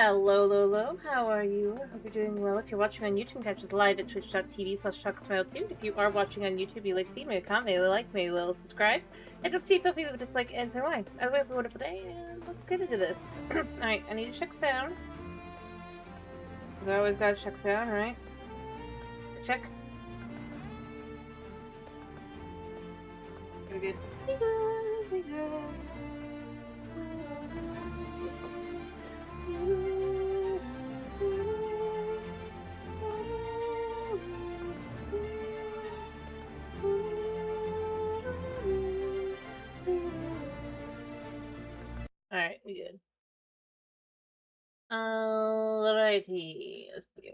Hello, how are you? I hope you're doing well. If you're watching on YouTube, catch us live at twitch.tv/TalkSmile2. If you are watching on YouTube, you like to see me, comment, maybe like, maybe will subscribe. And don't see, feel free to dislike and say why. Either way, have a wonderful day, and let's get into this. Alright, I need to check sound. Because I always gotta check sound, right? Check. Pretty good. Pretty good. Alright, we good. Alrighty. Let's begin.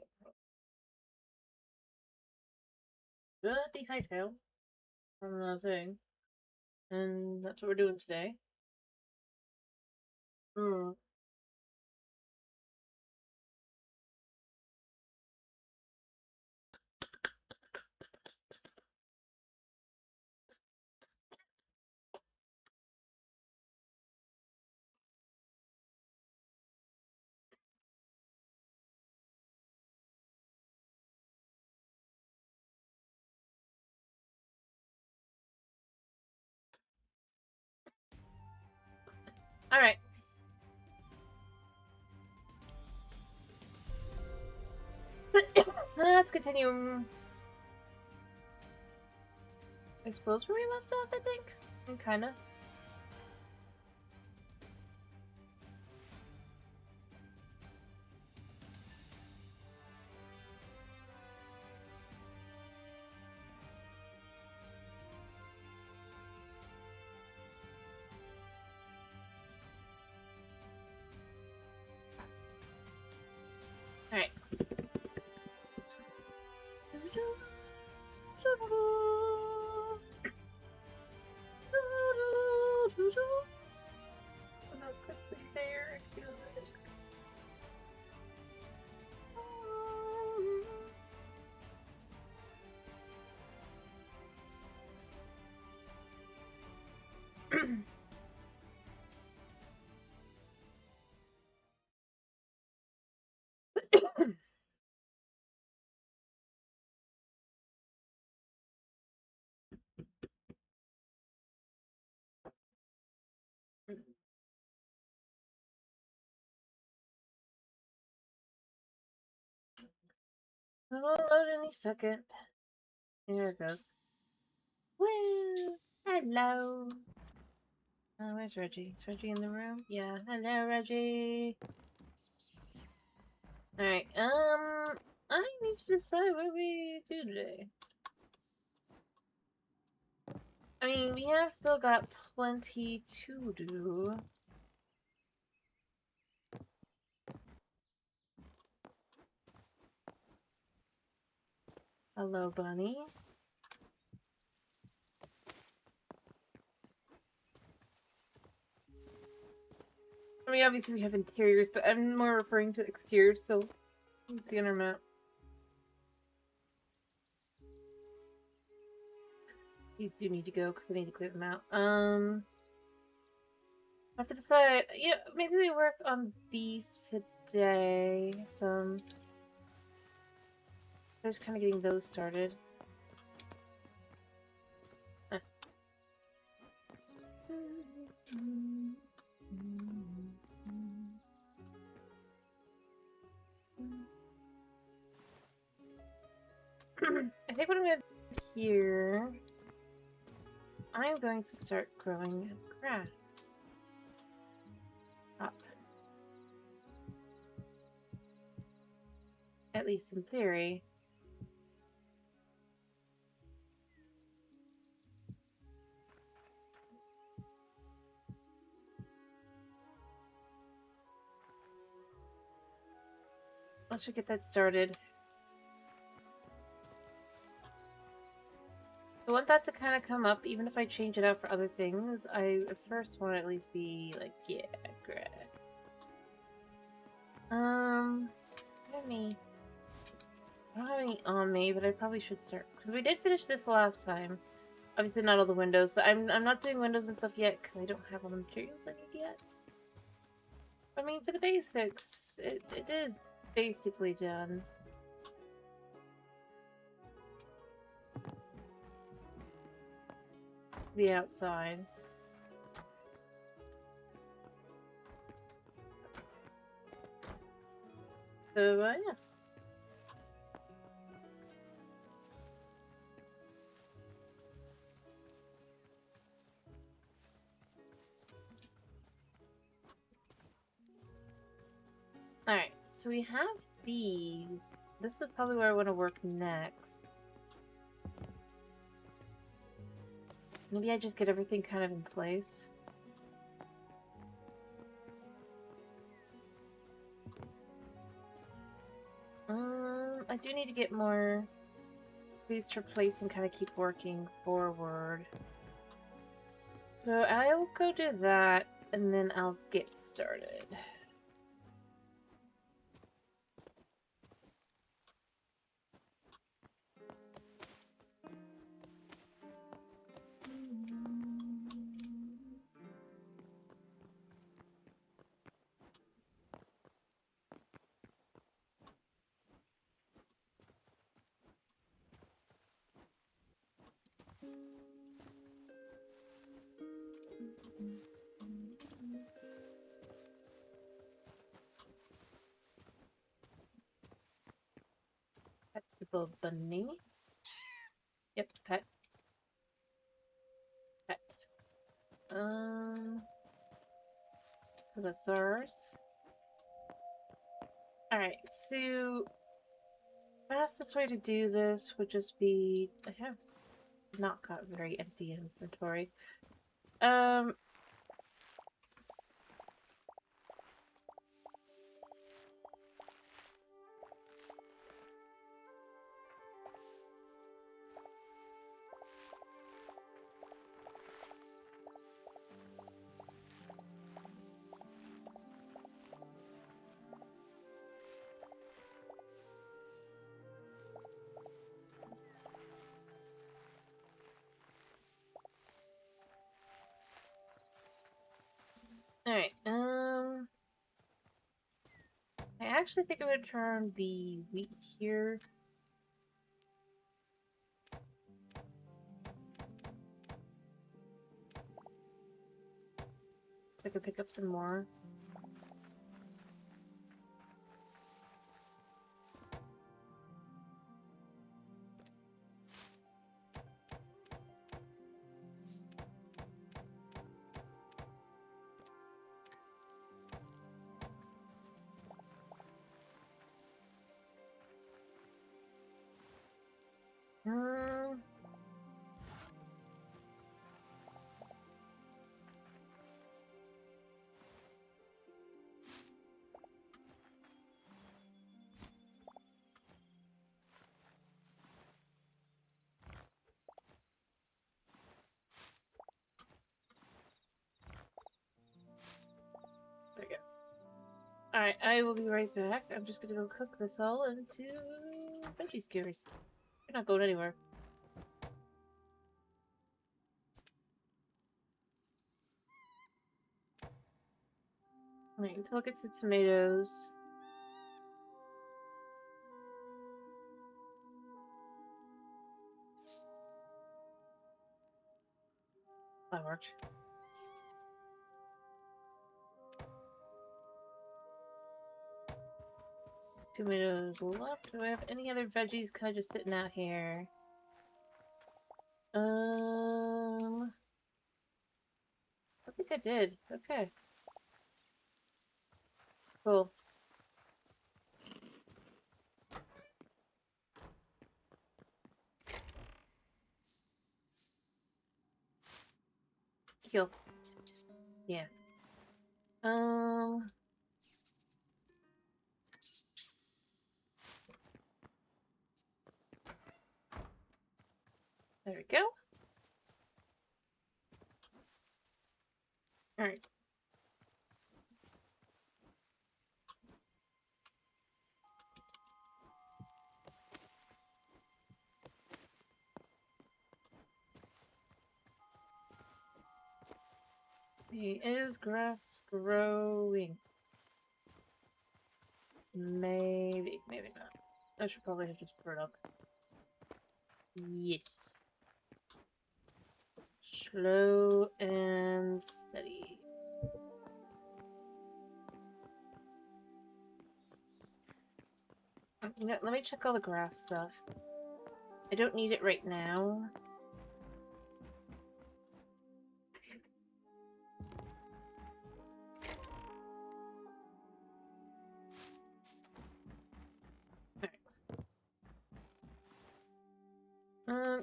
Good, the Hytale. From what I was saying. And that's what we're doing today. Mm. Alright. Let's continue. I suppose where we left off, I think? Kinda. Alright. There. It'll load any second. Here it goes. Woo! Hello! Oh, where's Reggie? Is Reggie in the room? Yeah. Hello, Reggie! Alright, I need to decide what we do today. I mean, we have still got plenty to do. Hello, Bunny. I mean, obviously we have interiors, but I'm more referring to exteriors, so let's see on our map. These do need to go because I need to clear them out. I have to decide. Yeah, maybe we work on these today. Just kind of getting those started. I think what I'm going to do here, I'm going to start growing grass. Up. At least in theory. I should get that started. I want that to kind of come up, even if I change it out for other things. I at first want to at least be like, yeah, grass. Any? I don't have any on me, but I probably should start because we did finish this last time. Obviously, not all the windows, but I'm not doing windows and stuff yet because I don't have all the materials I need yet. I mean, for the basics, it is basically done. The outside. So, yeah. Alright, so we have these. This is probably where I want to work next. Maybe I just get everything kind of in place. I do need to get more space to replace and kind of keep working forward. So I'll go do that, and then I'll get started. Pet little bunny. Yep, pet. Pet. So that's ours. Alright, so fastest way to do this would just be I have not got very empty inventory. Alright, I actually think I would turn the wheat here. I could pick up some more. Um, there we go. Alright, I will be right back. I'm just gonna go cook this all into veggie skewers. You're not going anywhere. Alright, until I get some tomatoes. That worked. Tomatoes left. Do I have any other veggies kind of just sitting out here? I think I did. Okay. Cool. Kill. Yeah. There we go. Alright. Is grass growing? Maybe, maybe not. I should probably have just put it up. Yes. Slow and steady. You know, let me check all the grass stuff. I don't need it right now.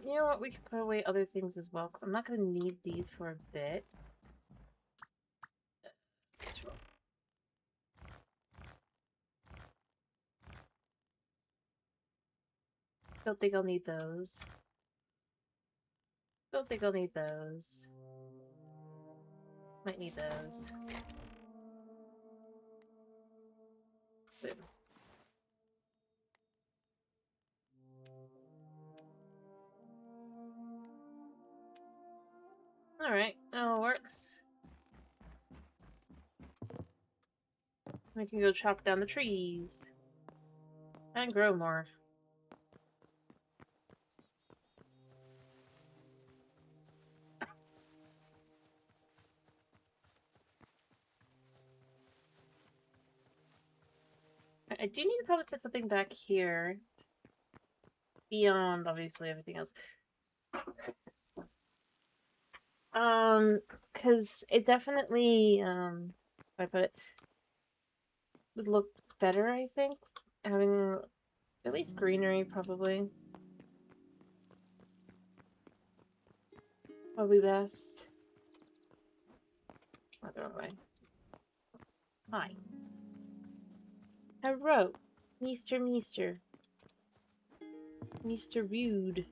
You know what? We can put away other things as well, because I'm not going to need these for a bit. Don't think I'll need those. Don't think I'll need those. Might need those. Boom. Alright, that all works. We can go chop down the trees. And grow more. I do need to probably put something back here. Beyond, obviously, everything else. Because it definitely, if I put it, would look better, I think. Having at least greenery, probably. Probably best. Other way. Hi. Hello, Mr. Mr. Rude.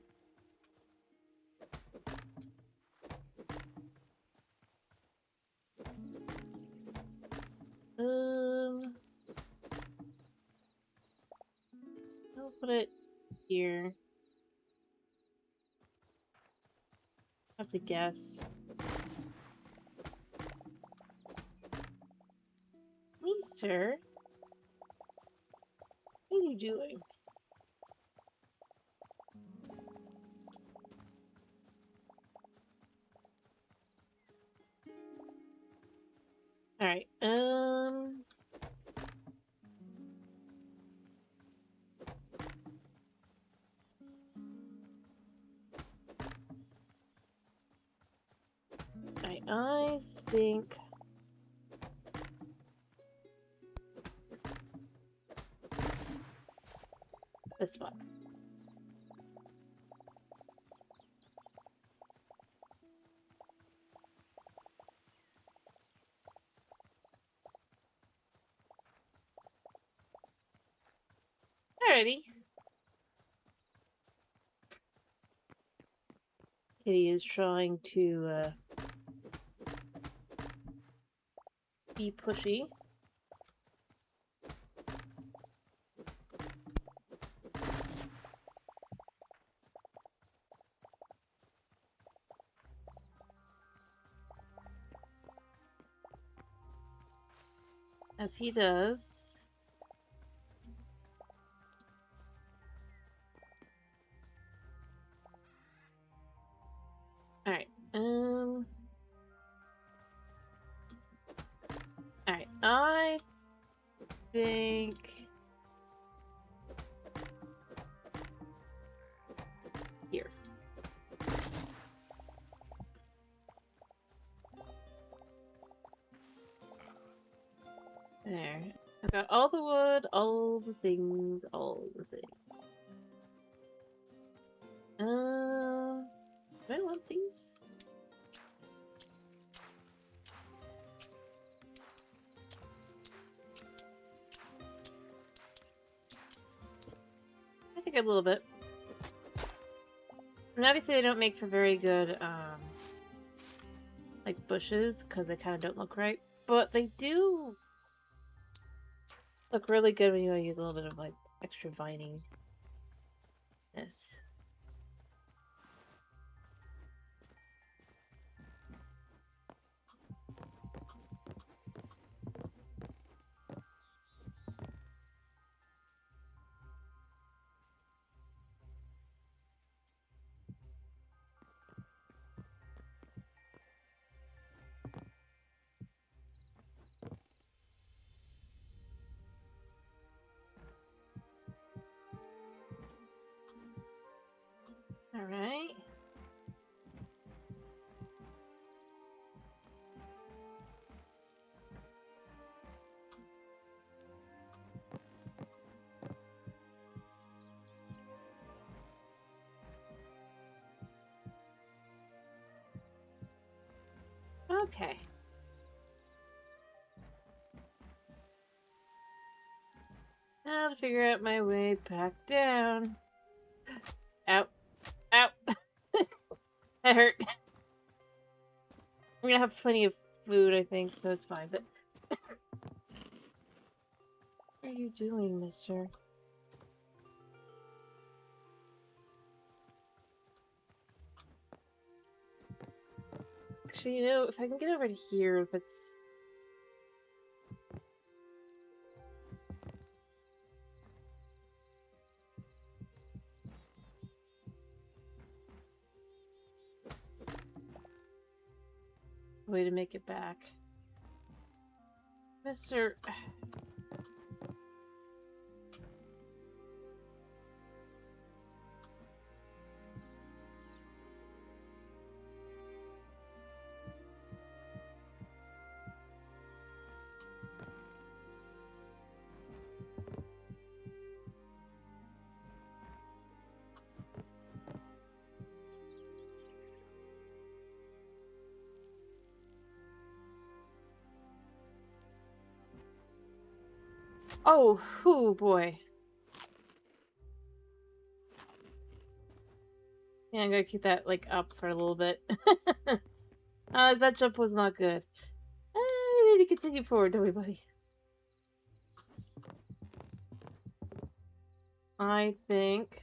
I'll put it here. I have to guess. Mister? What are you doing? Alright, I think this one. Alrighty. Kitty is trying to be pushy. As he does. Alright, Alright, I think here. There. I've got all the wood, all the things, all the things. Do I want these? I think a little bit. And obviously they don't make for very good, like bushes, because they kind of don't look right. But they do look really good when you use a little bit of, like, extra vininess. Okay. Now to figure out my way back down. Ow. Ow. That hurt. I'm gonna have plenty of food, I think, so it's fine, but... What are you doing, mister? Actually, you know, if I can get over to here, that's... way to make it back. Mister... Oh, whoo, boy. Yeah, I'm gonna keep that, like, up for a little bit. That jump was not good. We need to continue forward, don't we, buddy? I think...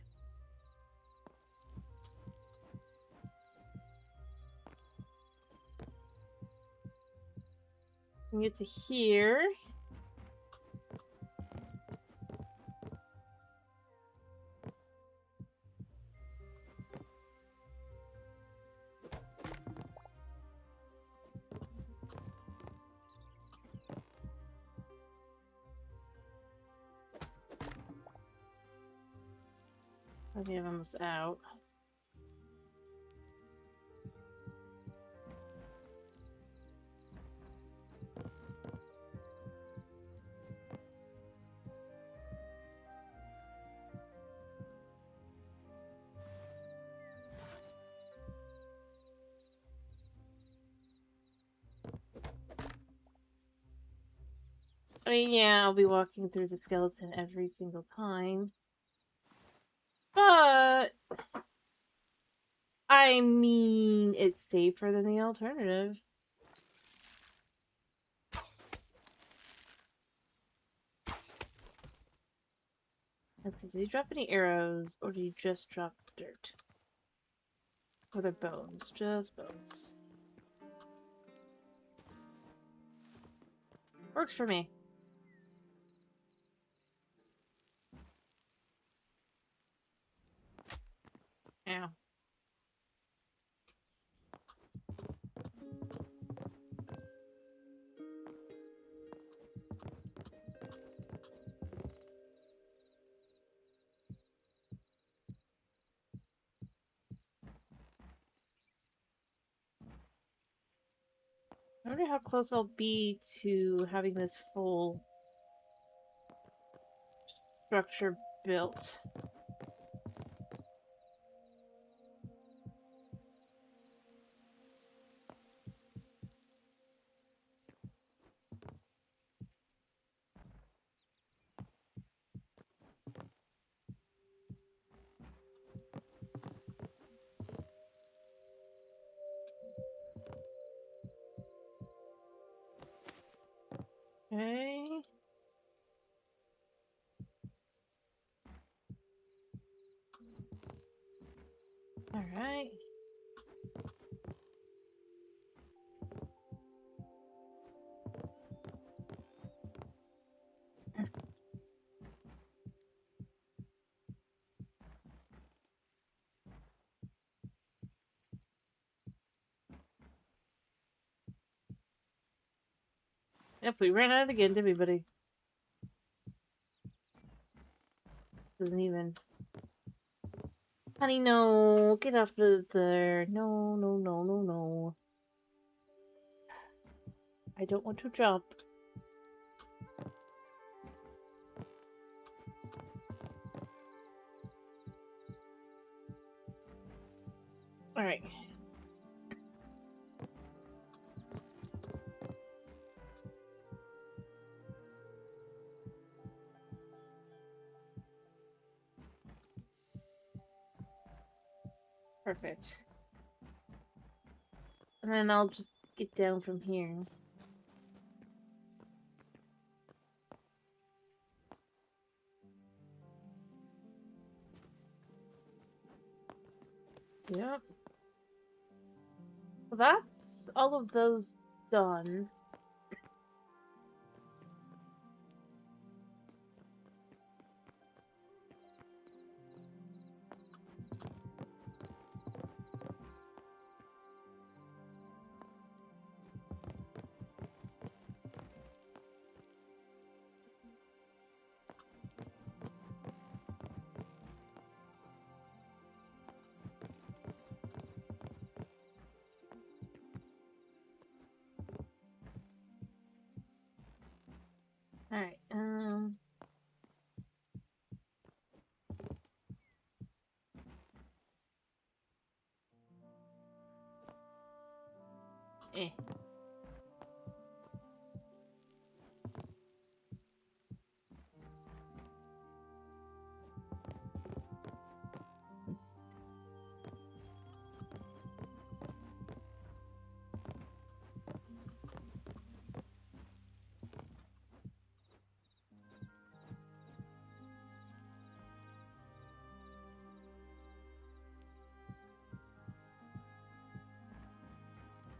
we can get to here. I think I'm almost out. I mean, yeah, I'll be walking through the skeleton every single time. But... I mean, it's safer than the alternative. Let's see, did he drop any arrows, or did he just drop dirt? Or they're bones? Just bones. Works for me. Yeah. I wonder how close I'll be to having this full structure built. Okay. Alright. Yep, we ran out again, didn't we, buddy? Doesn't even... Honey, no! Get off there! No, no, no, no, no. I don't want to jump. Alright. Perfect. And then I'll just get down from here. Yep. So that's all of those done. Alright, eh.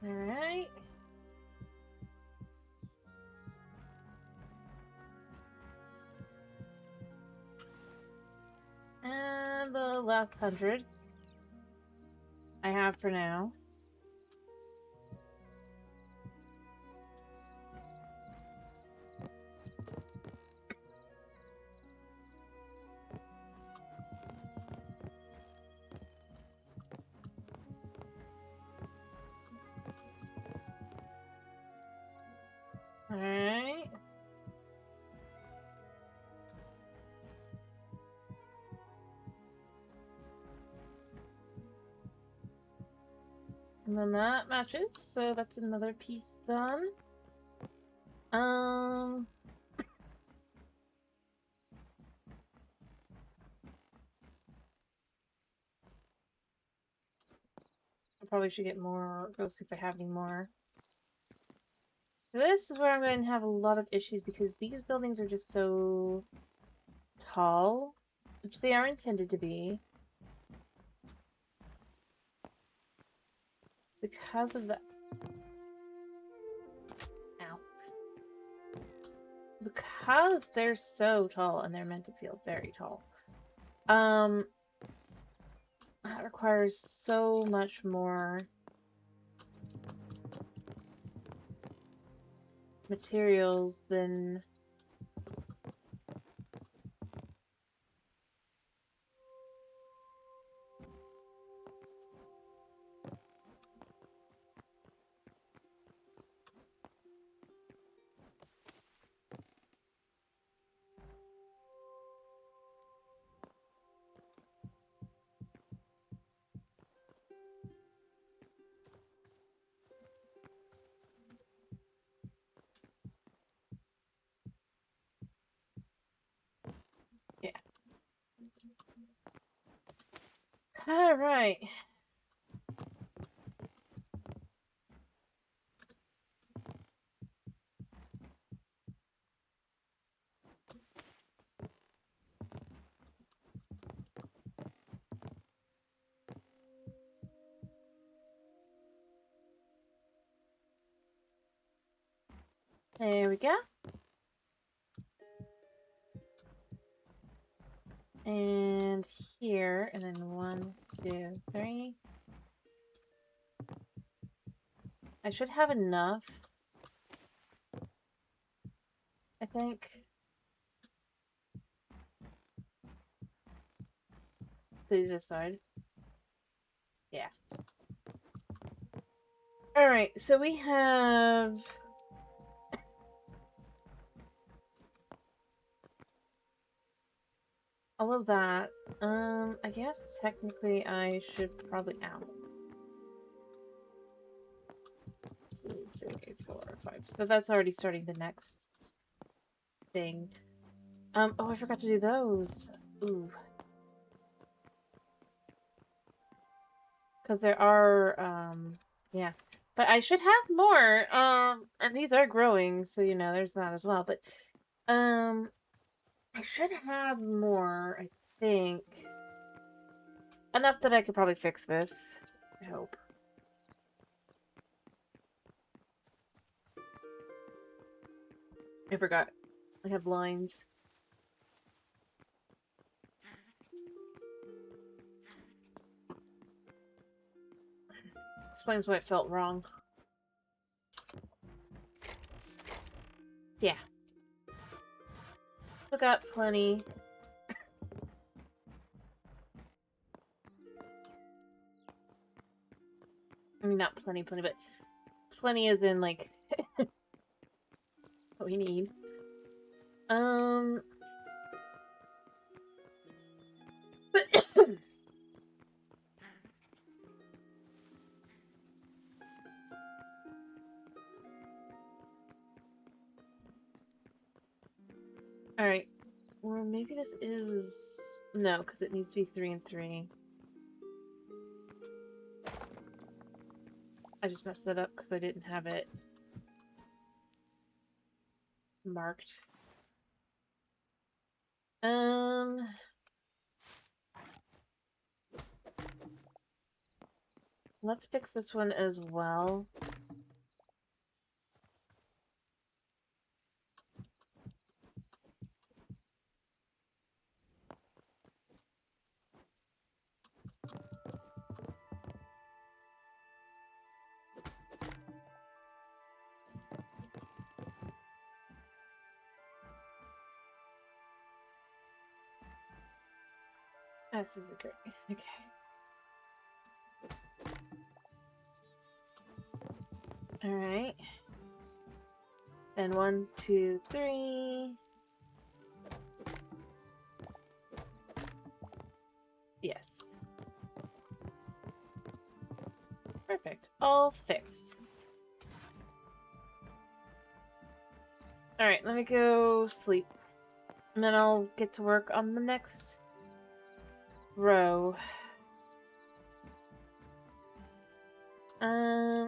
Alright. And the last 100 I have for now. Alright. And then that matches, so that's another piece done. I probably should get more, go see if I have any more. This is where I'm going to have a lot of issues because these buildings are just so tall, which they are intended to be. Because of the... Ow. Because they're so tall and they're meant to feel very tall. That requires so much more materials than... Yeah. Alright. There we go. And here, and then 1, 2, 3. I should have enough, I think, to this side. Yeah. Alright, so we have... all of that. I guess technically I should probably... Ow. 2, 3, 4, 5. So that's already starting the next thing. Oh, I forgot to do those. Ooh. Because there are, yeah. But I should have more, and these are growing, so, you know, there's that as well. But, I should have more, I think. Enough that I could probably fix this. I hope. I forgot. I have lines. Explains why it felt wrong. Yeah. Still got plenty. I mean, not plenty, but plenty as in, like, what we need. Alright. Or maybe this is... No, because it needs to be 3 and 3. I just messed that up because I didn't have it marked. Let's fix this one as well. This is a great... Okay. Alright. And 1, 2, 3. Yes. Perfect. All fixed. Alright, let me go sleep. And then I'll get to work on the next row.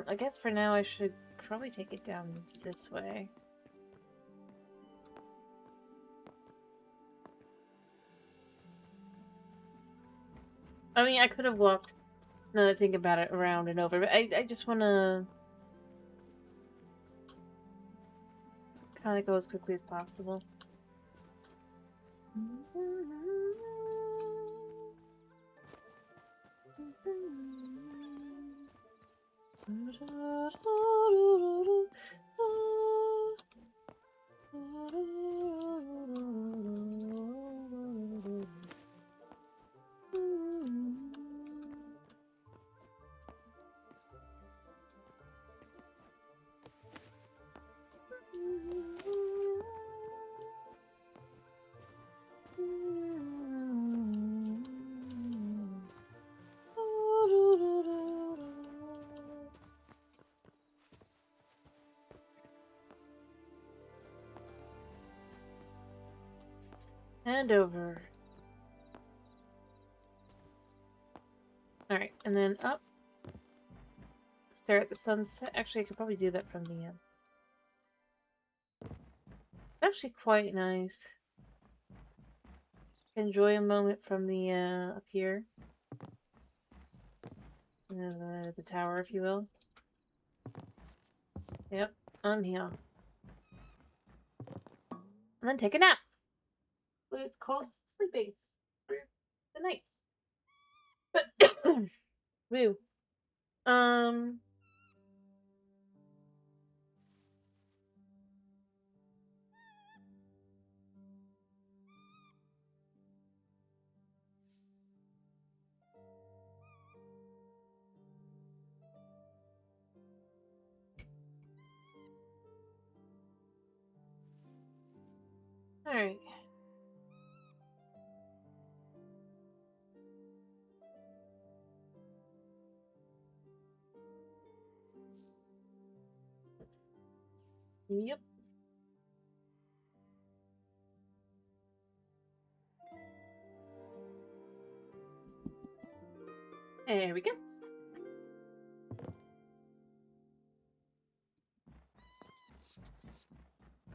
I guess for now I should probably take it down this way. I mean, I could have walked, now that I think about it, around and over, but I just want to kind of go as quickly as possible. And over. Alright, and then up. Stare at the sunset. Actually, I could probably do that from the end. Actually quite nice. Enjoy a moment from the, up here. The tower, if you will. Yep, I'm here. And then take a nap. What it's called? Sleeping. For the night. Woo. Alright. Yep. There we go.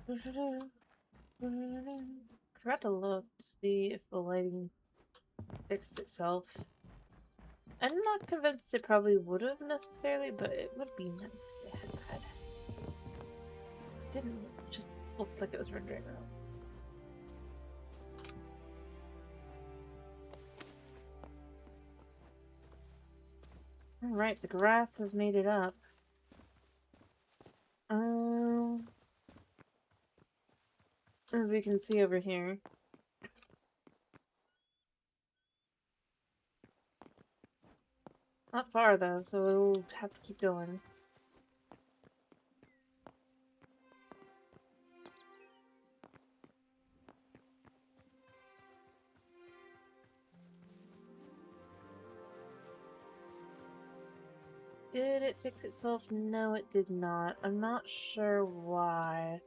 Forgot to look to see if the lighting fixed itself. I'm not convinced it probably would have necessarily, but it would be nice if it had. It didn't. It just looked like it was rendering wrong. Alright, the grass has made it up. As we can see over here. Not far though, so we'll have to keep going. Did it fix itself? No, it did not. I'm not sure why.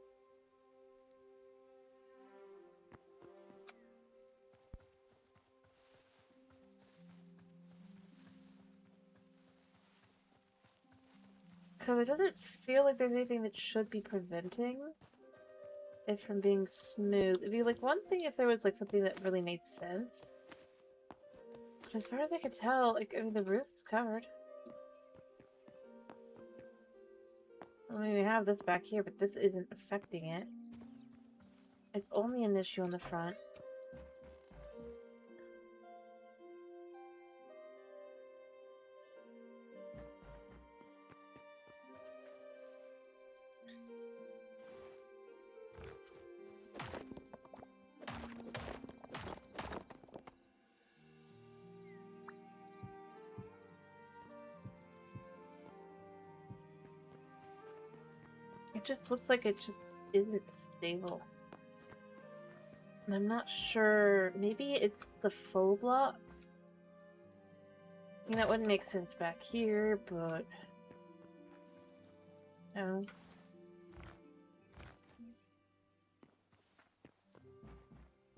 Because it doesn't feel like there's anything that should be preventing it from being smooth. It'd be like one thing if there was like something that really made sense. But as far as I could tell, like, I mean, the roof is covered. I mean, we have this back here, but this isn't affecting it. It's only an issue on the front. It just looks like it just isn't stable. And I'm not sure. Maybe it's the faux blocks? I mean, that wouldn't make sense back here, but... No.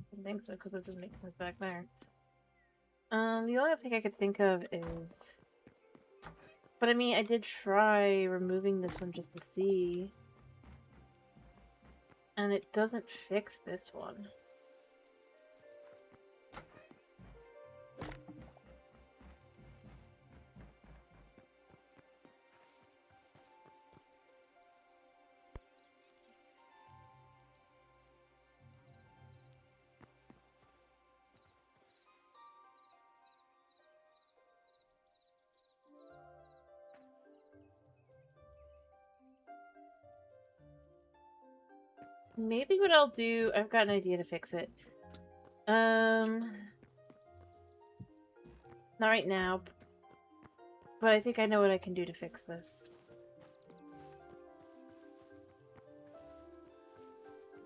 I don't think so, because it doesn't make sense back there. The only other thing I could think of is... But I mean, I did try removing this one just to see. And it doesn't fix this one. Maybe what I'll do... I've got an idea to fix it. Not right now. But I think I know what I can do to fix this.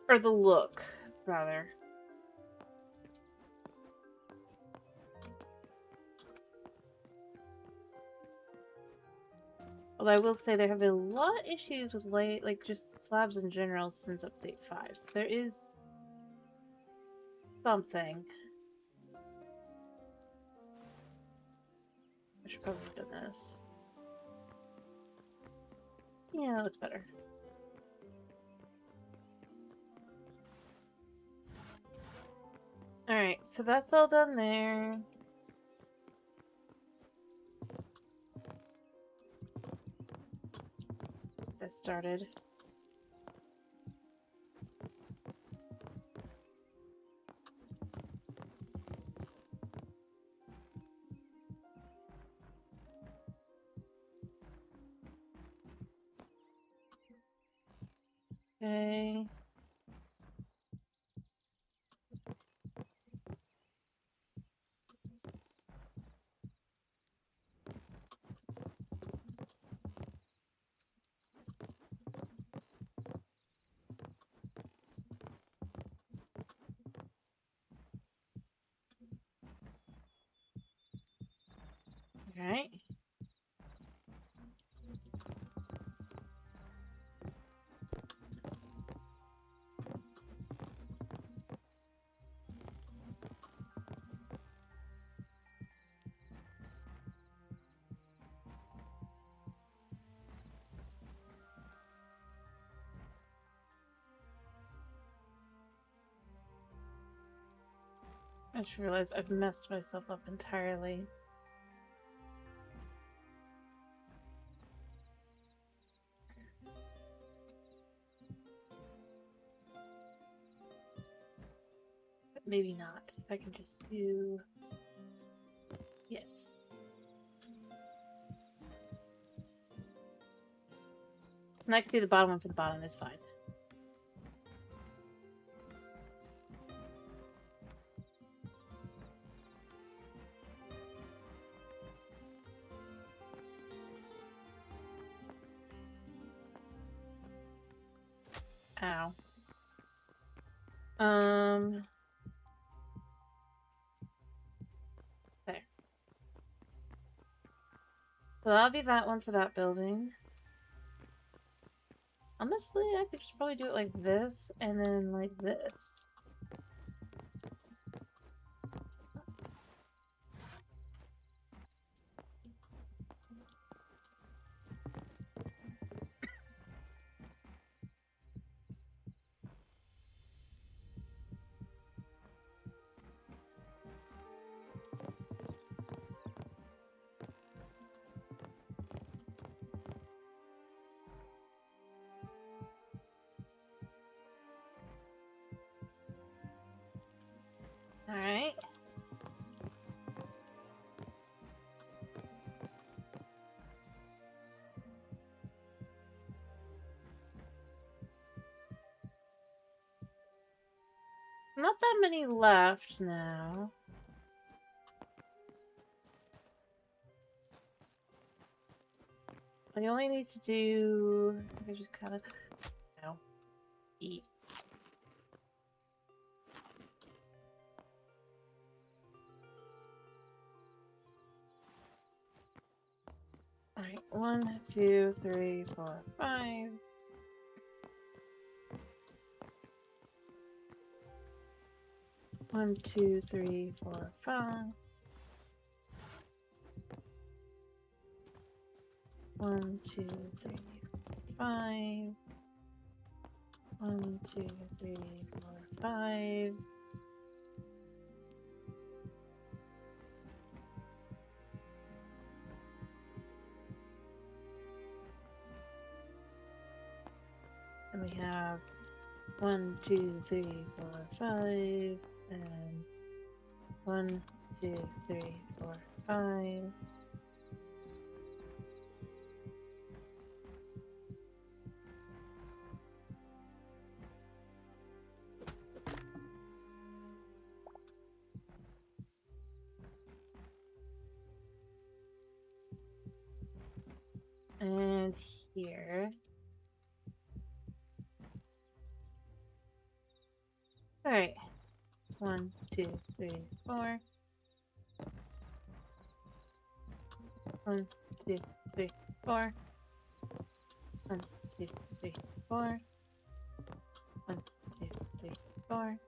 Or the look, rather. Although I will say there have been a lot of issues with light, like just slabs in general since update 5. So there is something. I should probably have done this. Yeah, that looks better. Alright, so that's all done there. This started. Okay. Alright. I just realized I've messed myself up entirely. But maybe not. If I can just do... Yes. And I can do the bottom one for the bottom, it's fine. Ow. There. So that'll be that one for that building. Honestly, I could just probably do it like this, and then like this. Alright. Not that many left now. I only need to do... I just kind of... No. Eat. Alright, 1, 2, 3, 4, 5. One, 2, 3, 4, 5. 1, 2, 3, 5. 1, 2, 3, 4, 5. And we have 1, 2, 3, 4, 5. And 1, 2, 3, 4, 5. And here. Alright. 1, 2, 3, 4. 1, 2, 3, 4. 1, 2, 3, 4. 1, 2, 3, 4.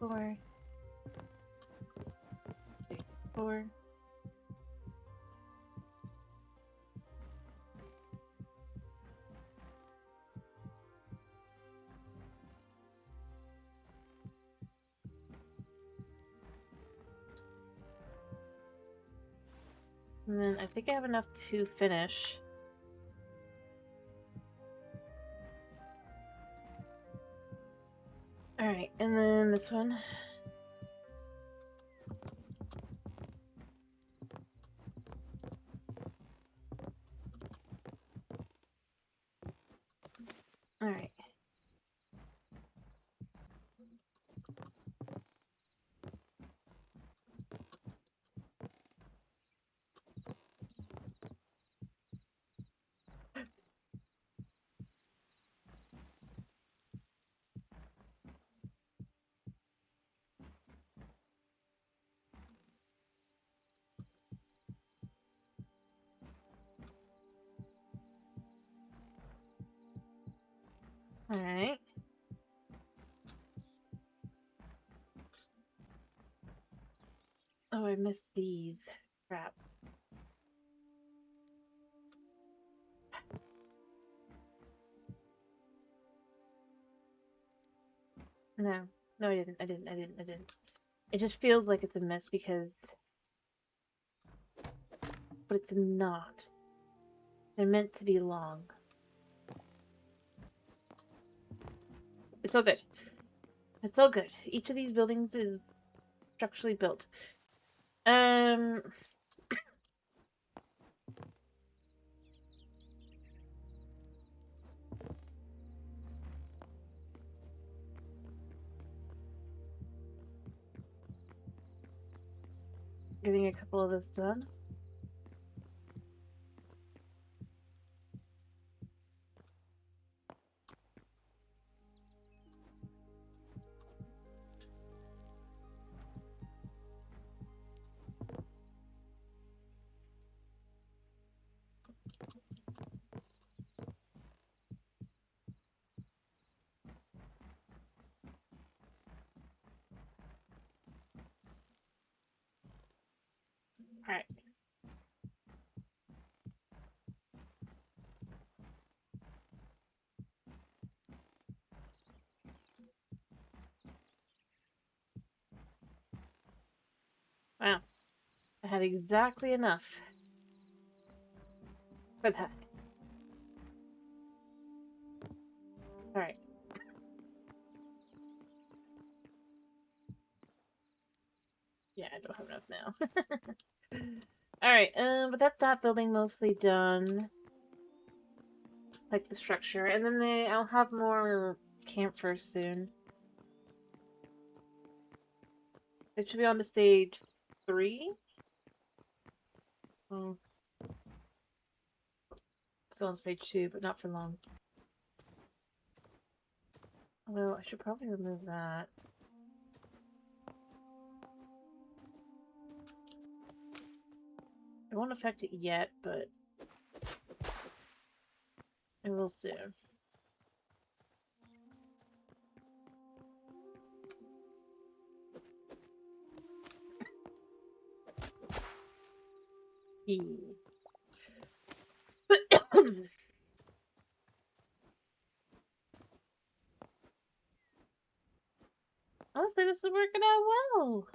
4. 3, 4. And then I think I have enough to finish. Alright, and then this one. Alright. Alright. Oh, I missed these. Crap. No. No, I didn't. It just feels like it's a mess because... But it's not. They're meant to be long. It's all good. It's all good. Each of these buildings is structurally built. Getting a couple of this done. Alright. Wow. I had exactly enough for that. Alright. Yeah, I don't have enough now. Alright, but that's that building mostly done. Like the structure. And then I'll have more campfires soon. It should be on to stage 3. Oh. Still on stage 2, but not for long. Although, I should probably remove that. It won't affect it yet, but it will soon. Honestly, this is working out well.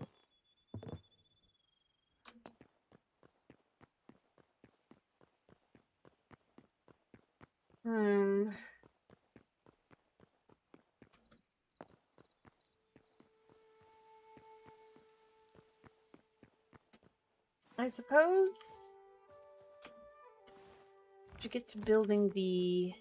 I suppose to get to building the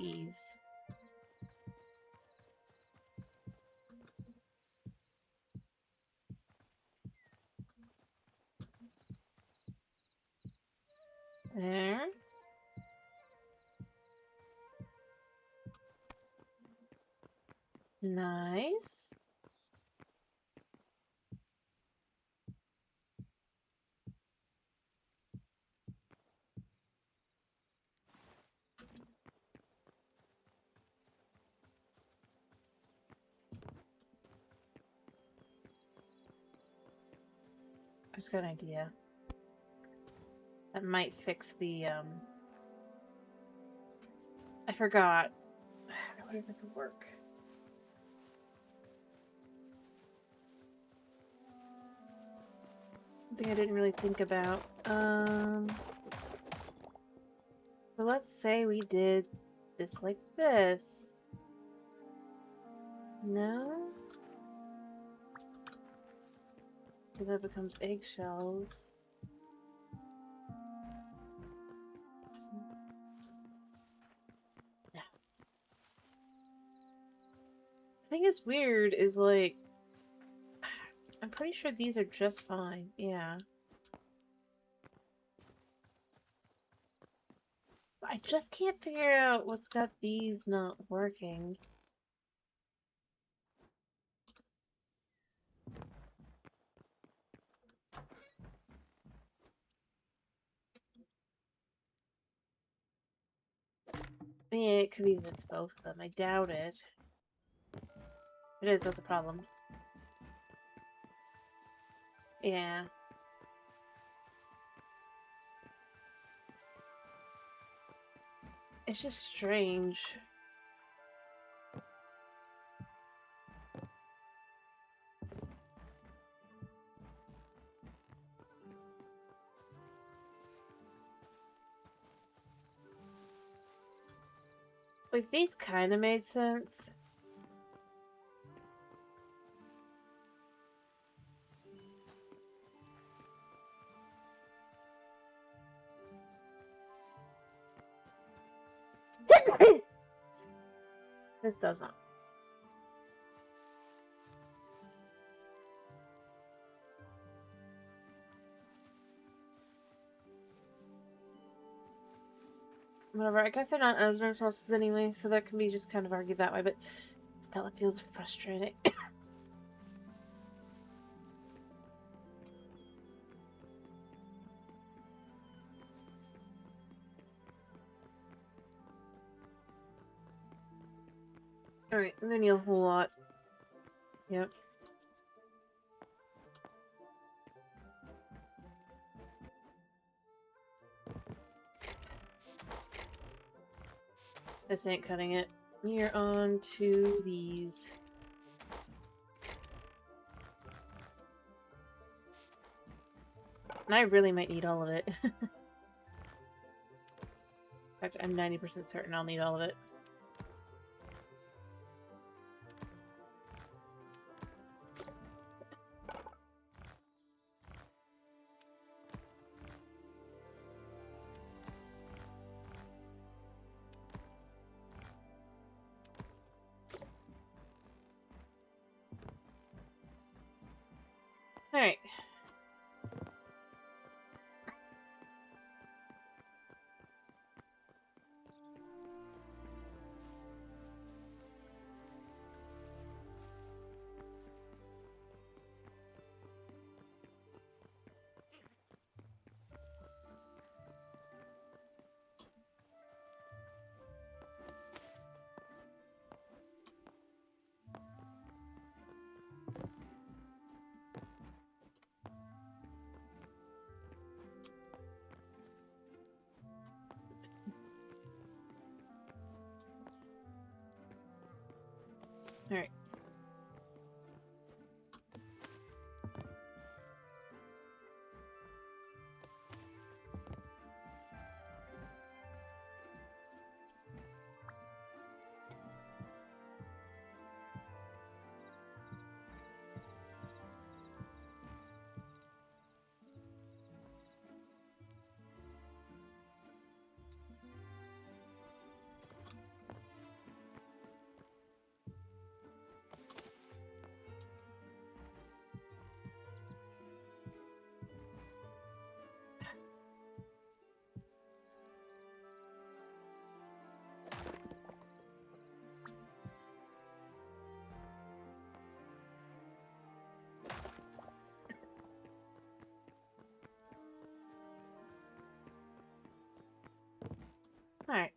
these. There. Nice. I just got an idea. That might fix the, I forgot. What if this will work? Something I didn't really think about. So let's say we did this like this. No? So that becomes eggshells. No. The thing that's weird is like, I'm pretty sure these are just fine. Yeah. I just can't figure out what's got these not working. Yeah, it could be that it's both of them. I doubt it. It is, that's a problem. Yeah. It's just strange. Like, these kind of made sense. This doesn't. Whatever, I guess they're not Asner sources anyway, so that can be just kind of argued that way, but still it feels frustrating. Alright, I'm gonna need a whole lot. Yep. This ain't cutting it. You're on to these. And I really might need all of it. In fact, I'm 90% certain I'll need all of it. Alright. Alright. Alright.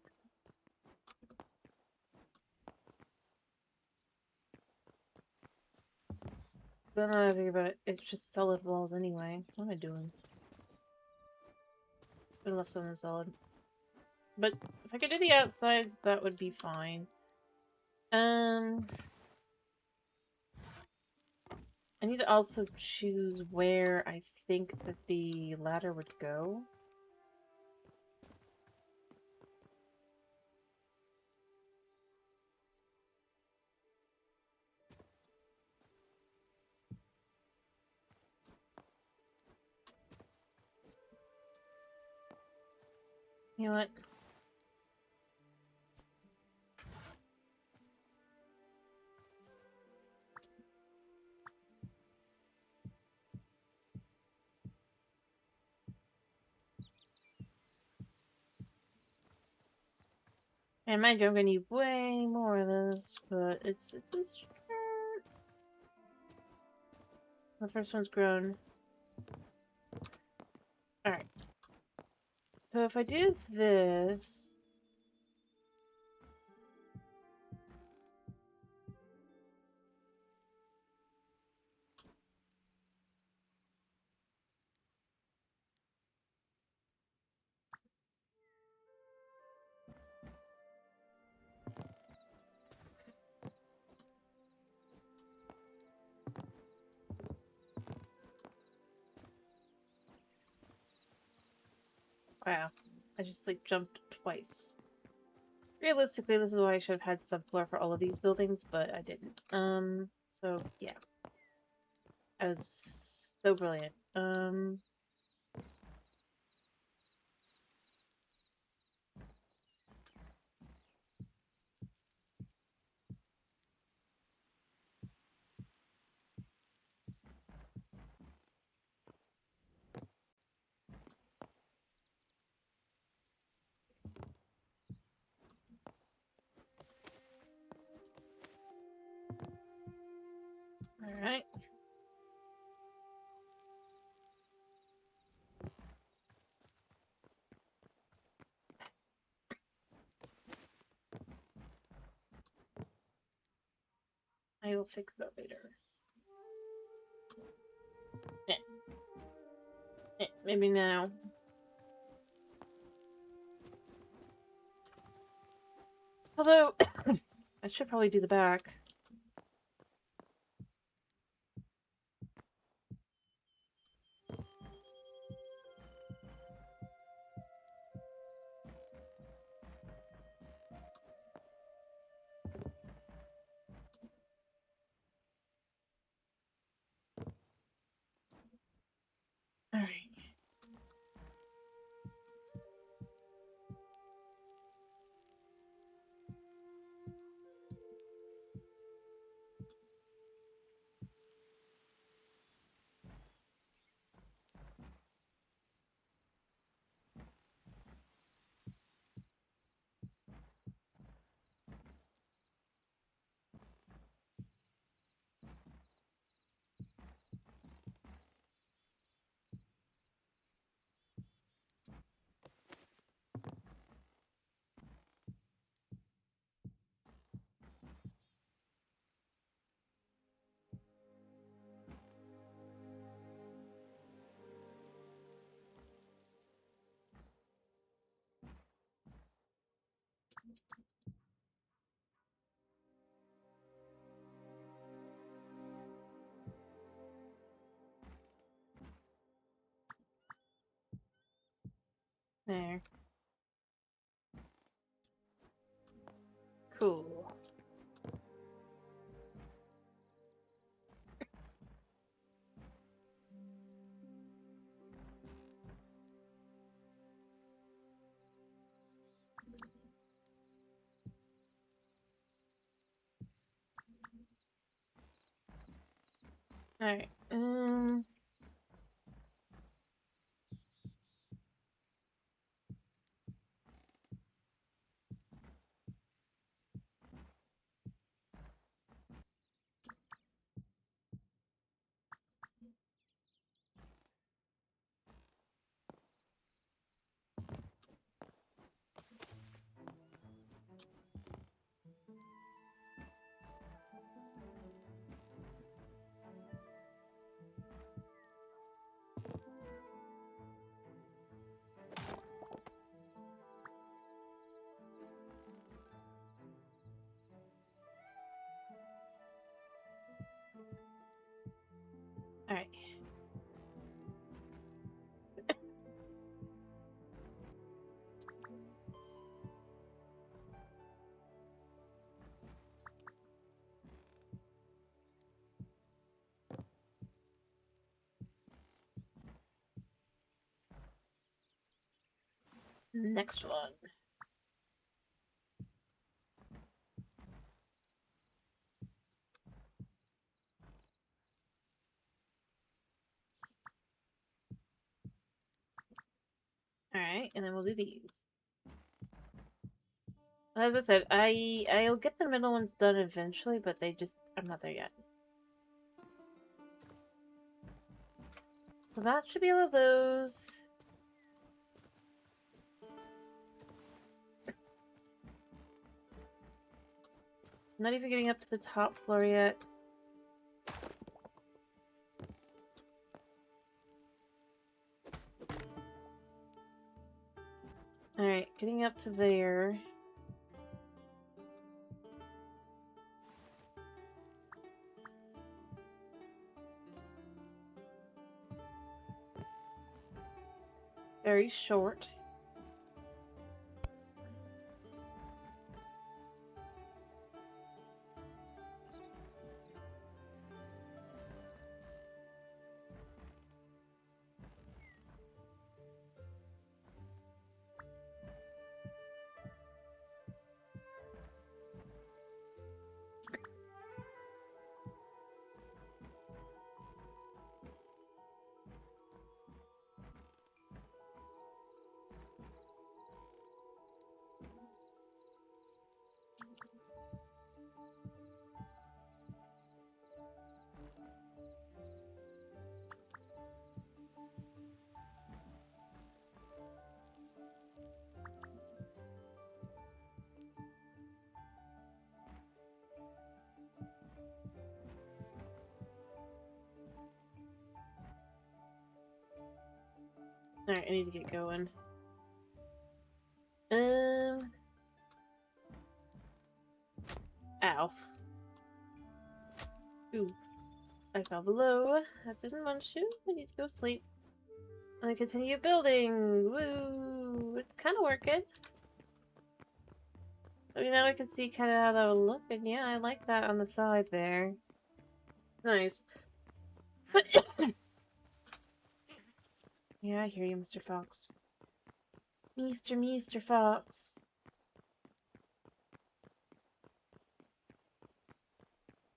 Then I think about it, it's just solid walls anyway. What am I doing? I left some of them solid. But if I could do the outsides, that would be fine. I need to also choose where I think that the ladder would go. You know what? And mind you, I'm gonna need way more of this, but it's a start. The first one's grown. Alright. So if I do this... Wow. I just, like, jumped twice. Realistically, this is why I should have had subfloor for all of these buildings, but I didn't. So, yeah. I was so brilliant. Alright. I will fix that later. Maybe now. Although, I should probably do the back. Alright. There. Cool. Alright. Alright. Next one. Alright, and then we'll do these. As I said, I'll get the middle ones done eventually, but I'm not there yet. So that should be all of those. Not even getting up to the top floor yet. Alright, getting up to there. Very short. Alright, I need to get going. Ow. Ooh. I fell below. That didn't want to. I need to go sleep. And then continue building. Woo! It's kind of working. I mean, now I can see kind of how that would look. And yeah, I like that on the side there. Nice. Yeah, I hear you, Mr. Fox. Mr. Fox.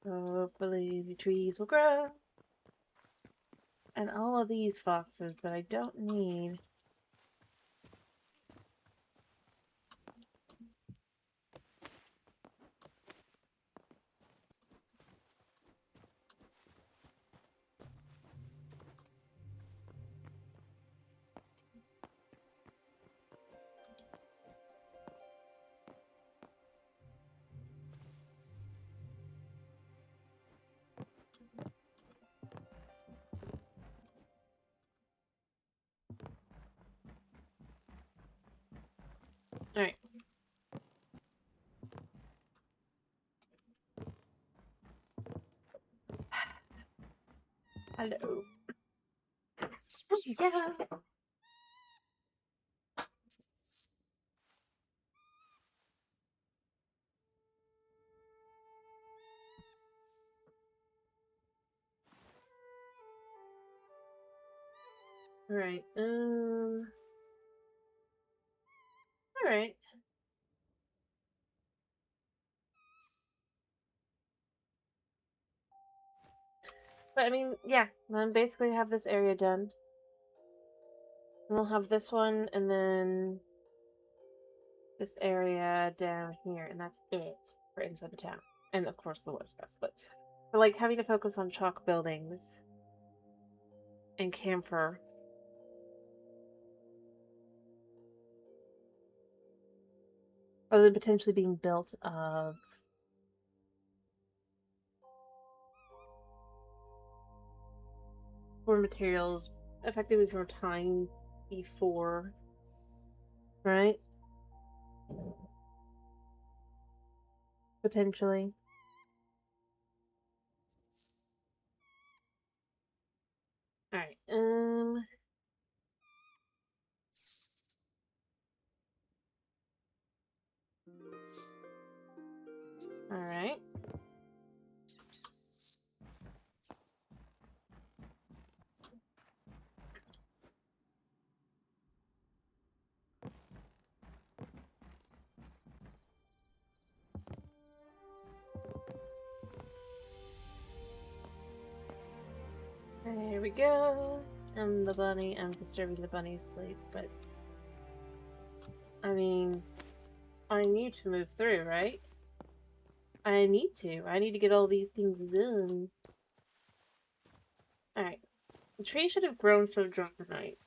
Hopefully the trees will grow. And all of these foxes that I don't need. Alright. Hello. Yeah. Alright, alright. But I mean, yeah, then basically have this area done. And we'll have this one, and then this area down here, and that's it for inside the town. And of course the water spouse, but for like having to focus on chalk buildings and camphor. Other than potentially being built of foreign materials effectively from time before, right? Potentially. Alright, alright. There we go. And the bunny, I'm disturbing the bunny's sleep, but I mean, I need to move through, right? I need to. I need to get all these things done. Alright. The tree should have grown so drunk tonight.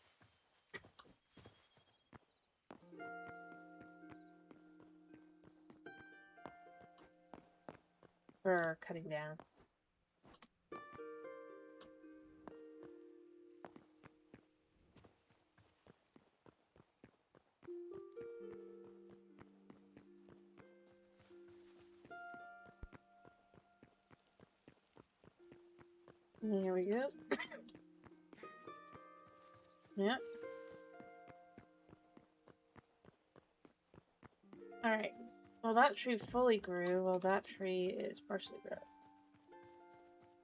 For cutting down. There we go. Yep. Alright. Well, that tree fully grew. Well, that tree is partially grown.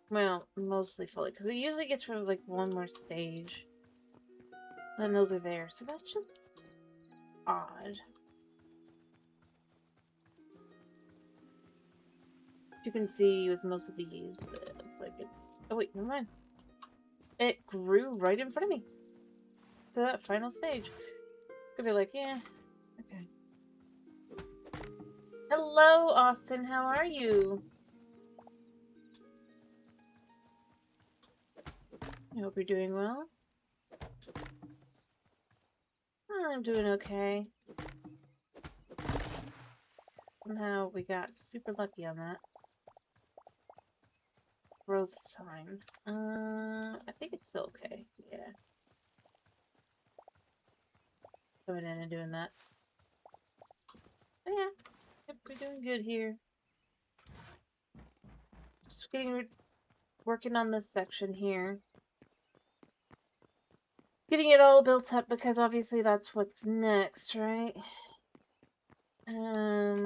Well, mostly fully. Because it usually gets rid of, like, one more stage. And those are there. So that's just odd. You can see with most of these, it's like it's... Oh, wait, never mind. It grew right in front of me. To that final stage. Could be like, yeah, okay. Hello, Austin. How are you? I hope you're doing well. I'm doing okay. Somehow we got super lucky on that. Growth time. I think it's still okay. Yeah. coming in and doing that. But yeah, yep, we're doing good here. Just working on this section here. Getting it all built up because obviously that's what's next, right? Yeah.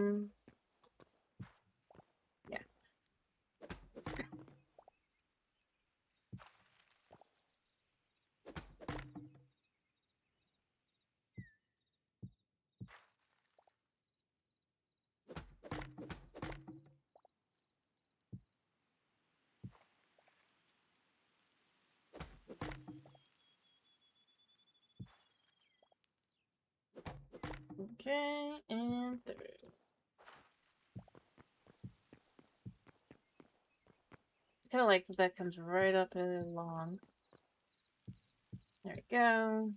Okay, and through. I kind of like that comes right up and along. There we go.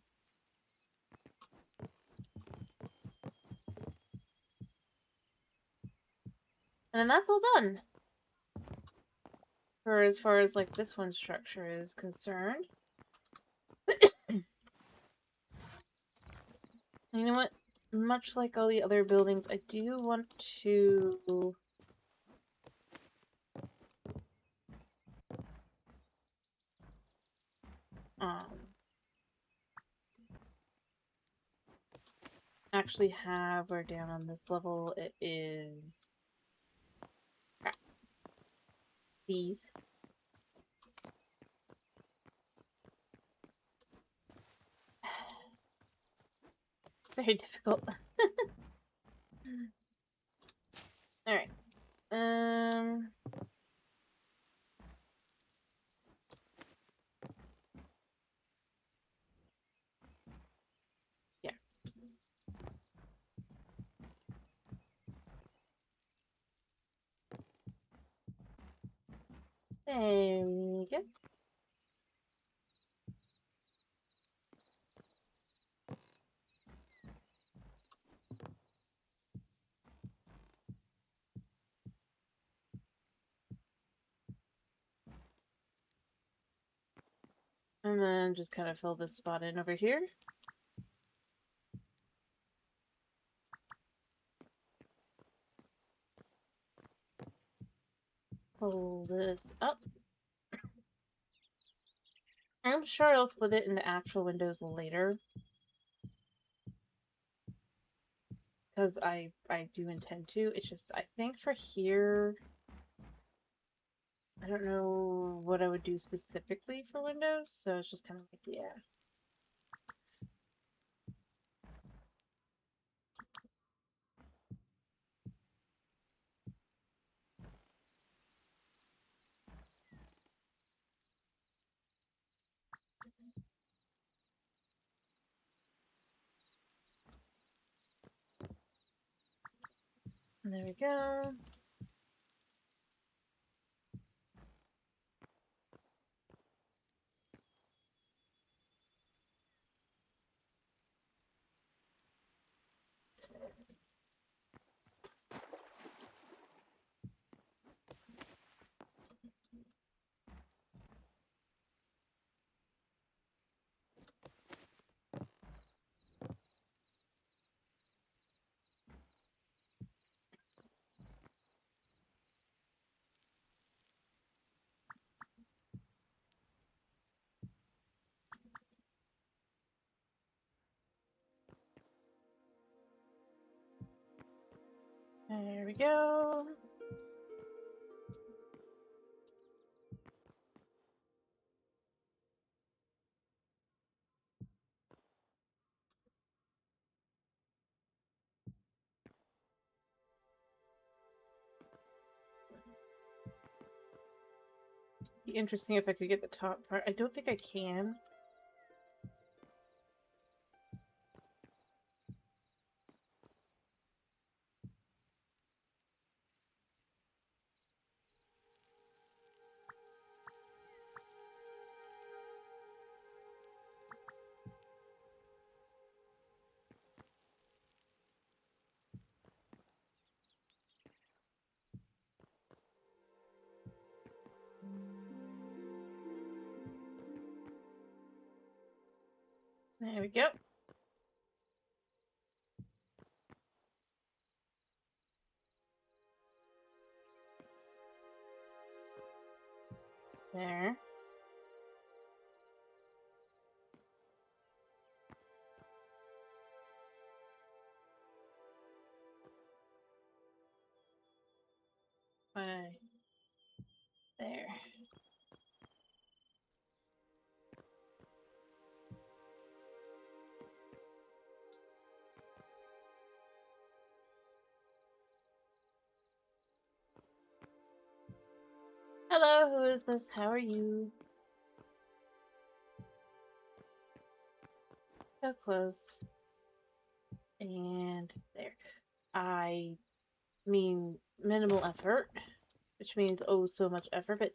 And then that's all done. For as far as like this one structure is concerned. You know what? Much like all the other buildings, I do want to actually have, where down on this level it is these. Very difficult. Alright. Yeah. There we go. And then just kind of fill this spot in over here. Pull this up. I'm sure I'll split it into actual windows later. Because I do intend to. It's just, I think for here, I don't know what I would do specifically for windows. So it's just kind of like, yeah. There we go. There we go. Be interesting if I could get the top part. I don't think I can. There we go. There. Right. There. Hello, who is this? How are you? So close. And there. I mean minimal effort, which means oh so much effort, but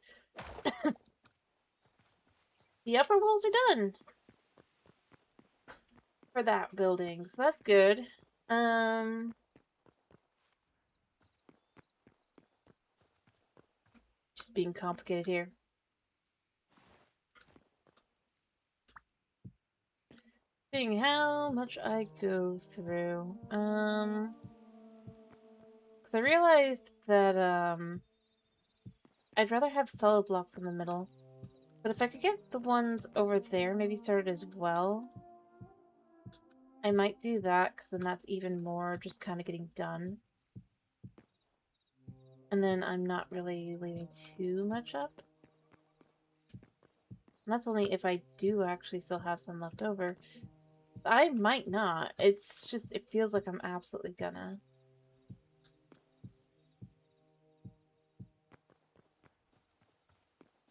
the upper walls are done for that building, so that's good. Just being complicated here. Seeing how much I go through. 'Cause I realized that, I'd rather have solid blocks in the middle. But if I could get the ones over there maybe started as well, I might do that, because then that's even more just kind of getting done. And then I'm not really leaving too much up. And that's only if I do actually still have some left over. I might not. It's just, it feels like I'm absolutely gonna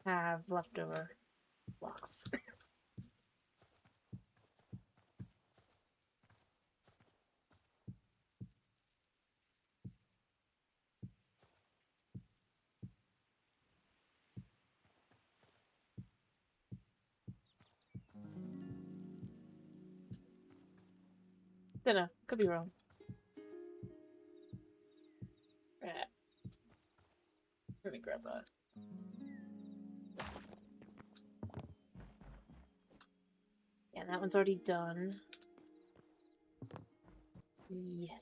have leftover blocks. Dunno. Could be wrong. Let me grab that. Yeah, that one's already done. Yeah.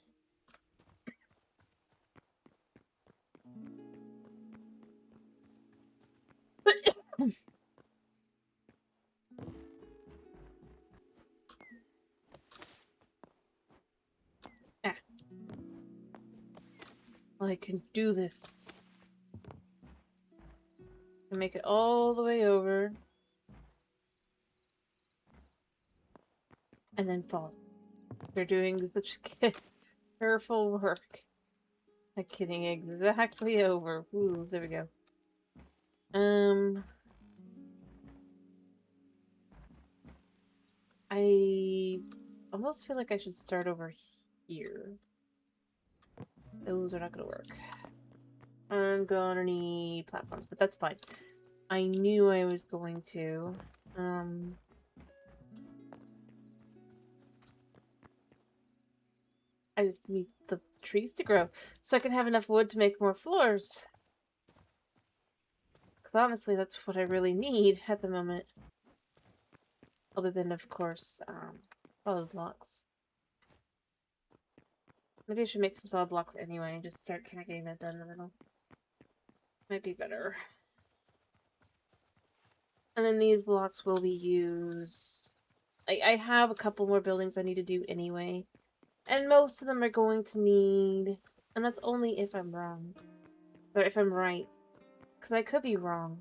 Ah. I can do this. And make it all the way over. And then fall. They're doing such careful work. Like getting exactly over. Ooh, there we go. I almost feel like I should start over here. Those are not gonna work. I'm gonna need platforms, but that's fine. I knew I was going to. I just need the trees to grow so I can have enough wood to make more floors. Because honestly, that's what I really need at the moment. Other than, of course, solid blocks. Maybe I should make some solid blocks anyway and just start kind of getting that done in the middle. Might be better. And then these blocks will be used. I have a couple more buildings I need to do anyway. And most of them are going to need... And that's only if I'm wrong. Or if I'm right. Because I could be wrong.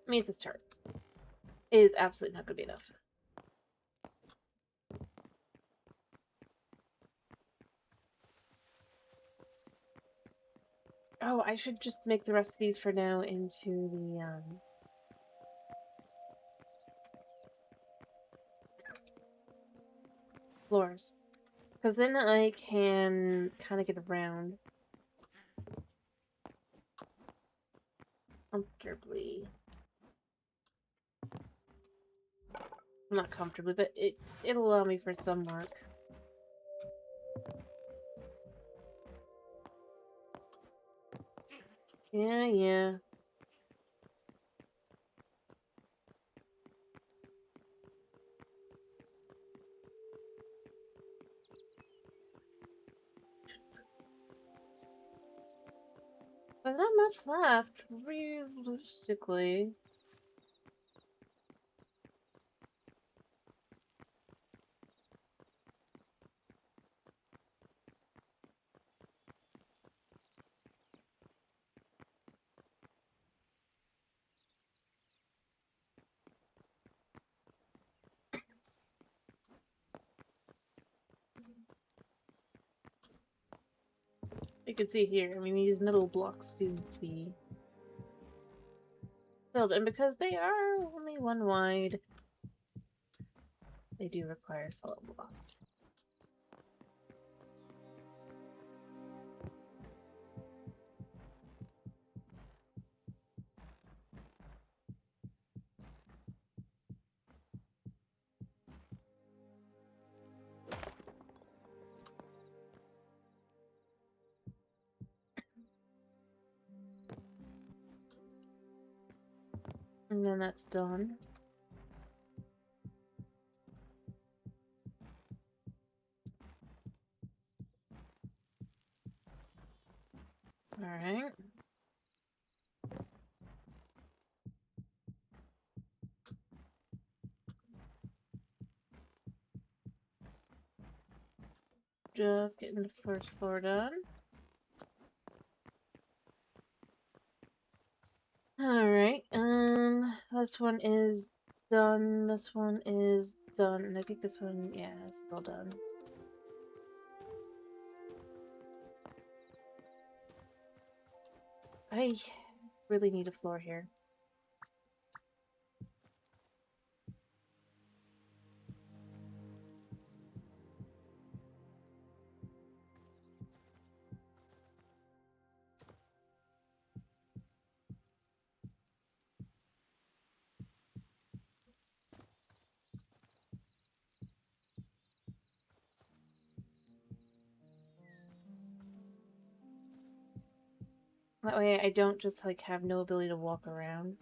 I mean, it's a start. It is absolutely not going to be enough. Oh, I should just make the rest of these for now into the, floors. Because then I can kind of get around comfortably. Not comfortably, but it'll allow me for some work. Yeah, yeah. There's not much left, realistically. You can see here, I mean, these middle blocks do need to be filled, and because they are only one wide, they do require solid blocks. And then that's done. Alright. Just getting the first floor done. Alright, this one is done, this one is done, and I think this one, yeah, it's all done. I really need a floor here. That way I don't just, like, have no ability to walk around.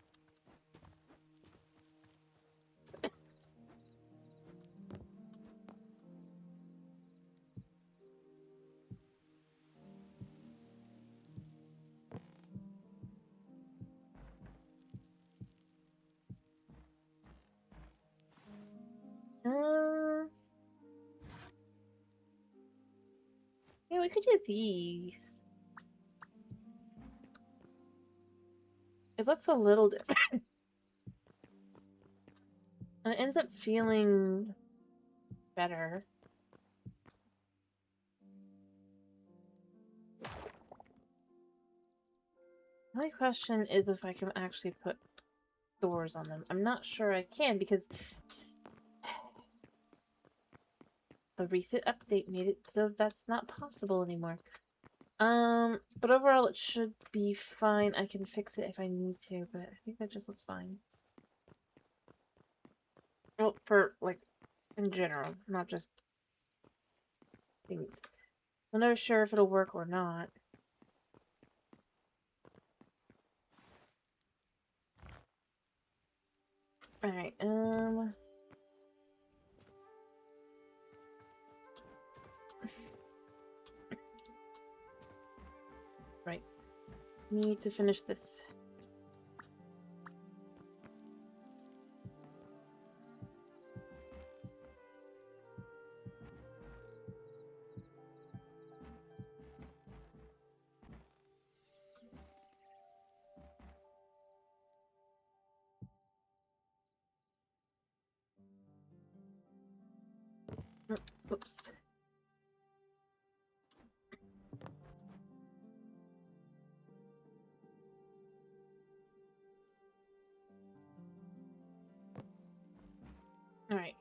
Yeah, we could do these. It looks a little different. It ends up feeling better. The only question is if I can actually put doors on them. I'm not sure I can because the recent update made it so that's not possible anymore. But overall it should be fine. I can fix it if I need to, but I think that just looks fine. Well, for, like, in general, not just things. I'm never sure if it'll work or not. Alright, right. Need to finish this. Oops. Alright.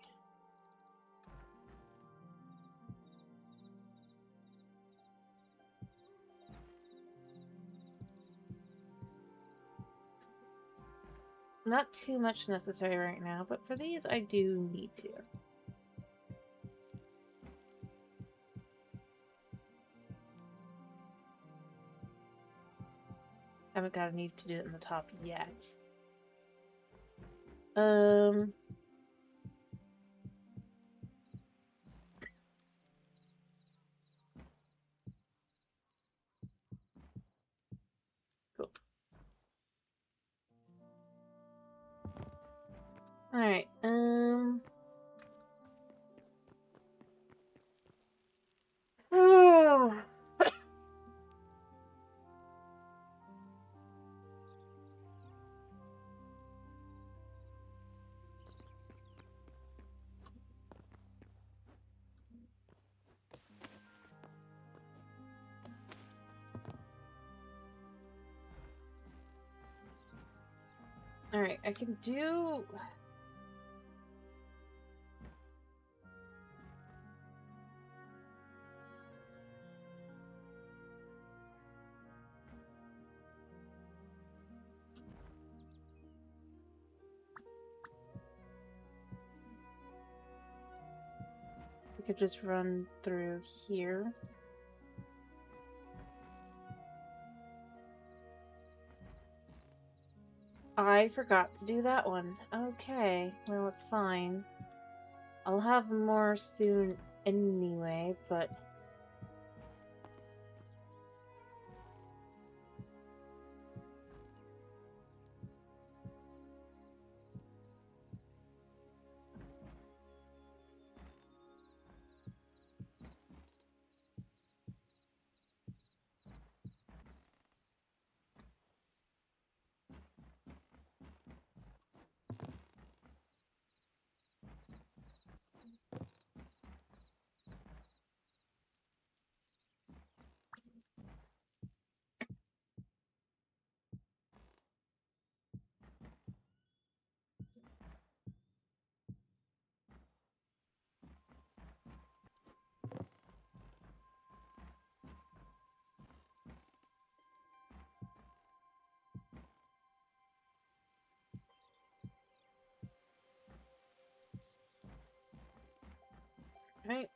Not too much necessary right now, but for these I do need to. haven't got a need to do it in the top yet. Cool. Alright, oh. Alright, I can do... We could just run through here. I forgot to do that one. Okay, well, it's fine. I'll have more soon anyway, but... Right.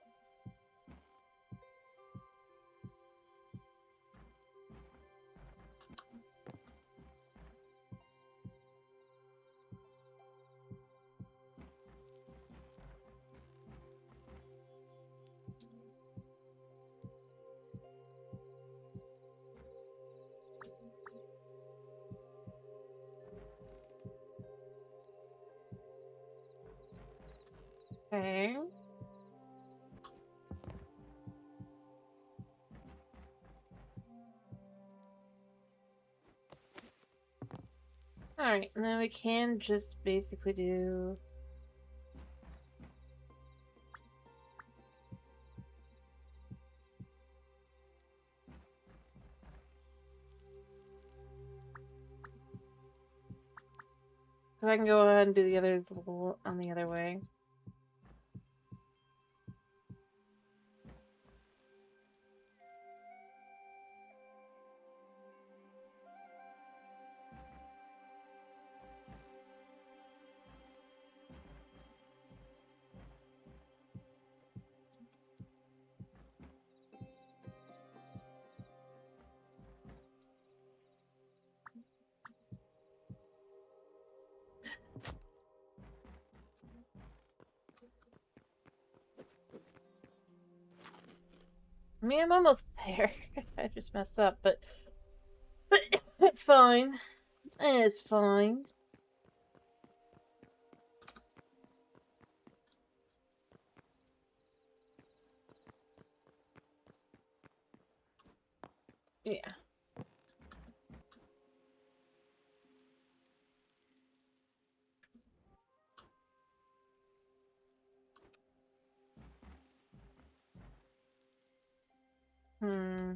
Okay. Alright, and then we can just basically do... So I can go ahead and do the others on the other way. I mean, I'm almost there. I just messed up, but it's fine. It's fine. Yeah. Hmm.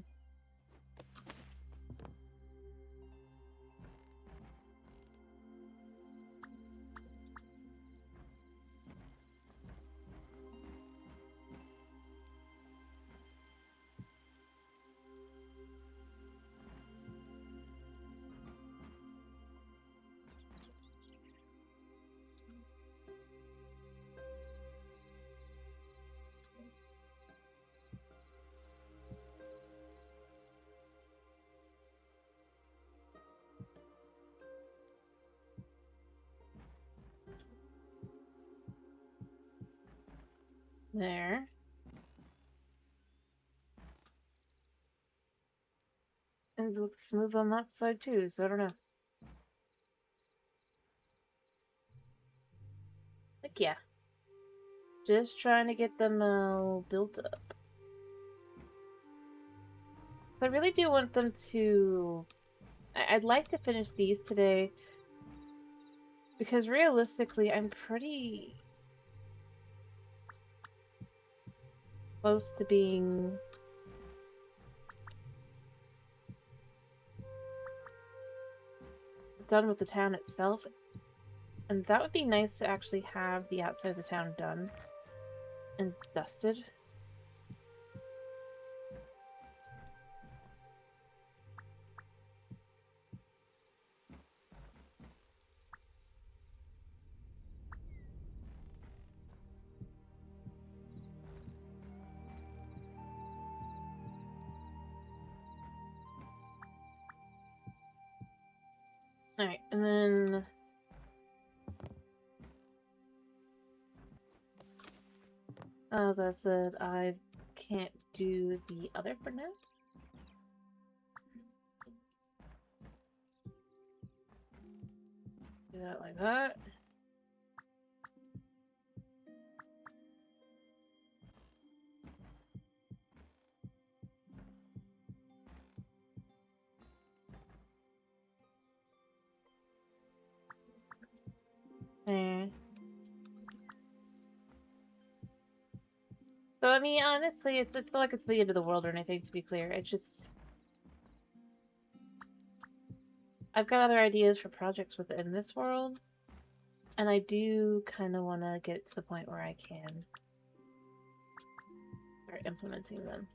There. And it looks smooth on that side too, so I don't know. Heck yeah. Just trying to get them built up. I really do want them to... I'd like to finish these today. Because realistically, I'm pretty close to being done with the town itself. And that would be nice to actually have the outside of the town done and dusted. Alright, and then... As I said, I can't do the other for now. Do that like that. There. So, I mean, honestly, it's not like it's the end of the world or anything, to be clear. It's just... I've got other ideas for projects within this world, and I do kind of want to get to the point where I can start implementing them.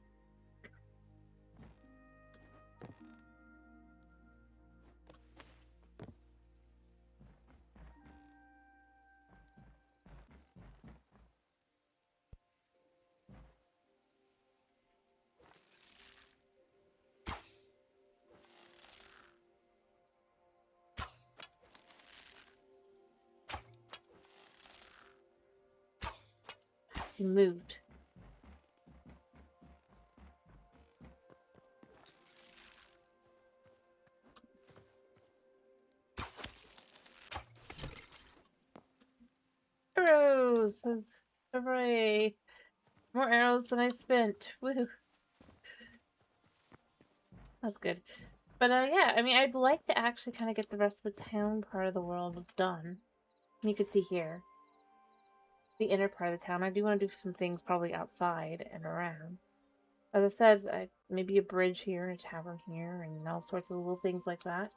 He moved. Arrows! Hooray! More arrows than I spent. Woo! That's good. But yeah, I mean, I'd like to actually kind of get the rest of the town part of the world done. And you can see here, the inner part of the town. I do want to do some things probably outside and around. As I said, maybe a bridge here and a tavern here and all sorts of little things like that.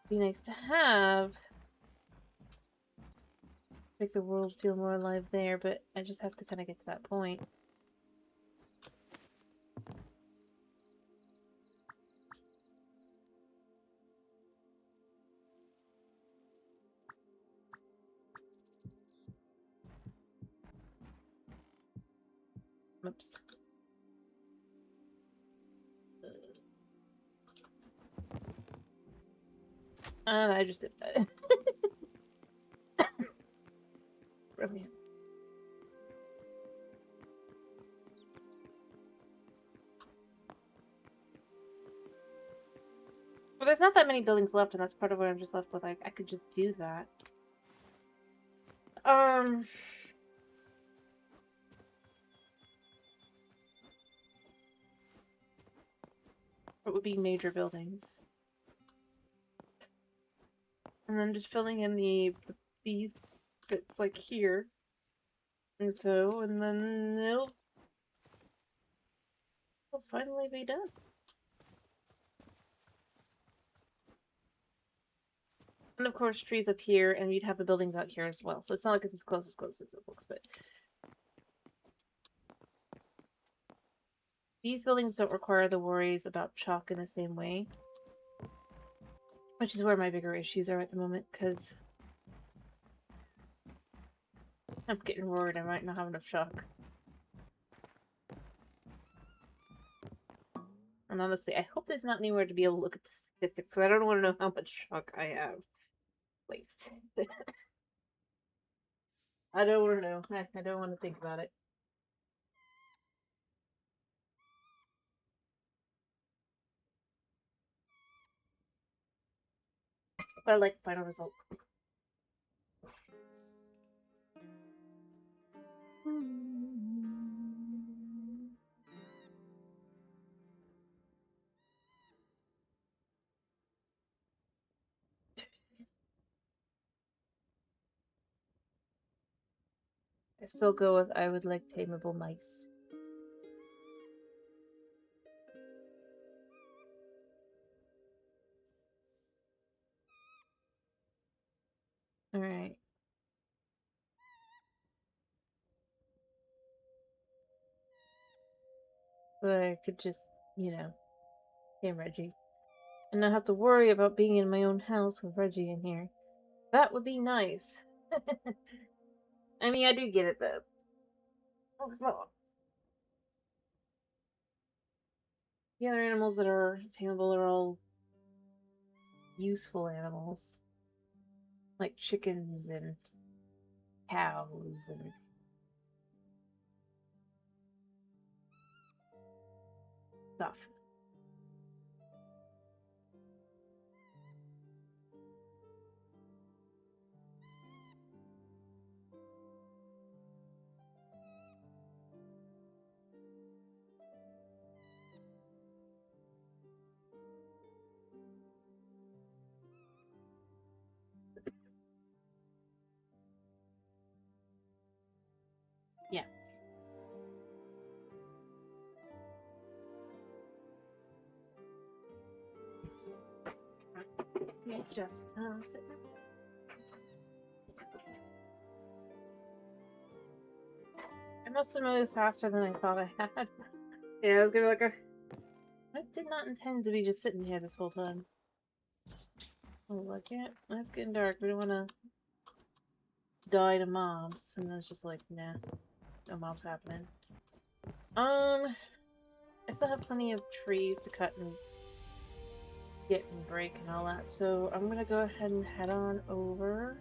Be nice to have. Make the world feel more alive there, but I just have to kind of get to that point. Oops. And I just did that. Brilliant. Well, there's not that many buildings left, and that's part of what I'm just left with. I could just do that. What would be major buildings? And then just filling in these bits like here. And so, and then it'll finally be done. And of course, trees up here, and we'd have the buildings out here as well. So it's not like it's as close as it looks, but... These buildings don't require the worries about chalk in the same way. Which is where my bigger issues are at the moment, because... I'm getting worried I might not have enough chalk. And honestly, I hope there's not anywhere to be able to look at the statistics, because I don't want to know how much chalk I have placed. I don't want to know. I don't want to think about it. But I like the final result. I still go with I would like tameable mice. Alright. But I could just, you know, tame Reggie. And not have to worry about being in my own house with Reggie in here. That would be nice. I mean, I do get it, though. The other animals that are tameable are all useful animals. Like chickens and cows and stuff. Yeah. Yeah, just sit. I must have moved faster than I thought I had. Yeah, I was gonna be like, I did not intend to be just sitting here this whole time. I was like, yeah, it's getting dark. We don't want to die to mobs. And then it's just like, nah, no mobs happening. I still have plenty of trees to cut and get and break and all that, so I'm gonna go ahead and head on over.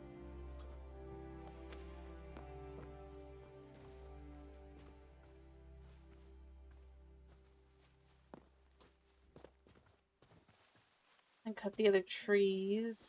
And cut the other trees.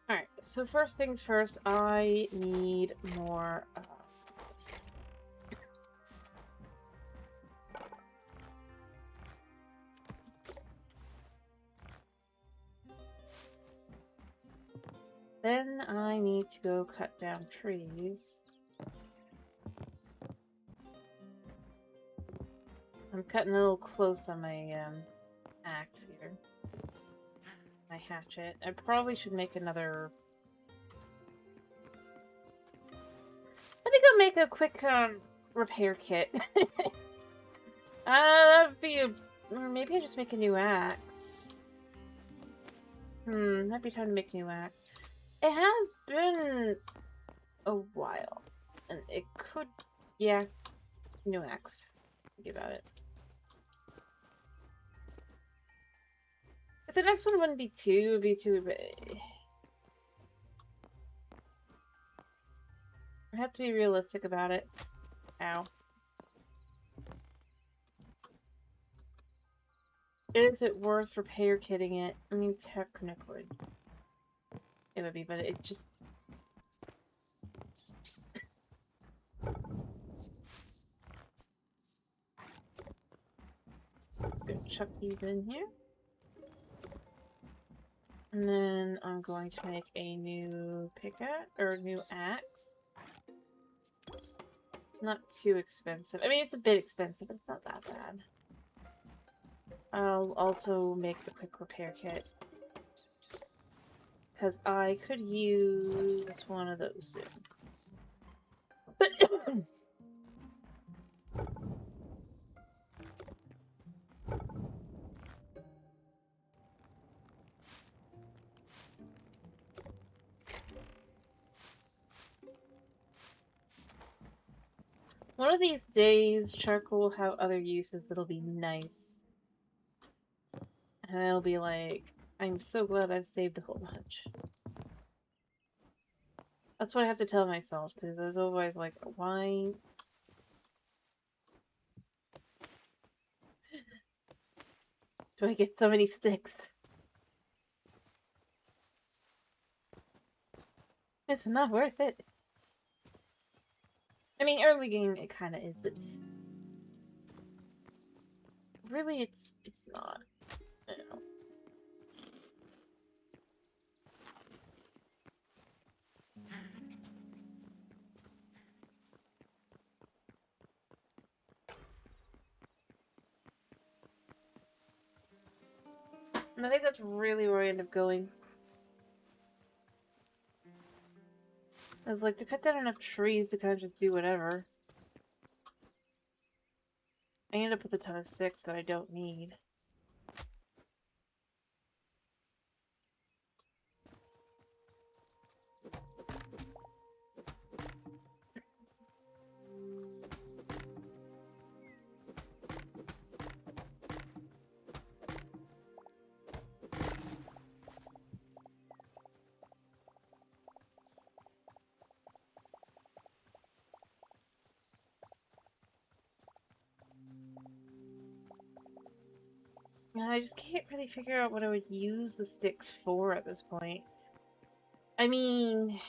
Alright, so first things first, I need more of this. Then I need to go cut down trees. I'm cutting a little close on my axe here. My hatchet. I probably should make another... Let me go make a quick repair kit. That'd be a... Or maybe I just make a new axe. Might be time to make a new axe. It has been a while. And it could... Yeah. New axe. Think about it. If the next one wouldn't be two, it would be two, but... I have to be realistic about it. Ow. Is it worth repair kitting it? I mean, technically. It would be, but it just... Go chuck these in here. And then I'm going to make a new pickaxe, or new axe. It's not too expensive. I mean, it's a bit expensive, but it's not that bad. I'll also make the quick repair kit. Because I could use one of those soon. One of these days, charcoal will have other uses that'll be nice. And I'll be like, I'm so glad I've saved a whole bunch. That's what I have to tell myself, because I was always like, why? Do I get so many sticks? It's not worth it. I mean, early game it kind of is, but really it's not. I don't know. And I think that's really where I end up going. I was like, to cut down enough trees to kind of just do whatever. I end up with a ton of sticks that I don't need. And I just can't really figure out what I would use the sticks for at this point. I mean...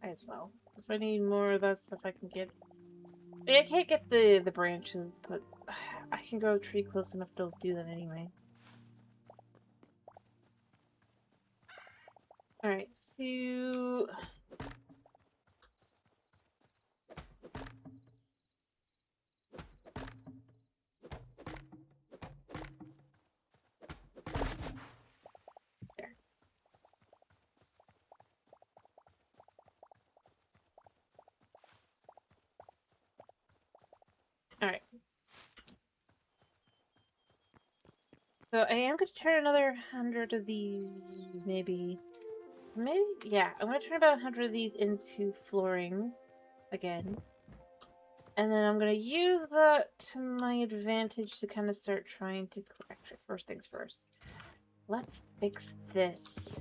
as well. If I need more of that stuff, I can get... I mean, I can't get the branches, but I can grow a tree close enough to do that anyway. Alright, so... There. Alright. So I am going to turn another 100 of these, maybe, yeah, I'm going to turn about 100 of these into flooring again. And then I'm going to use that to my advantage to kind of start trying to, actually, first things first. Let's fix this.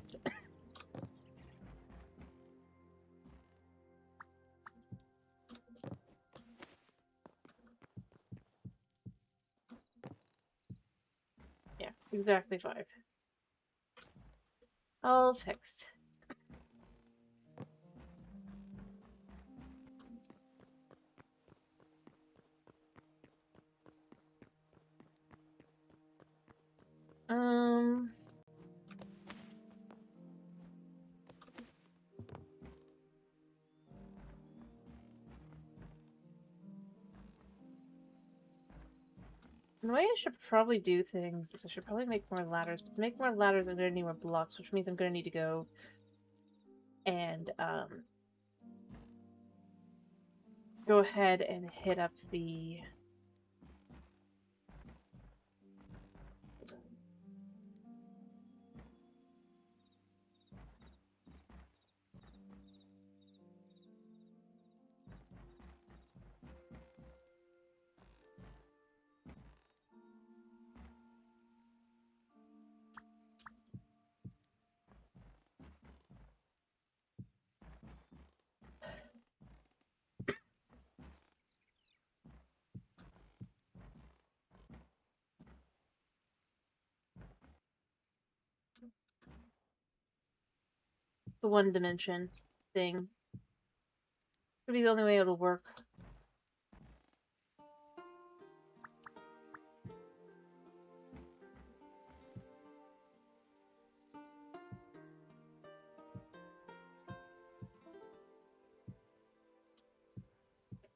Yeah, exactly 5. All fixed. The way I should probably do things is I should probably make more ladders, but to make more ladders I'm going to need more blocks, which means I'm going to need to go and, go ahead and hit up the... the one dimension thing. Could be the only way it'll work.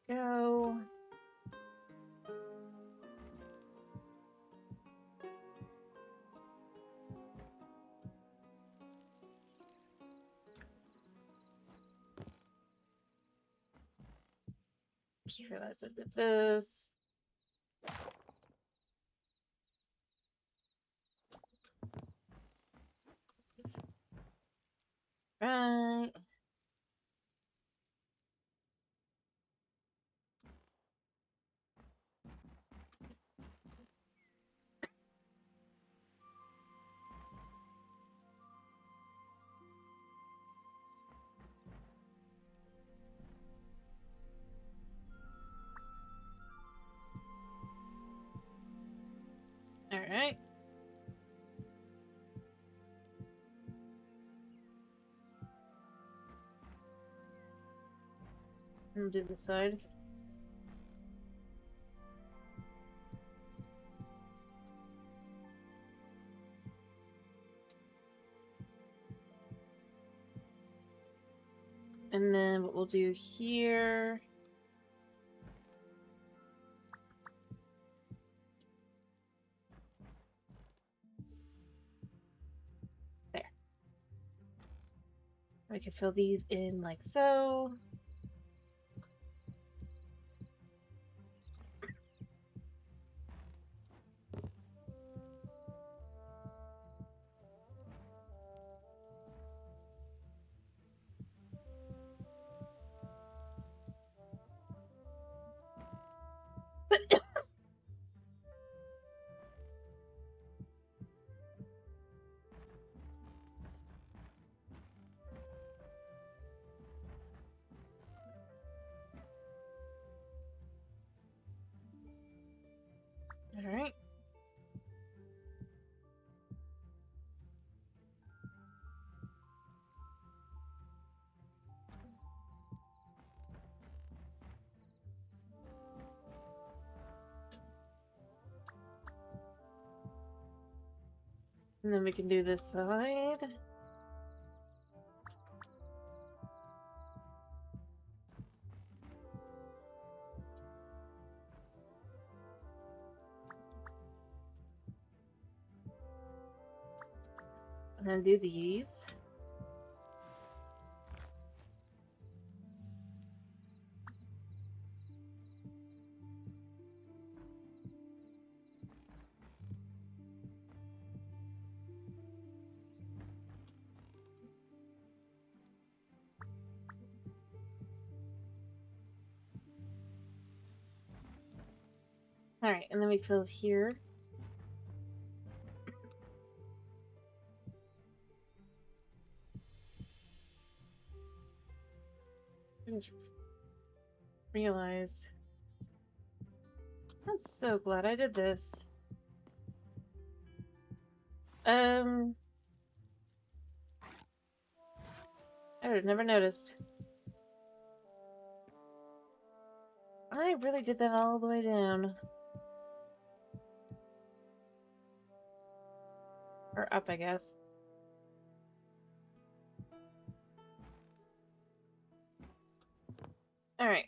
Go. Just realized I did this. Right. All right. And do this side. And then what we'll do here. There. We can fill these in like so. All right. And then we can do this side. And then do these. All right, and then we fill here. I just realized. I'm so glad I did this. I would have never noticed. I really did that all the way down. Or up, I guess. All right.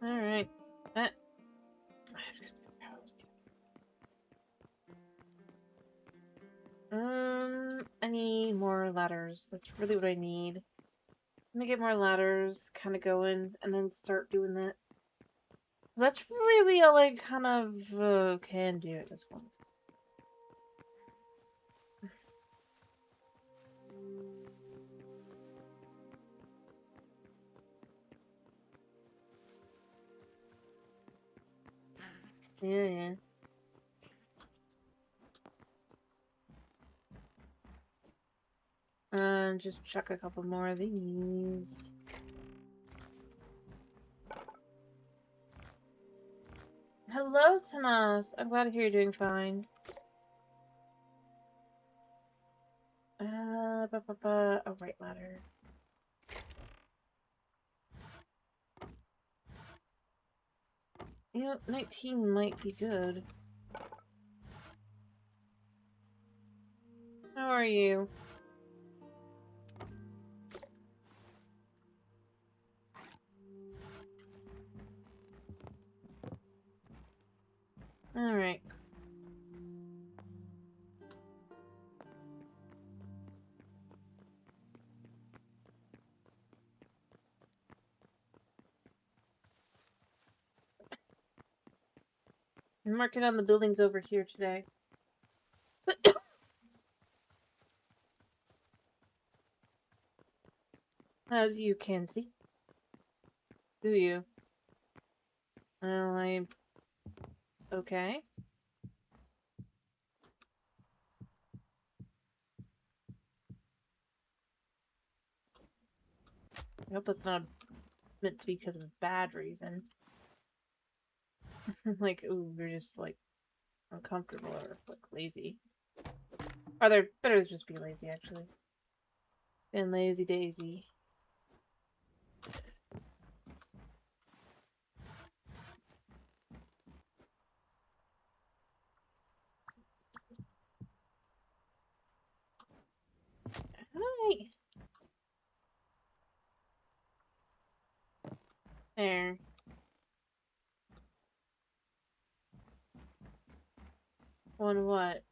All right. That. I need more ladders. That's really what I need. Let me get more ladders, kind of going, and then start doing that. That's really all I kind of can do at this point. Yeah, yeah. Just chuck a couple more of these. Hello, Tanas. I'm glad to hear you're doing fine. A right ladder. You know, 19 might be good. How are you? Alright. I'm working on the buildings over here today. How's you, Kenzie? Do you? Well, I'm... okay. I hope that's not meant to be because of a bad reason. Like, ooh, you're just, like, uncomfortable or, like, lazy. Or they're better to just be lazy, actually. Been lazy daisy. Hi! There. On what?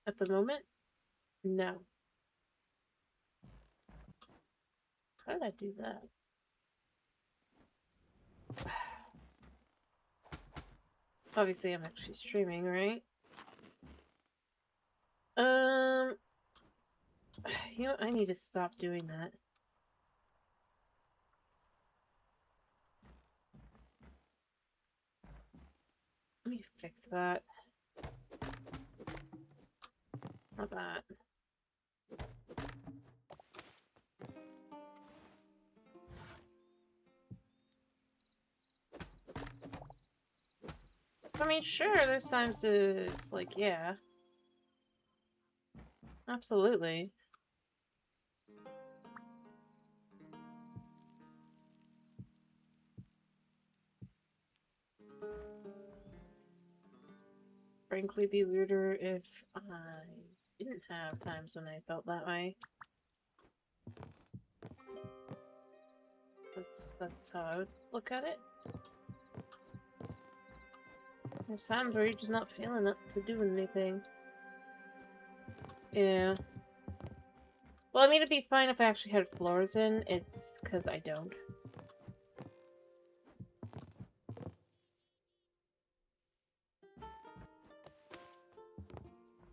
At the moment? No. How did I do that? Obviously, I'm actually streaming, right? You know, I need to stop doing that. Let me fix that. Not that. I mean, sure, there's times it's like, yeah. Absolutely. Frankly, be weirder if I didn't have times when I felt that way. That's how I would look at it. There's times where you're just not feeling up to doing anything. Yeah. Well, I mean, it'd be fine if I actually had floors in. It's because I don't.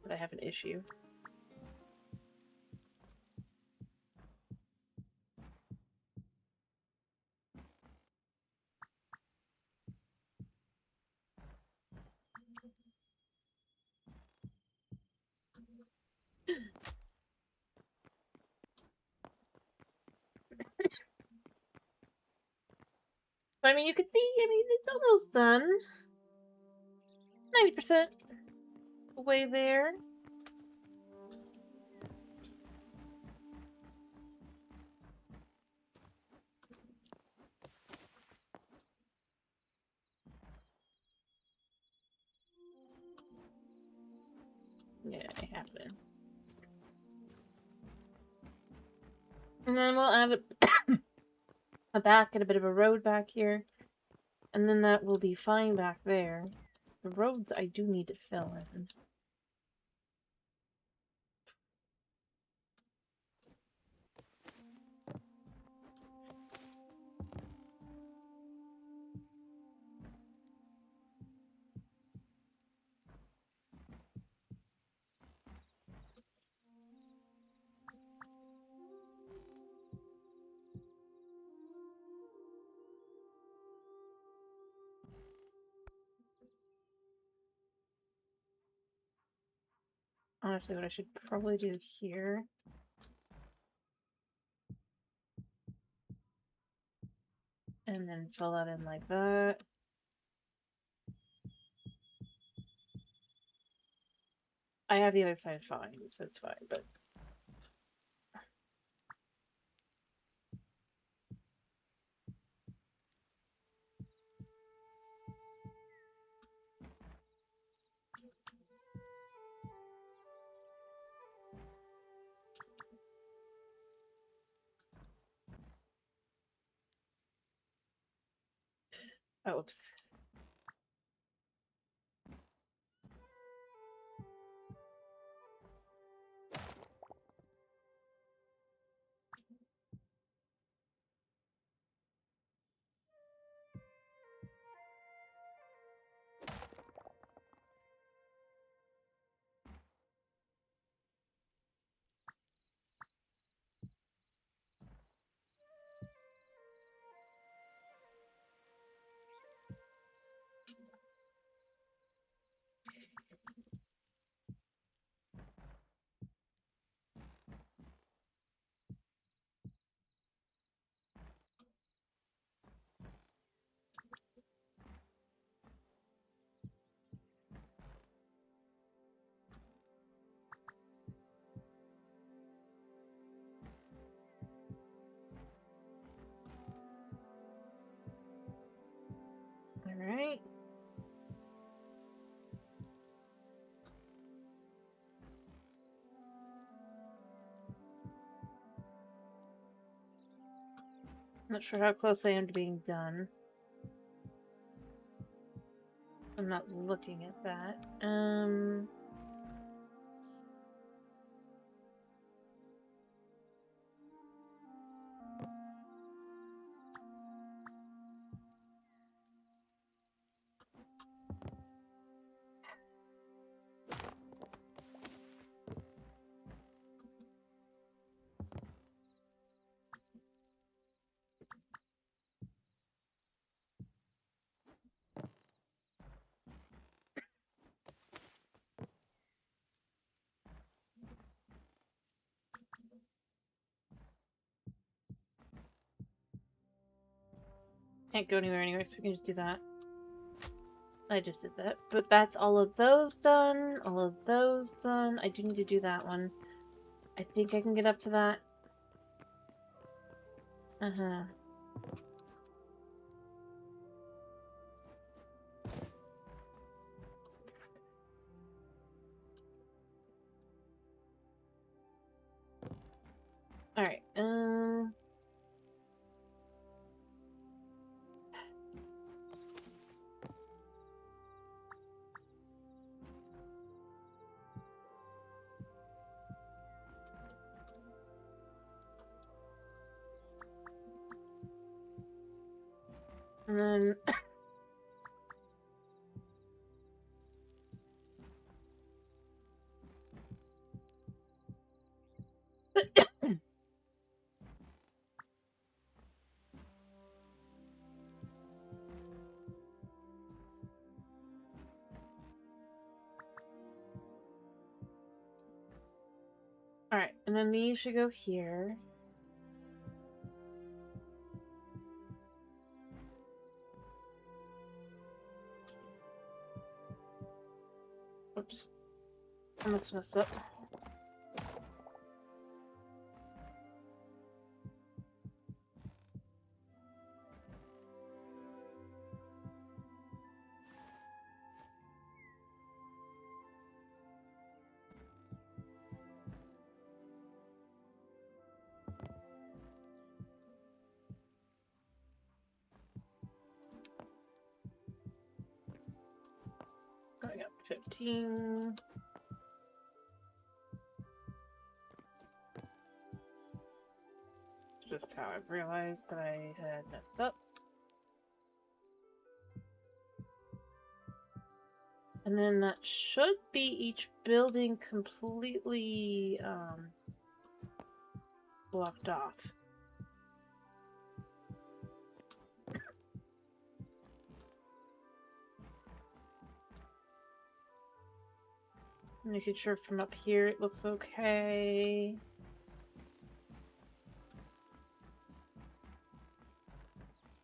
But I have an issue. But I mean, you can see, I mean, it's almost done. 90% way there. happening. And then we'll have a back and a bit of a road back here. And then that will be fine back there. The roads I do need to fill in. Honestly, what I should probably do here and then fill that in like that. I have the other side fine, so it's fine, but oh, oops. All right. Not sure how close I am to being done. I'm not looking at that. Can't go anywhere anyway, so we can just do that. I just did that. But that's all of those done. All of those done. I do need to do that one. I think I can get up to that. Uh-huh. Alright, and then... Alright, and then these should go here. Oops. Almost messed up. 15. Just how I realized that I had messed up. And then that should be each building completely blocked off. Making sure from up here it looks okay.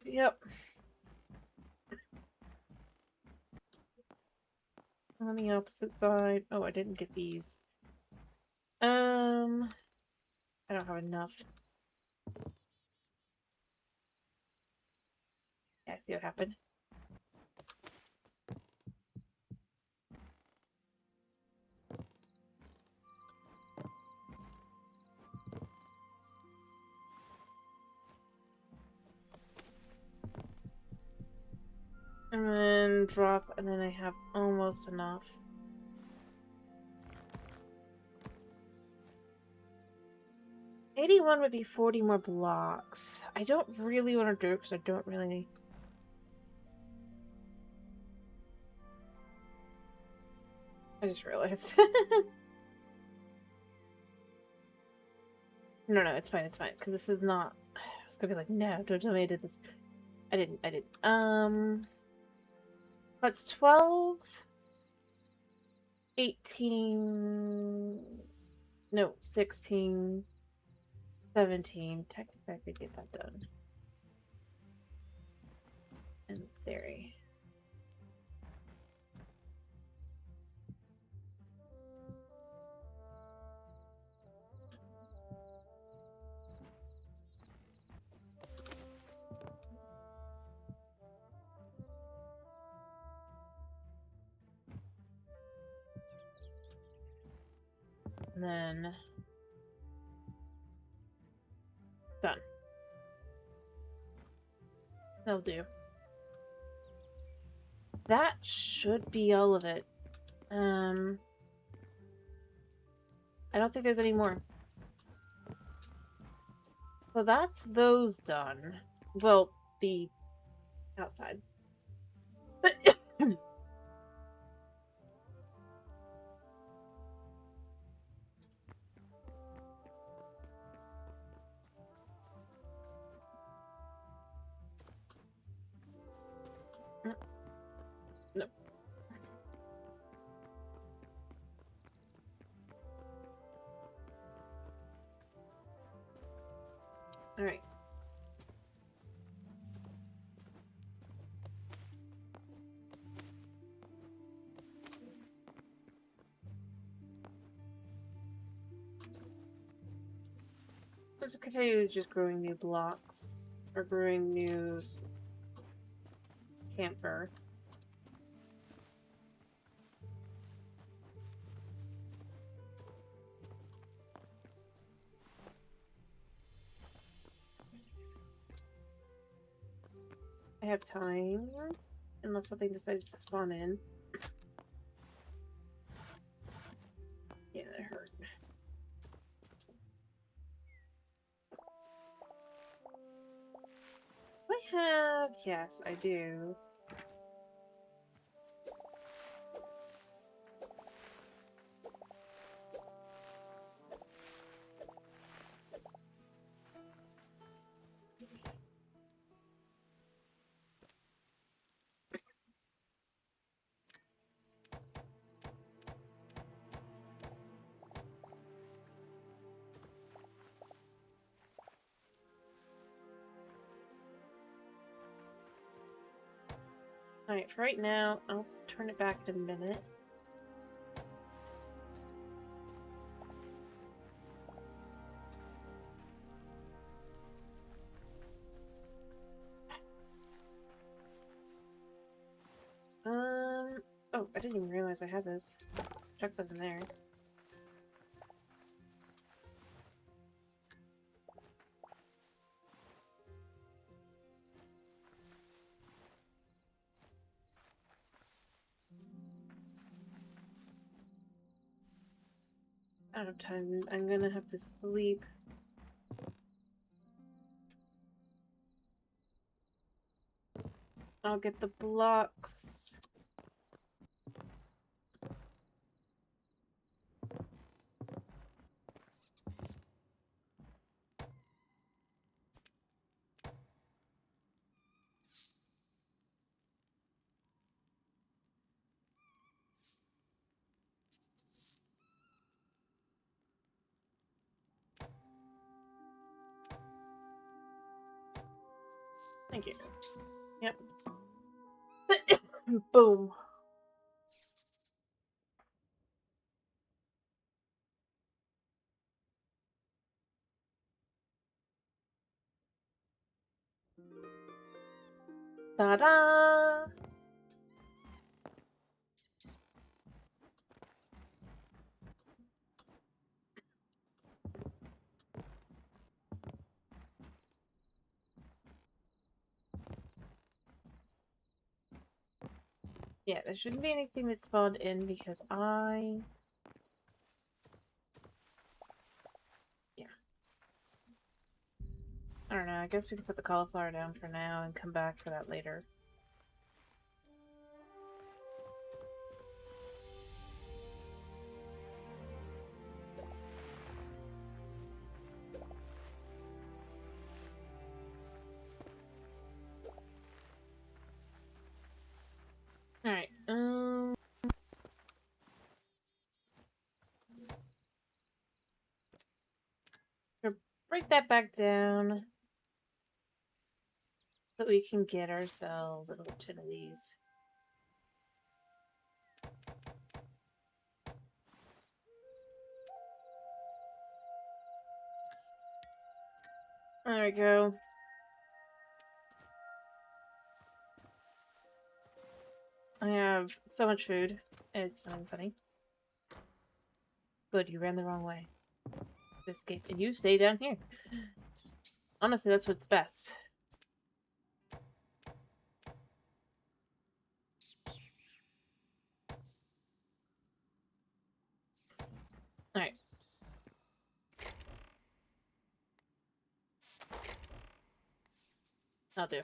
Yep. On the opposite side. Oh, I didn't get these. I don't have enough. Yeah, I see what happened. And then drop, and then I have almost enough. $81 would be 40 more blocks. I don't really want to do it because I don't really... I just realized. No, it's fine, because this is not... I was gonna be like, no, don't tell me I did this. I didn't. That's 12... 18... No, 16... 17. Technically, I could get that done. In theory. And then... done. That'll do. That should be all of it. I don't think there's any more. So that's those done. Well, the outside. No. All right. Let's continue just growing new blocks or growing new camphor. I have time, unless something decides to spawn in. Yeah, that hurt. I have... yes, I do. Alright, for right now, I'll turn it back in a minute. Oh, I didn't even realize I had this. Chuck that in there. out of time. I'm gonna have to sleep. I'll get the blocks. Thank you. Yep. Boom. Ta-da! Yeah, there shouldn't be anything that spawned in because yeah. I don't know, I guess we can put the cauliflower down for now and come back for that later. Alright, break that back down so we can get ourselves a little tin of these. There we go. I have so much food. It's not funny. Good, you ran the wrong way. Escape, and you stay down here. Honestly, that's what's best. Alright. I'll do.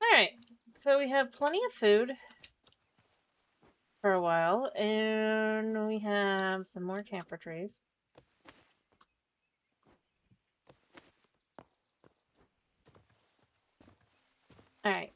Alright, so we have plenty of food for a while, and we have some more camphor trees. Alright.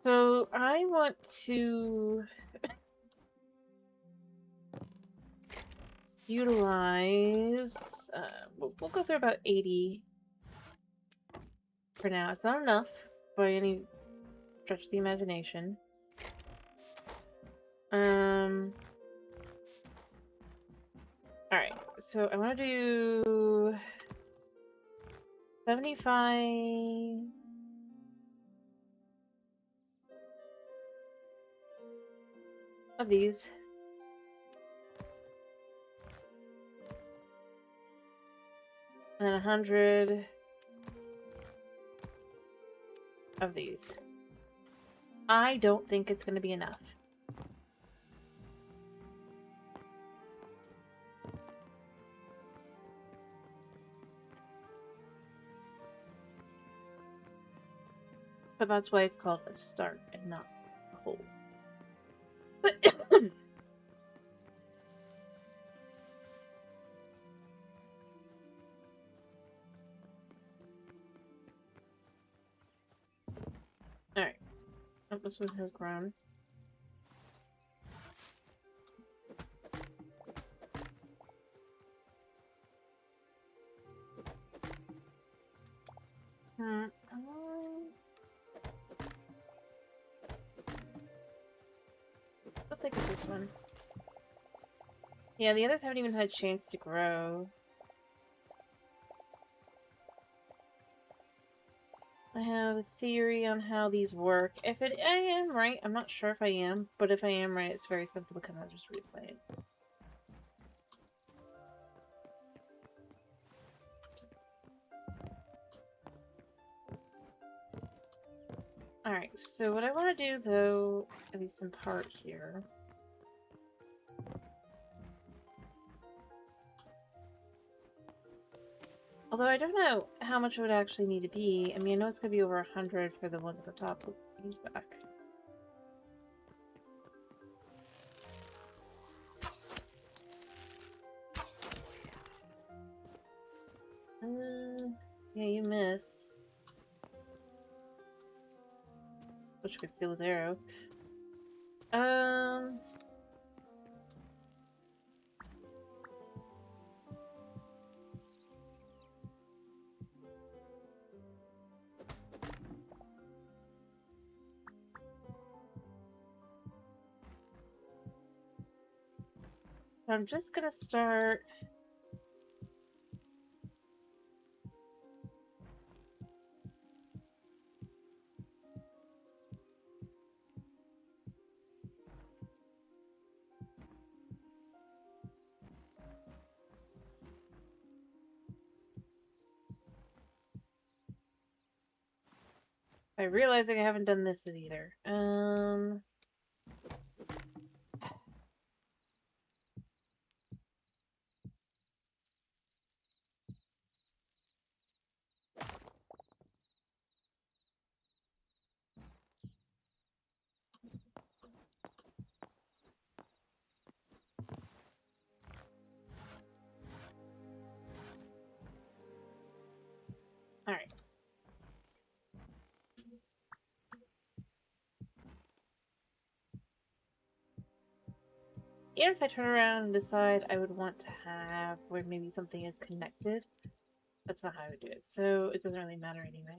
So I want to utilize, we'll go through about 80 for now. It's not enough by any stretch of the imagination. Alright, so I want to do 75 of these. And 100 of these. I don't think it's going to be enough. But that's why it's called a start and not a hole. Alright. Oh, this one has grown. I'll take this one. Yeah, the others haven't even had a chance to grow. I have a theory on how these work. I am right, I'm not sure if I am, but if I am right, it's very simple to kind of just replay it. Alright, so what I want to do, though, at least in part here... Although I don't know how much it would actually need to be. I mean, I know it's going to be over 100 for the ones at the top. He's back. Yeah, you missed. Wish I could steal his arrow. I'm just gonna start... by realizing I haven't done this either. Alright. If I turn around and decide I would want to have where maybe something is connected, that's not how I would do it, so it doesn't really matter anyway.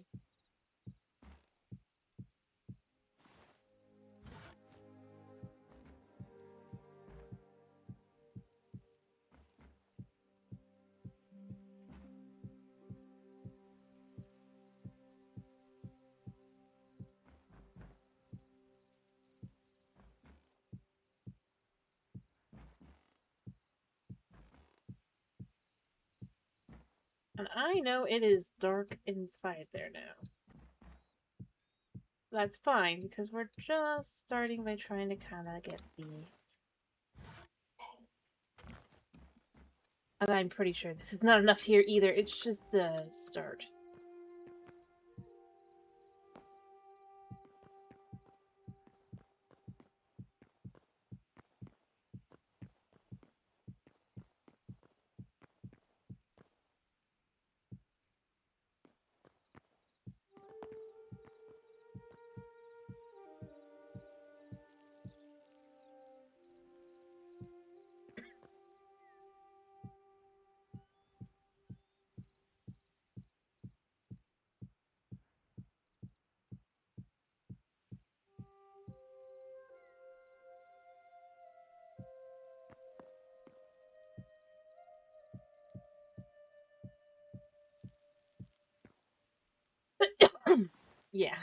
And I know it is dark inside there now. That's fine, because we're just starting by trying to kind of get the... And I'm pretty sure this is not enough here either, it's just the start. Yeah.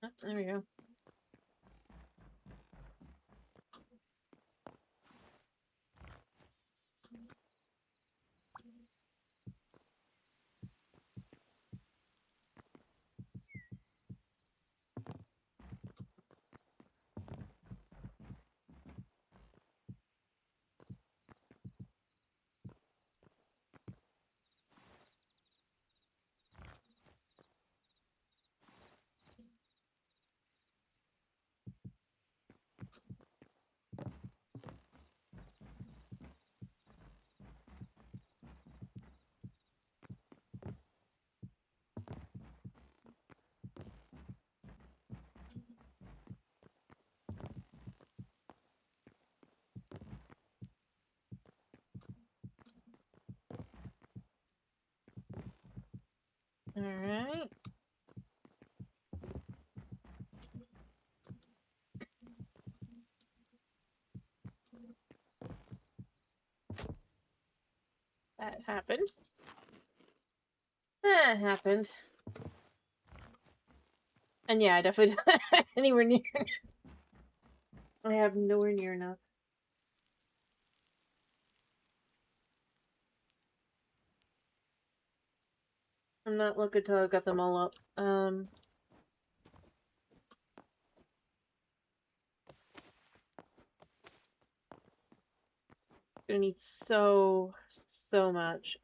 Oh, there we go. That happened. That happened. And yeah, I definitely don't have anywhere near enough. I have nowhere near enough. I'm not looking till I've got them all up. Gonna need so much.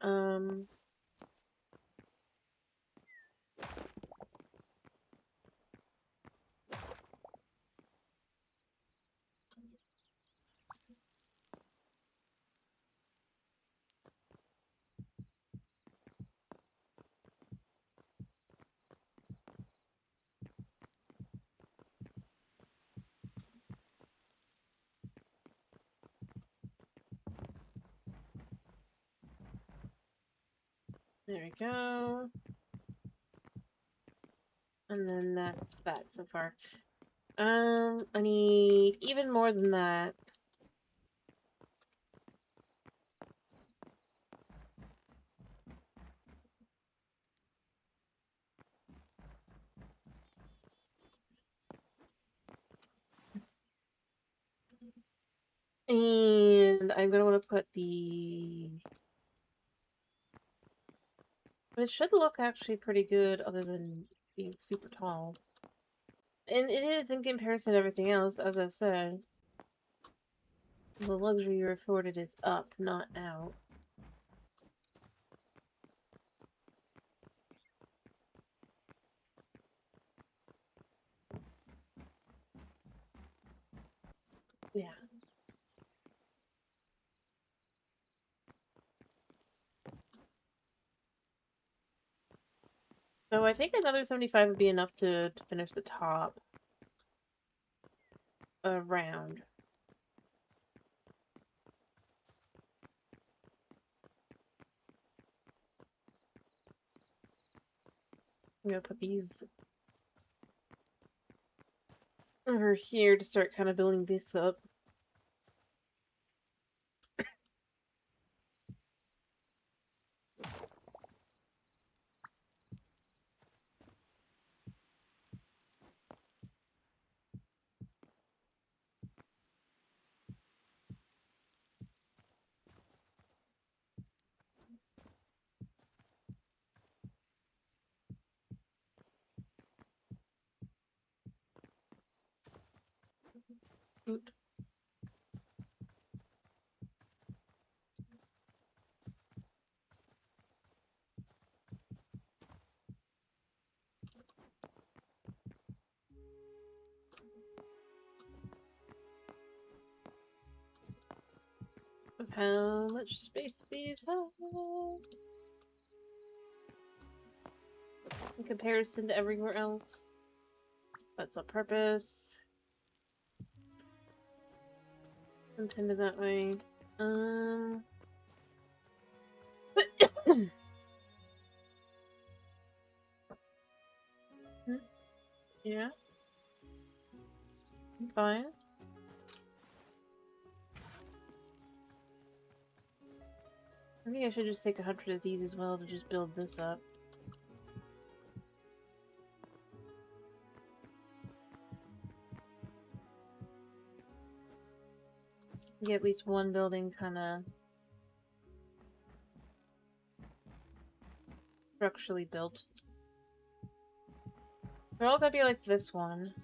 There we go. And then that's that so far. I need even more than that. And I'm gonna want to put the... But it should look actually pretty good other than being super tall. And it is in comparison to everything else, as I said. The luxury you're afforded is up, not out. Yeah. So I think another 75 would be enough to finish the top round. I'm gonna put these over here to start kind of building this up. Oop. Of how much space these have in comparison to everywhere else. That's on purpose. Intended that way. Yeah. Fine. I think I should just take 100 of these as well to just build this up. Get at least one building kind of structurally built. They're all gonna be like this one.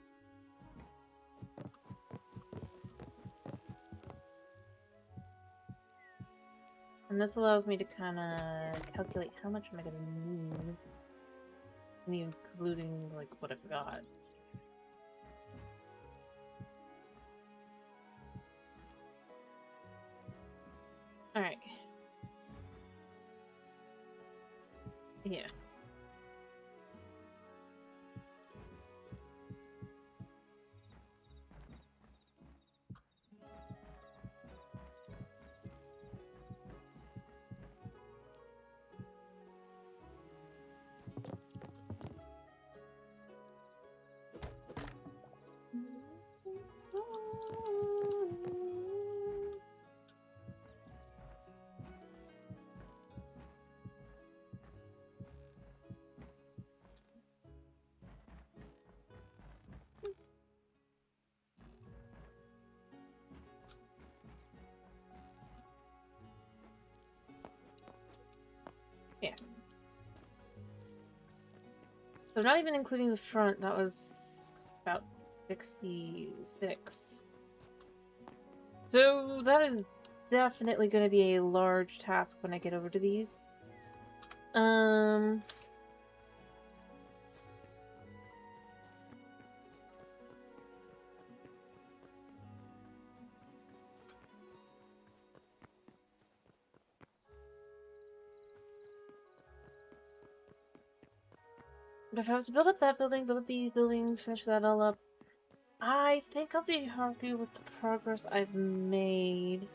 And this allows me to kind of calculate how much am I gonna need, including like what I've got. Alright. Yeah. So not even including the front, that was about 66. So that is definitely going to be a large task when I get over to these. But if I was to build up that building, build up these buildings, finish that all up, I think I'll be happy with the progress I've made.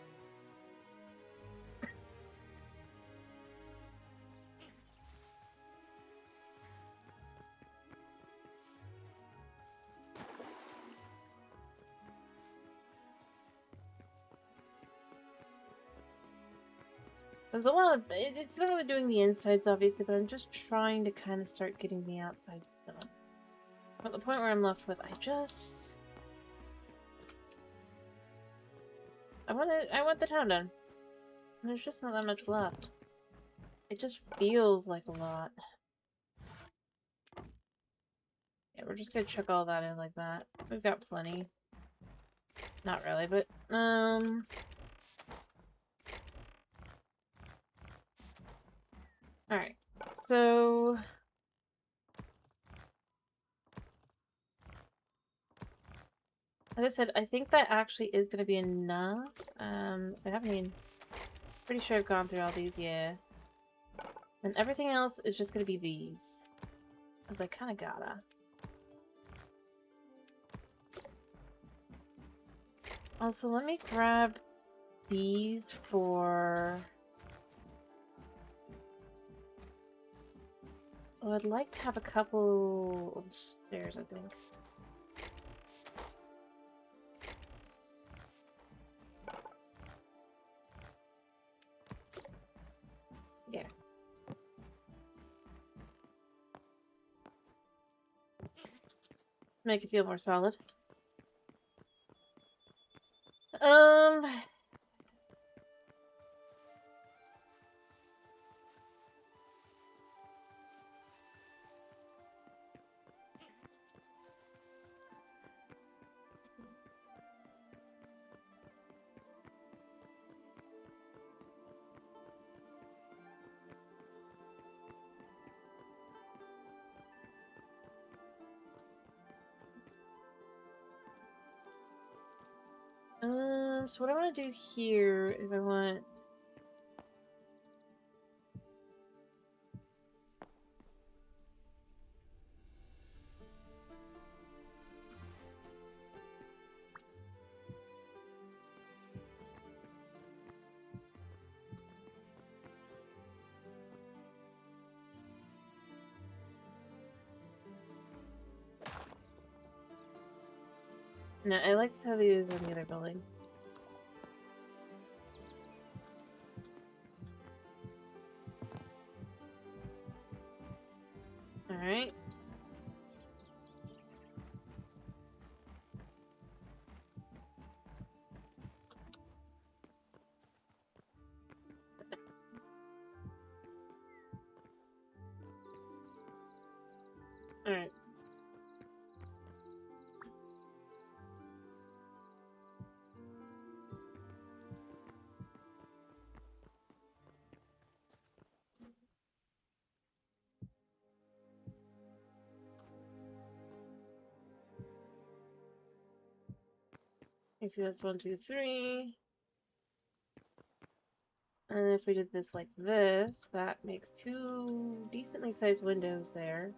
There's a lot of... It's not really doing the insides, obviously, but I'm just trying to kind of start getting the outside done. At the point where I'm left with, I want the town done. And there's just not that much left. It just feels like a lot. Yeah, we're just gonna chuck all that in like that. We've got plenty. Not really, but, Alright, so... As I said, I think that actually is going to be enough. Pretty sure I've gone through all these, yeah. And everything else is just going to be these. Because I kind of gotta. Also, let me grab these for... Oh, I'd like to have a couple of stairs, I think. Yeah. Make it feel more solid. So what I want to do here is I want... No, I like to have these on the other building. Alright. Alright. You see, that's 1, 2, 3. And if we did this like this, that makes 2 decently sized windows there.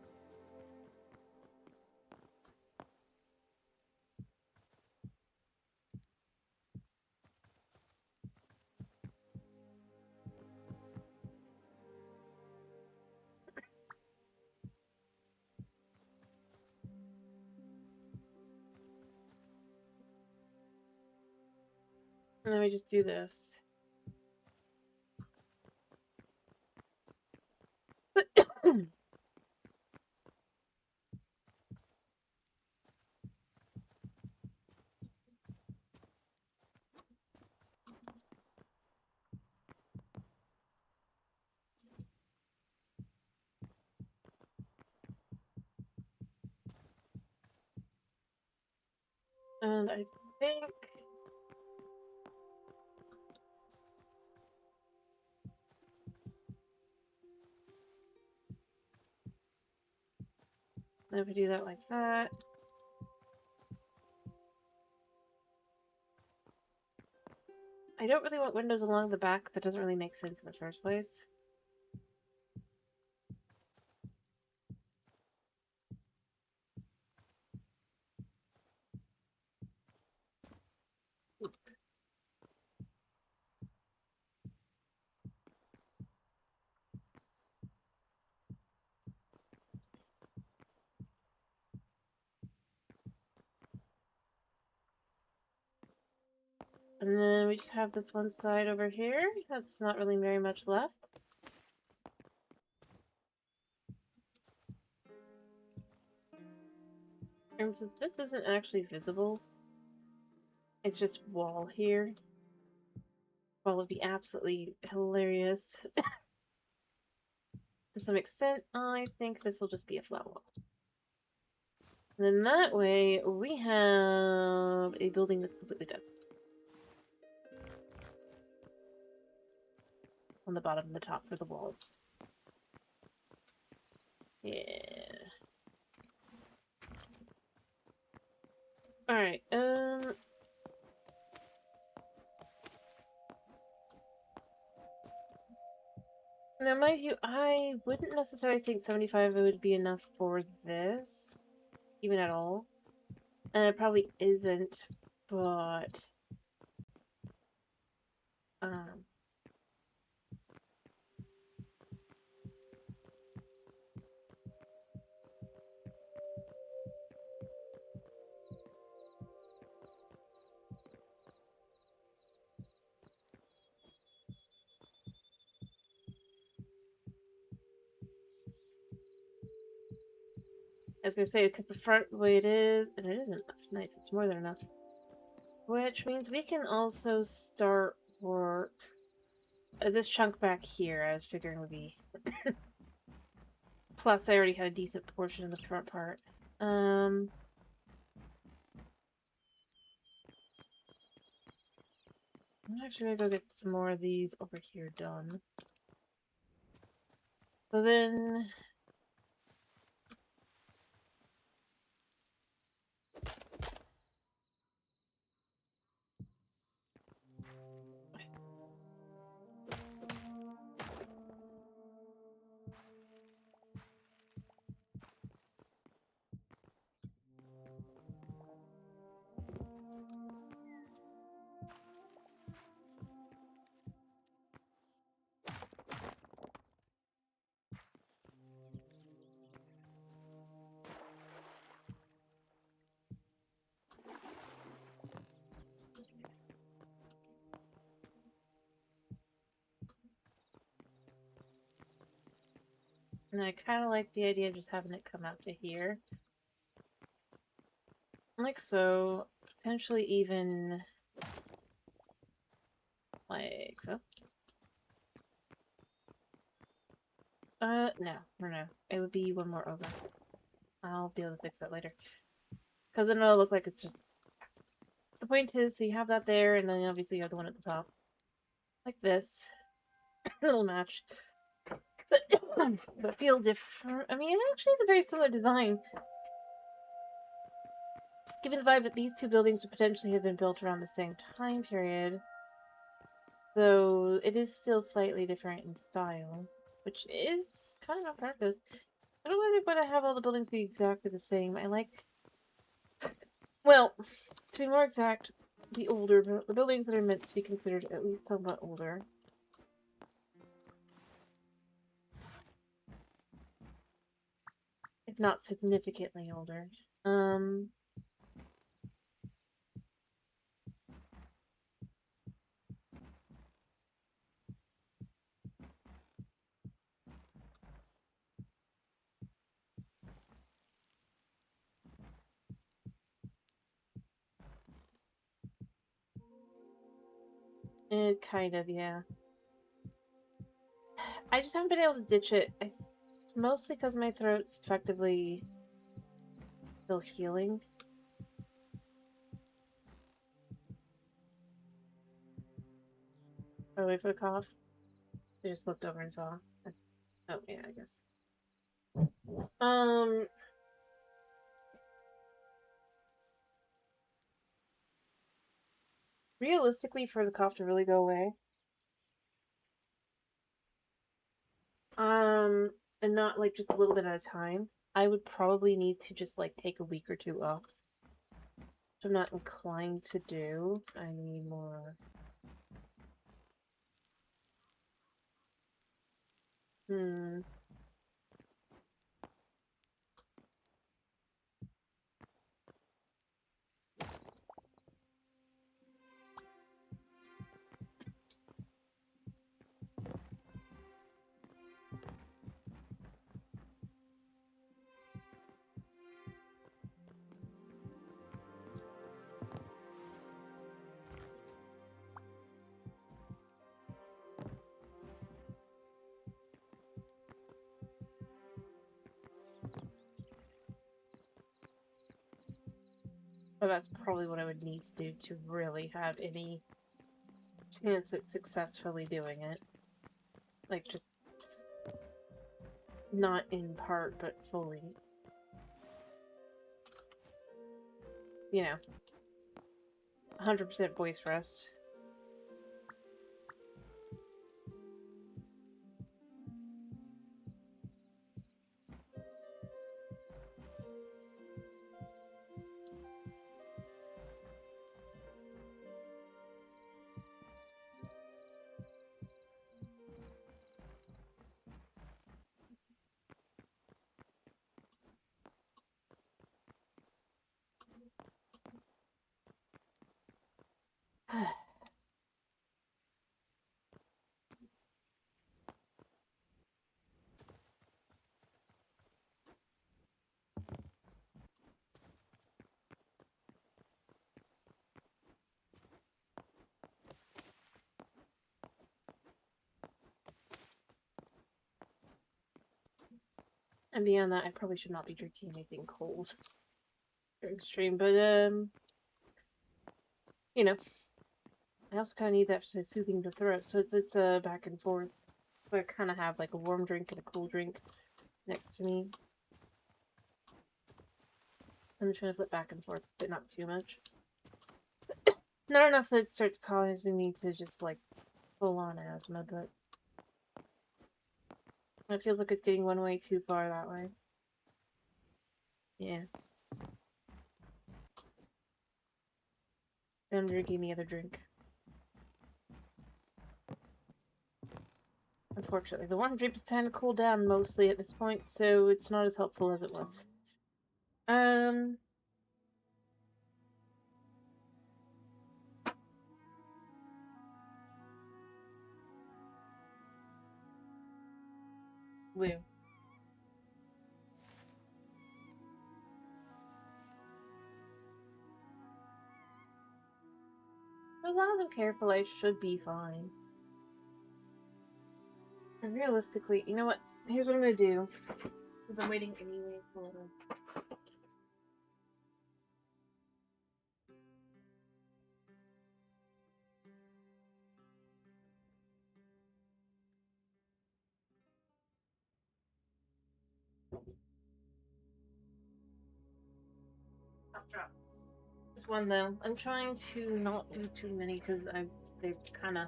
And then we just do this. And I think... if we do that like that... I don't really want windows along the back. That doesn't really make sense in the first place. And then we just have this one side over here. That's not really very much left. And since this isn't actually visible, it's just wall here. Well, it'd be absolutely hilarious. To some extent, I think this will just be a flat wall. And then that way, we have a building that's completely done. On the bottom and the top for the walls. Yeah. Alright, now, mind you, I wouldn't necessarily think 75 would be enough for this, even at all. And it probably isn't, but... I was gonna say, because the front, the way it is, and it isn't enough. Nice, it's more than enough. Which means we can also start work. This chunk back here, I was figuring would be... Plus, I already had a decent portion of the front part. I'm actually gonna go get some more of these over here done. So then... And I kind of like the idea of just having it come out to here. Like so. Potentially even... like so. No. It would be one more over. I'll be able to fix that later. Because then it'll look like it's just... The point is, so you have that there, and then obviously you have the one at the top. Like this. It'll match. But feel different. I mean, it actually is a very similar design. Given the vibe that these two buildings would potentially have been built around the same time period. Though it is still slightly different in style. Which is kind of on purpose. I don't really want to have all the buildings be exactly the same. I like... Well, to be more exact, the buildings that are meant to be considered at least somewhat older. If not significantly older. Kind of, yeah. I just haven't been able to ditch it. Mostly because my throat's effectively still healing. Oh, wait for the cough. I just looked over and saw. Oh, yeah, I guess. Realistically, for the cough to really go away, and not like just a little bit at a time, I would probably need to just like take a week or two off. Which I'm not inclined to do anymore. Hmm. But that's probably what I would need to do to really have any chance at successfully doing it. Like, just not in part, but fully. You know, 100% voice rest. And beyond that, I probably should not be drinking anything cold. Very extreme, but, you know, I also kind of need that for soothing the throat, so it's a back and forth. So I kind of have like a warm drink and a cool drink next to me. I'm trying to flip back and forth, but not too much. Not enough that it starts causing me to just like full on asthma, but it feels like it's getting one way too far that way. Yeah. I'm drinking the other drink. Unfortunately, the warm drink is trying to cool down mostly at this point, so it's not as helpful as it was. Woo. As long as I'm careful, I should be fine. And realistically, you know what? Here's what I'm gonna do. Because I'm waiting anyway for Just one though. I'm trying to not do too many because they're kind of.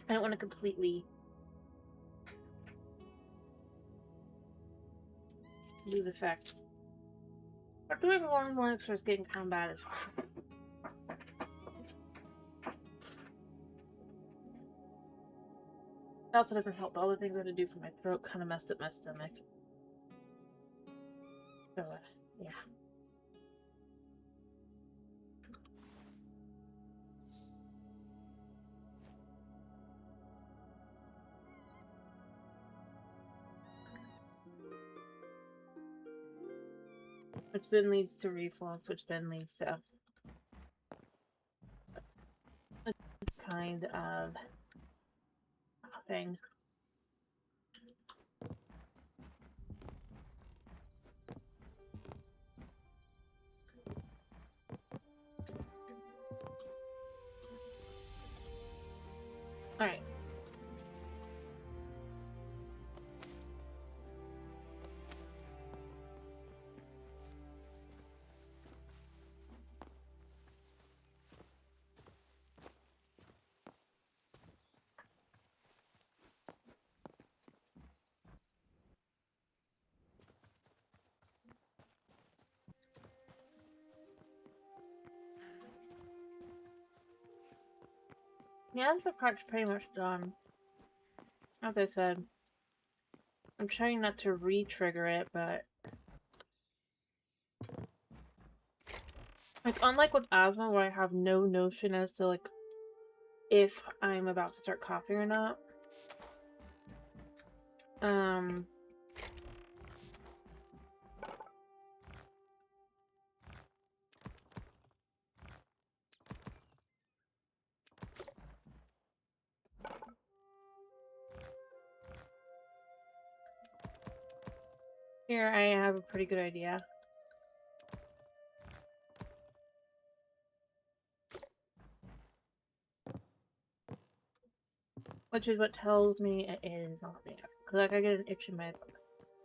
I don't want to completely lose effect. But doing one extra is getting kind of bad as well. It also doesn't help. All the things I had to do for my throat kind of messed up my stomach. So, yeah. Which then leads to reflux, which then leads to a kind of thing. Alright. Yeah, the part's pretty much done. As I said, I'm trying not to re-trigger it, but... Like, unlike with asthma, where I have no notion as to, like, if I'm about to start coughing or not. Here I have a pretty good idea. Which is what tells me it is not there. Because, like, I get an itch in my...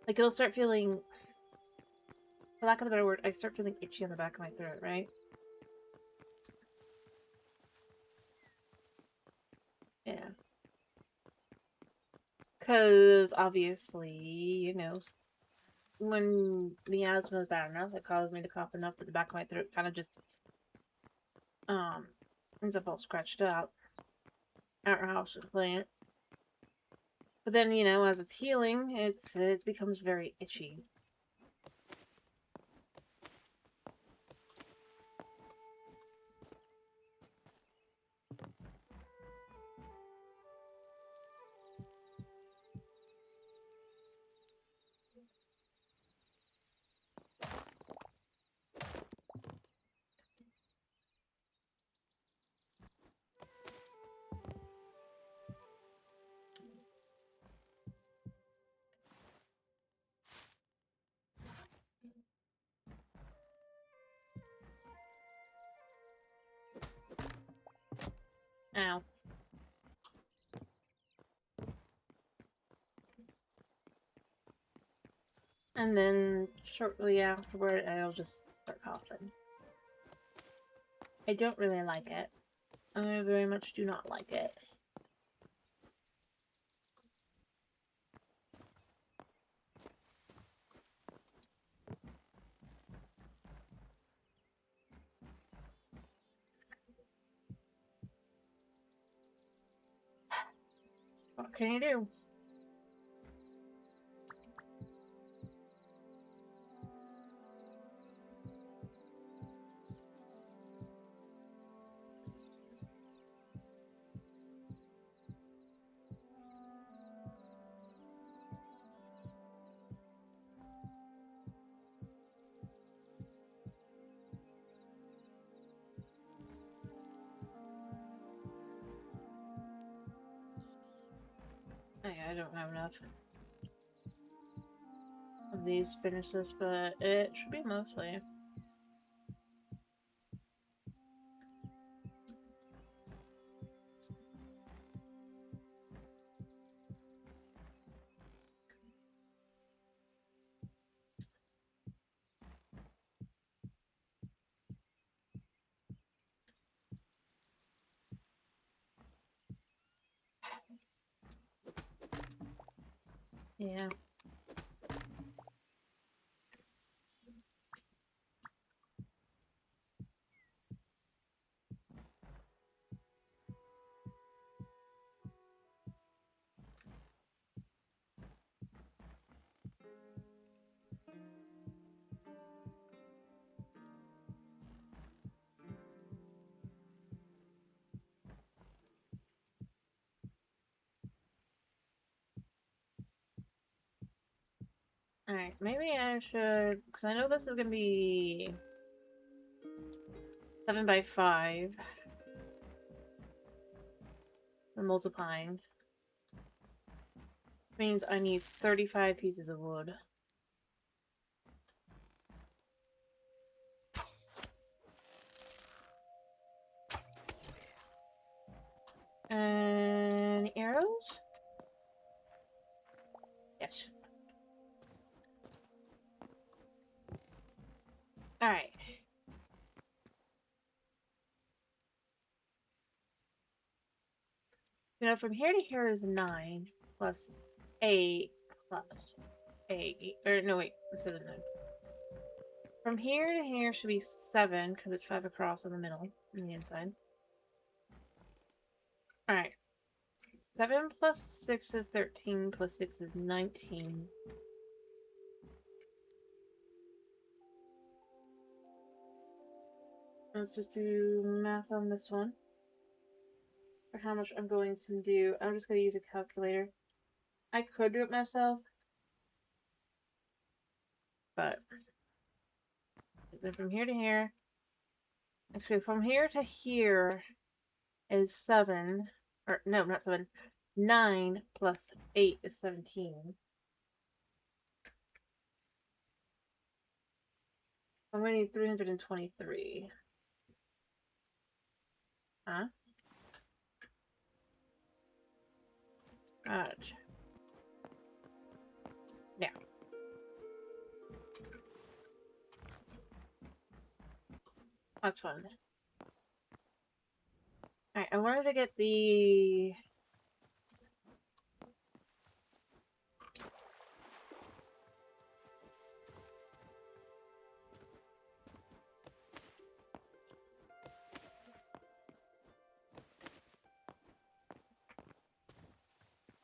Like, it'll start feeling... For lack of a better word, I start feeling itchy on the back of my throat, right? Yeah. Because, obviously, you know, when the asthma is bad enough, it causes me to cough enough that the back of my throat kind of just, ends up all scratched out. I don't know how else to explain it. But then, you know, as it's healing, it becomes very itchy. Ow. And then, shortly afterward, I'll just start coughing. I don't really like it. I very much do not like it. What can you do? I don't have enough of these to finish this, but it should be mostly. Yeah. Alright, maybe I should, because I know this is going to be 7 by 5. For multiplying. Means I need 35 pieces of wood. And You know, from here to here is 9 plus 8 plus 8. Or, no, wait. This is 9. From here to here should be 7, because it's 5 across in the middle, on the inside. Alright. 7 plus 6 is 13, plus 6 is 19. Let's just do math on this one. For how much I'm going to do. I'm just going to use a calculator. I could do it myself. But then from here to here. Actually, from here to here is 7. Or, no, not 7. 9 plus 8 is 17. I'm going to need 323. Huh? Gotcha. Yeah. That's fun. Alright, I wanted to get the...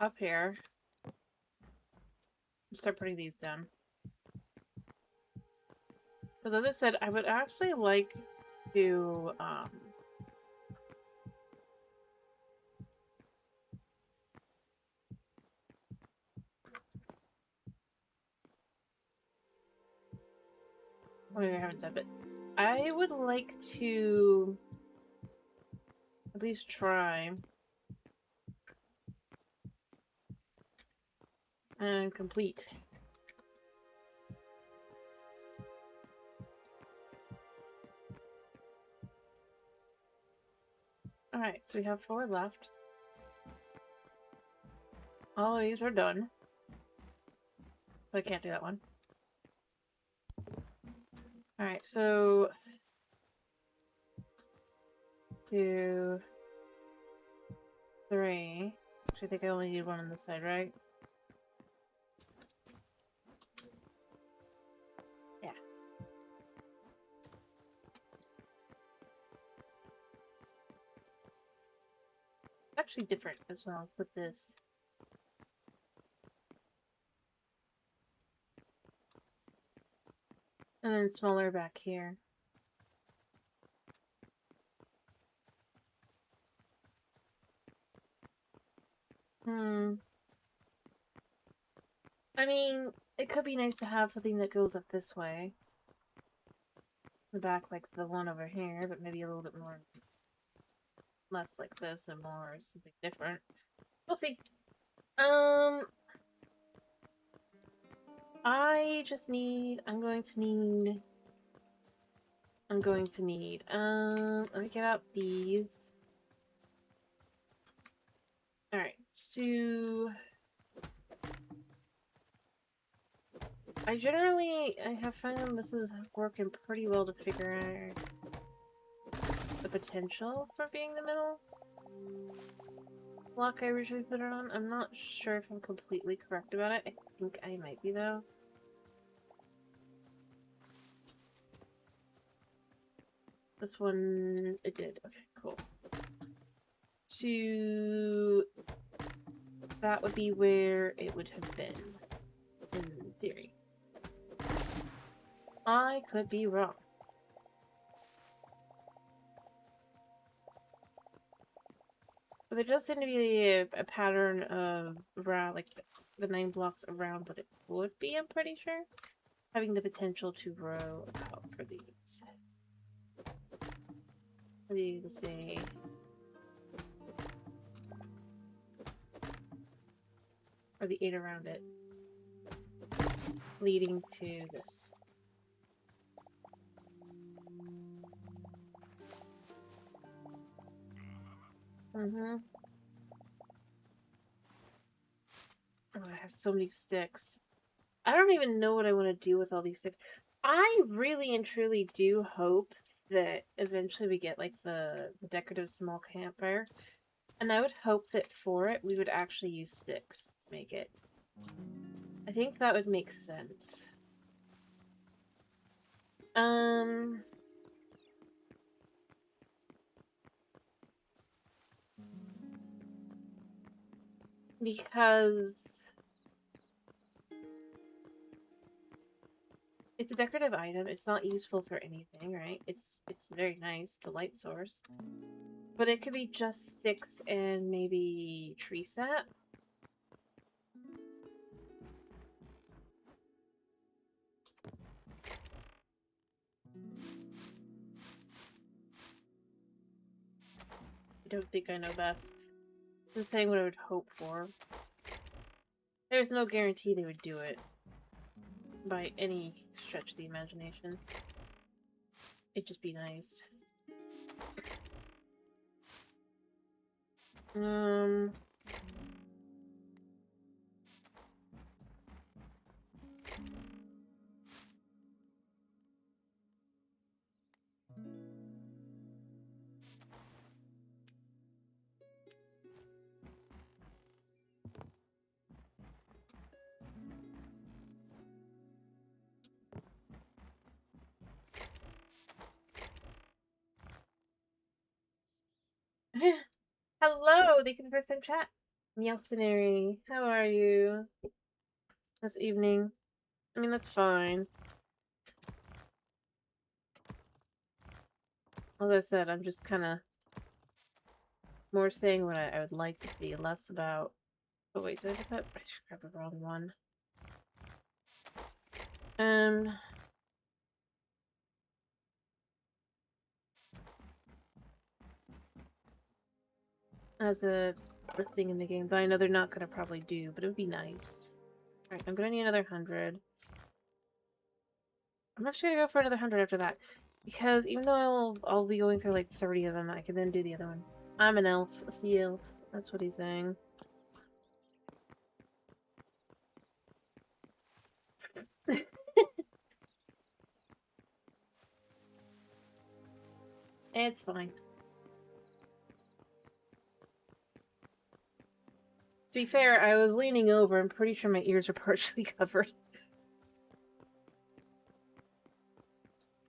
up here. Start putting these down. Because as I said, I would actually like to, maybe I haven't said, but I would like to at least try and complete. Alright, so we have 4 left. All these are done. But I can't do that one. Alright, so 2, 3. Actually, I think I only need one on this side, right? Yeah. It's actually different as well. Put this. And then smaller back here. I mean, it could be nice to have something that goes up this way. The back like the one over here, but maybe a little bit more... less like this and more something different. We'll see. I just need... I'm going to need... let me get out these. Alright, so... I have found this is working pretty well to figure out the potential for being the middle block I originally put it on. I'm not sure if I'm completely correct about it. I think I might be, though. This one, it did. Okay, cool. That would be where it would have been, in theory. I could be wrong. But there does seem to be a pattern of around, like, the 9 blocks around what it would be, I'm pretty sure. Having the potential to row out for these. Let's see. Or the 8 around it. Leading to this. Oh, I have so many sticks. I don't even know what I want to do with all these sticks. I really and truly do hope that eventually we get, like, the decorative small campfire. And I would hope that for it, we would actually use sticks to make it. I think that would make sense. Because it's a decorative item. It's not useful for anything, right? It's very nice to light source. But it could be just sticks and maybe tree sap. I don't think I know best. I'm just saying what I would hope for. There's no guarantee they would do it by any stretch of the imagination. It'd just be nice. Hello! Thank you for the first time chat. Meowcenary, how are you this evening? I mean, that's fine. As I said, I'm just kind of more saying what I would like to see, less about... Oh wait, did I get that? I should grab the wrong one. As a thing in the game that I know they're not gonna probably do, but it would be nice. Alright, I'm gonna need another 100. I'm actually gonna go for another 100 after that. Because even though I'll be going through like 30 of them, I can then do the other one. I'm an elf, a sea elf. That's what he's saying. It's fine. To be fair, I was leaning over. I'm pretty sure my ears are partially covered.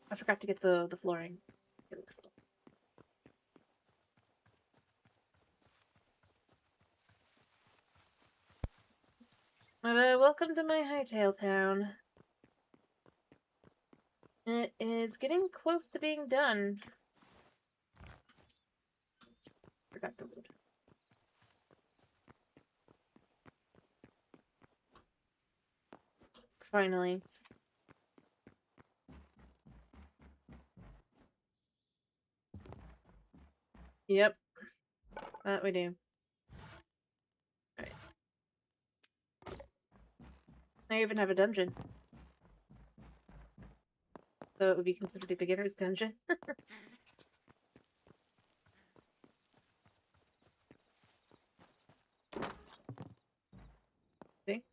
I forgot to get the flooring. Welcome to my Hytale town. It is getting close to being done. Forgot the wood. Finally. Yep. That we do. Alright. I even have a dungeon. So it would be considered a beginner's dungeon. See?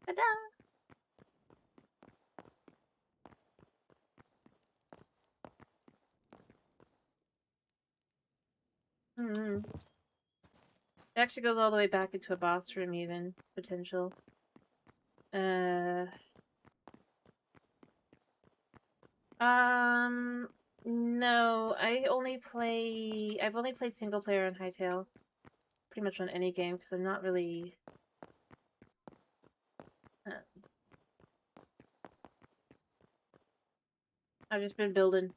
Ta-da! It actually goes all the way back into a boss room even. Potential. No. I've only played single player on Hytale. Pretty much on any game, because I'm not really... I've just been building.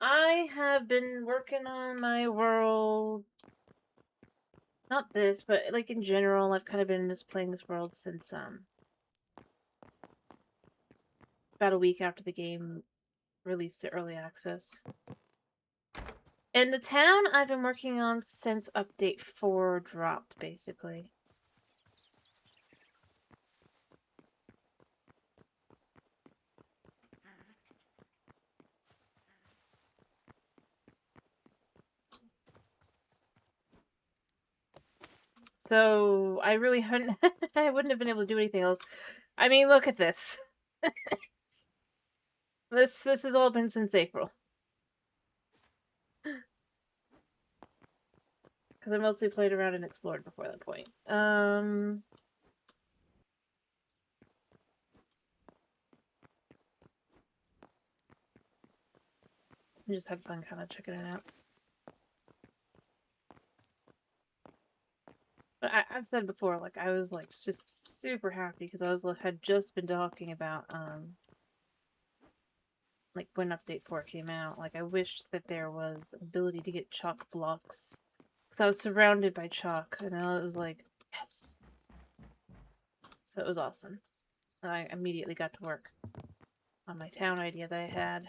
I have been working on my world... Not this, but like in general, I've kind of been playing this world since, about a week after the game released to early access. And the town I've been working on since update 4 dropped, basically. So I really hadn't I wouldn't have been able to do anything else. I mean, look at this. This has all been since April. because I mostly played around and explored before that point. I just had fun kind of checking it out. But I've said before, like, I was, like, just super happy because had just been talking about, like, when Update 4 came out, like, I wished that there was ability to get chalk blocks. Because I was surrounded by chalk, and I was like, yes. So it was awesome. And I immediately got to work on my town idea that I had.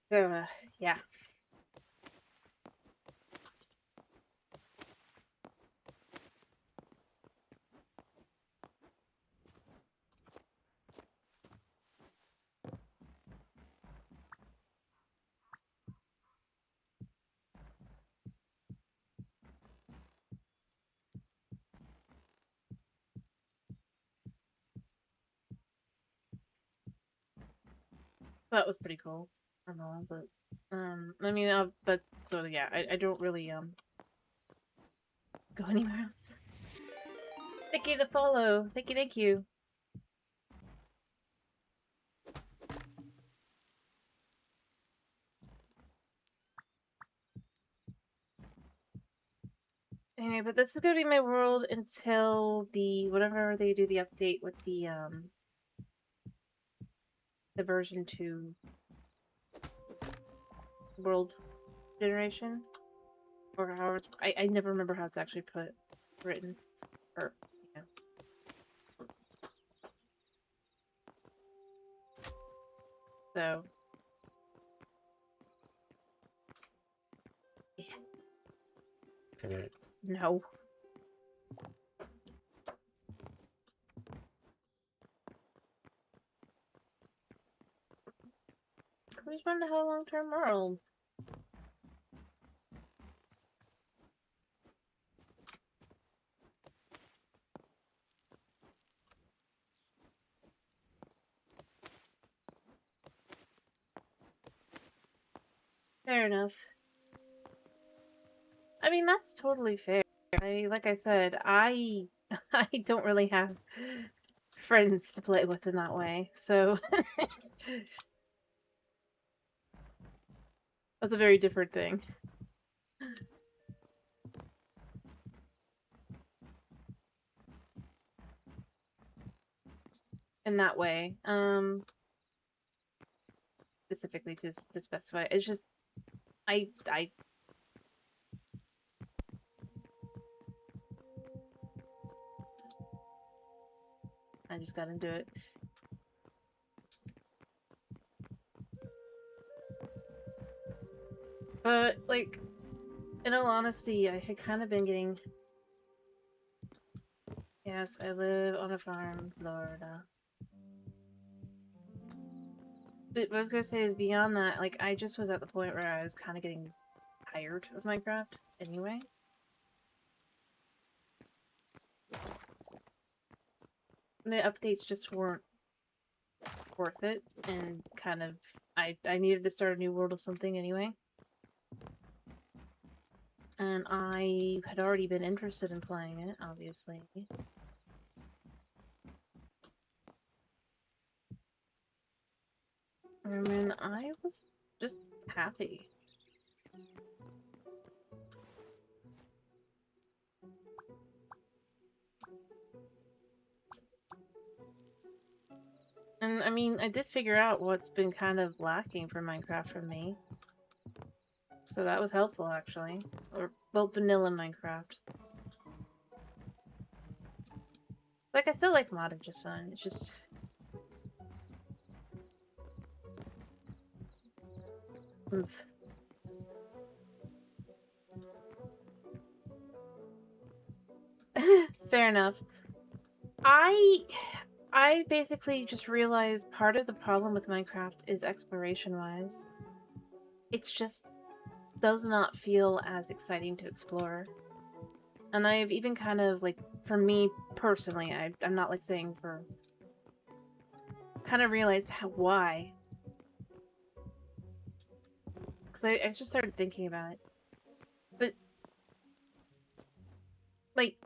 So, yeah. That was pretty cool. I don't know, but, I mean, but, so, yeah, I don't really, go anywhere else. Thank you to follow. Thank you, thank you. Anyway, but this is gonna be my world until whatever they do the update with the version 2 world generation. Or however I never remember how it's actually written. Or, yeah. So, yeah. No. I just wanted to have a long-term world. Fair enough. I mean, that's totally fair. Like I said, I don't really have friends to play with in that way, so that's a very different thing. In that way, specifically to specify, it's just I just got into it. But, like, in all honesty, I had kind of been getting... Yes, I live on a farm in Florida. But what I was gonna say is, beyond that, like, I just was at the point where I was kind of getting tired of Minecraft anyway. The updates just weren't worth it, and kind of... I needed to start a new world of something anyway. And I had already been interested in playing it, obviously. I mean, I was just happy. And, I mean, I did figure out what's been kind of lacking for Minecraft from me. So that was helpful, actually. Or, well, vanilla Minecraft. Like, I still like modded just fine. It's just... Oof. Fair enough. I basically just realized part of the problem with Minecraft is exploration-wise. It's just... does not feel as exciting to explore. And I've even kind of, like, for me personally, I'm not, like, saying for... kind of realized why. Because I just started thinking about it. But, like,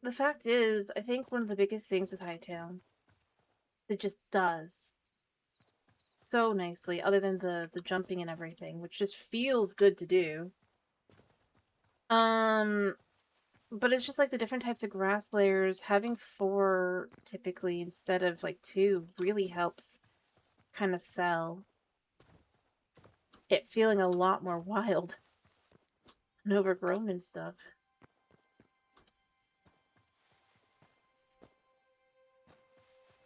the fact is, I think one of the biggest things with Hytale, it just does so nicely, other than the jumping and everything, which just feels good to do. But it's just like the different types of grass layers, having 4 typically instead of like 2 really helps kind of sell it feeling a lot more wild and overgrown and stuff.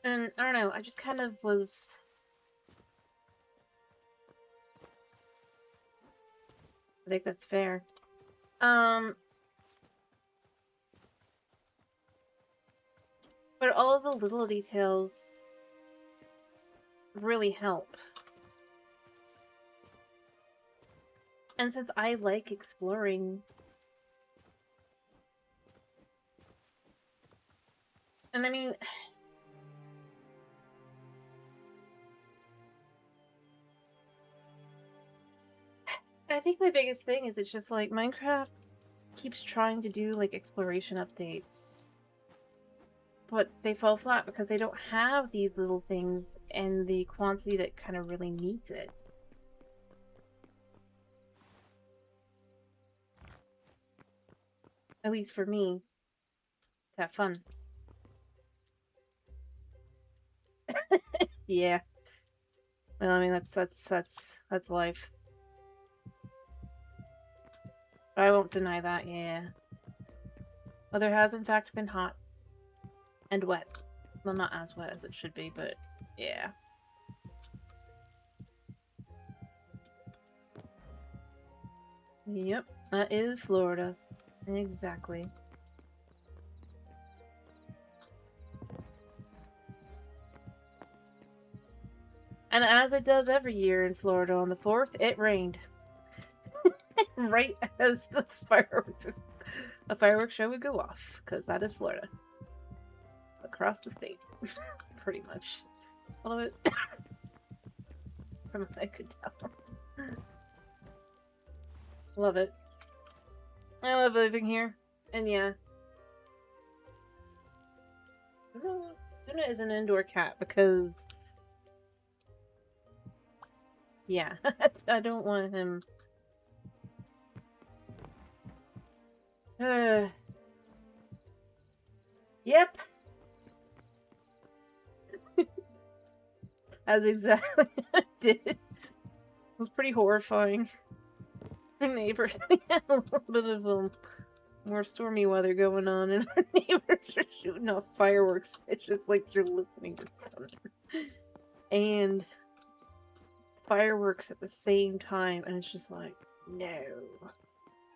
And I don't know, I just kind of was... I think that's fair. But all of the little details really help. And since I like exploring, and I mean, I think my biggest thing is it's just like Minecraft keeps trying to do like exploration updates, but they fall flat because they don't have these little things in the quantity that kind of really needs it. At least for me, to have fun. Yeah. Well, I mean that's life. I won't deny that, yeah. Weather has in fact been hot. And wet. Well, not as wet as it should be, but yeah. Yep, that is Florida. Exactly. And as it does every year in Florida on the 4th, it rained. Right as the a fireworks show would go off, because that is Florida. Across the state. Pretty much. All of it. From what I could tell. Love it. I love living here. And yeah. Suna is an indoor cat because... yeah. I don't want him... Yep. That's exactly what I did. It was pretty horrifying. Our neighbors had a little bit of more stormy weather going on, and our neighbors are shooting off fireworks. It's just like you're listening to thunder. And fireworks at the same time, and it's just like, no.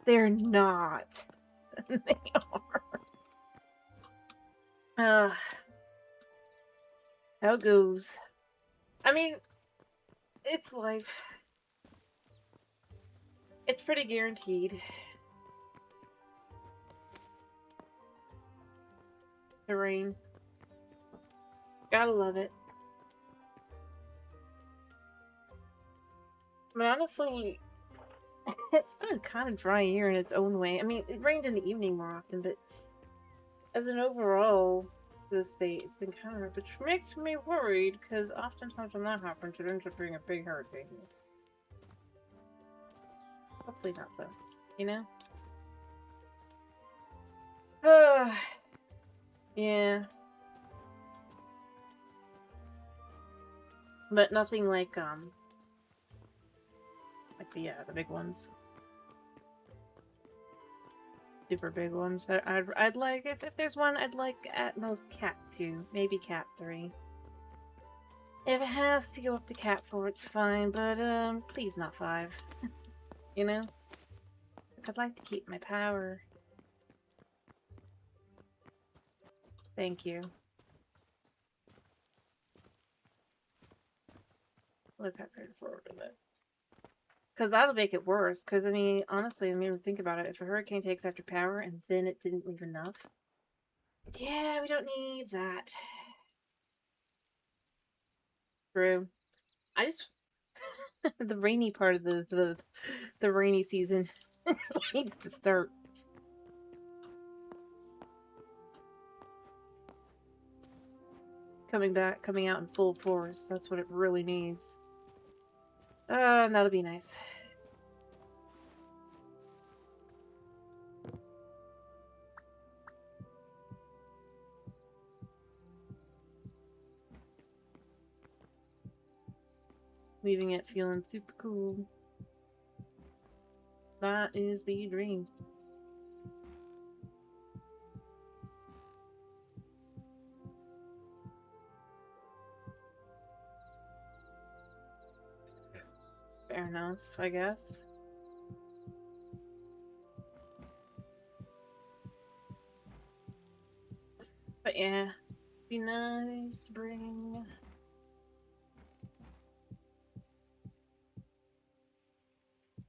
They're not. They are. How it goes. I mean, it's life. It's pretty guaranteed. The rain. Gotta love it. But honestly, it's been a kind of dry year in its own way. I mean, it rained in the evening more often, but as an overall to the state, it's been kind of rough, which makes me worried, because oftentimes when that happens, it ends up being a big hurricane. Hopefully not, though. You know? Yeah. But nothing like the big ones. Super big ones. I'd like, if there's one, I'd like at most Cat 2, maybe Cat 3. If it has to go up to Cat 4, it's fine, but please not 5. You know? I'd like to keep my power. Thank you. Look how far forward with it. Because that'll make it worse. Because, I mean, honestly, I mean, think about it. If a hurricane takes after power and then it didn't leave enough. Yeah, we don't need that. True. I just... the rainy part of the rainy season needs to start. Coming out in full force. That's what it really needs. And that'll be nice. Leaving it feeling super cool. That is the dream. Fair enough, I guess. But yeah, be nice to bring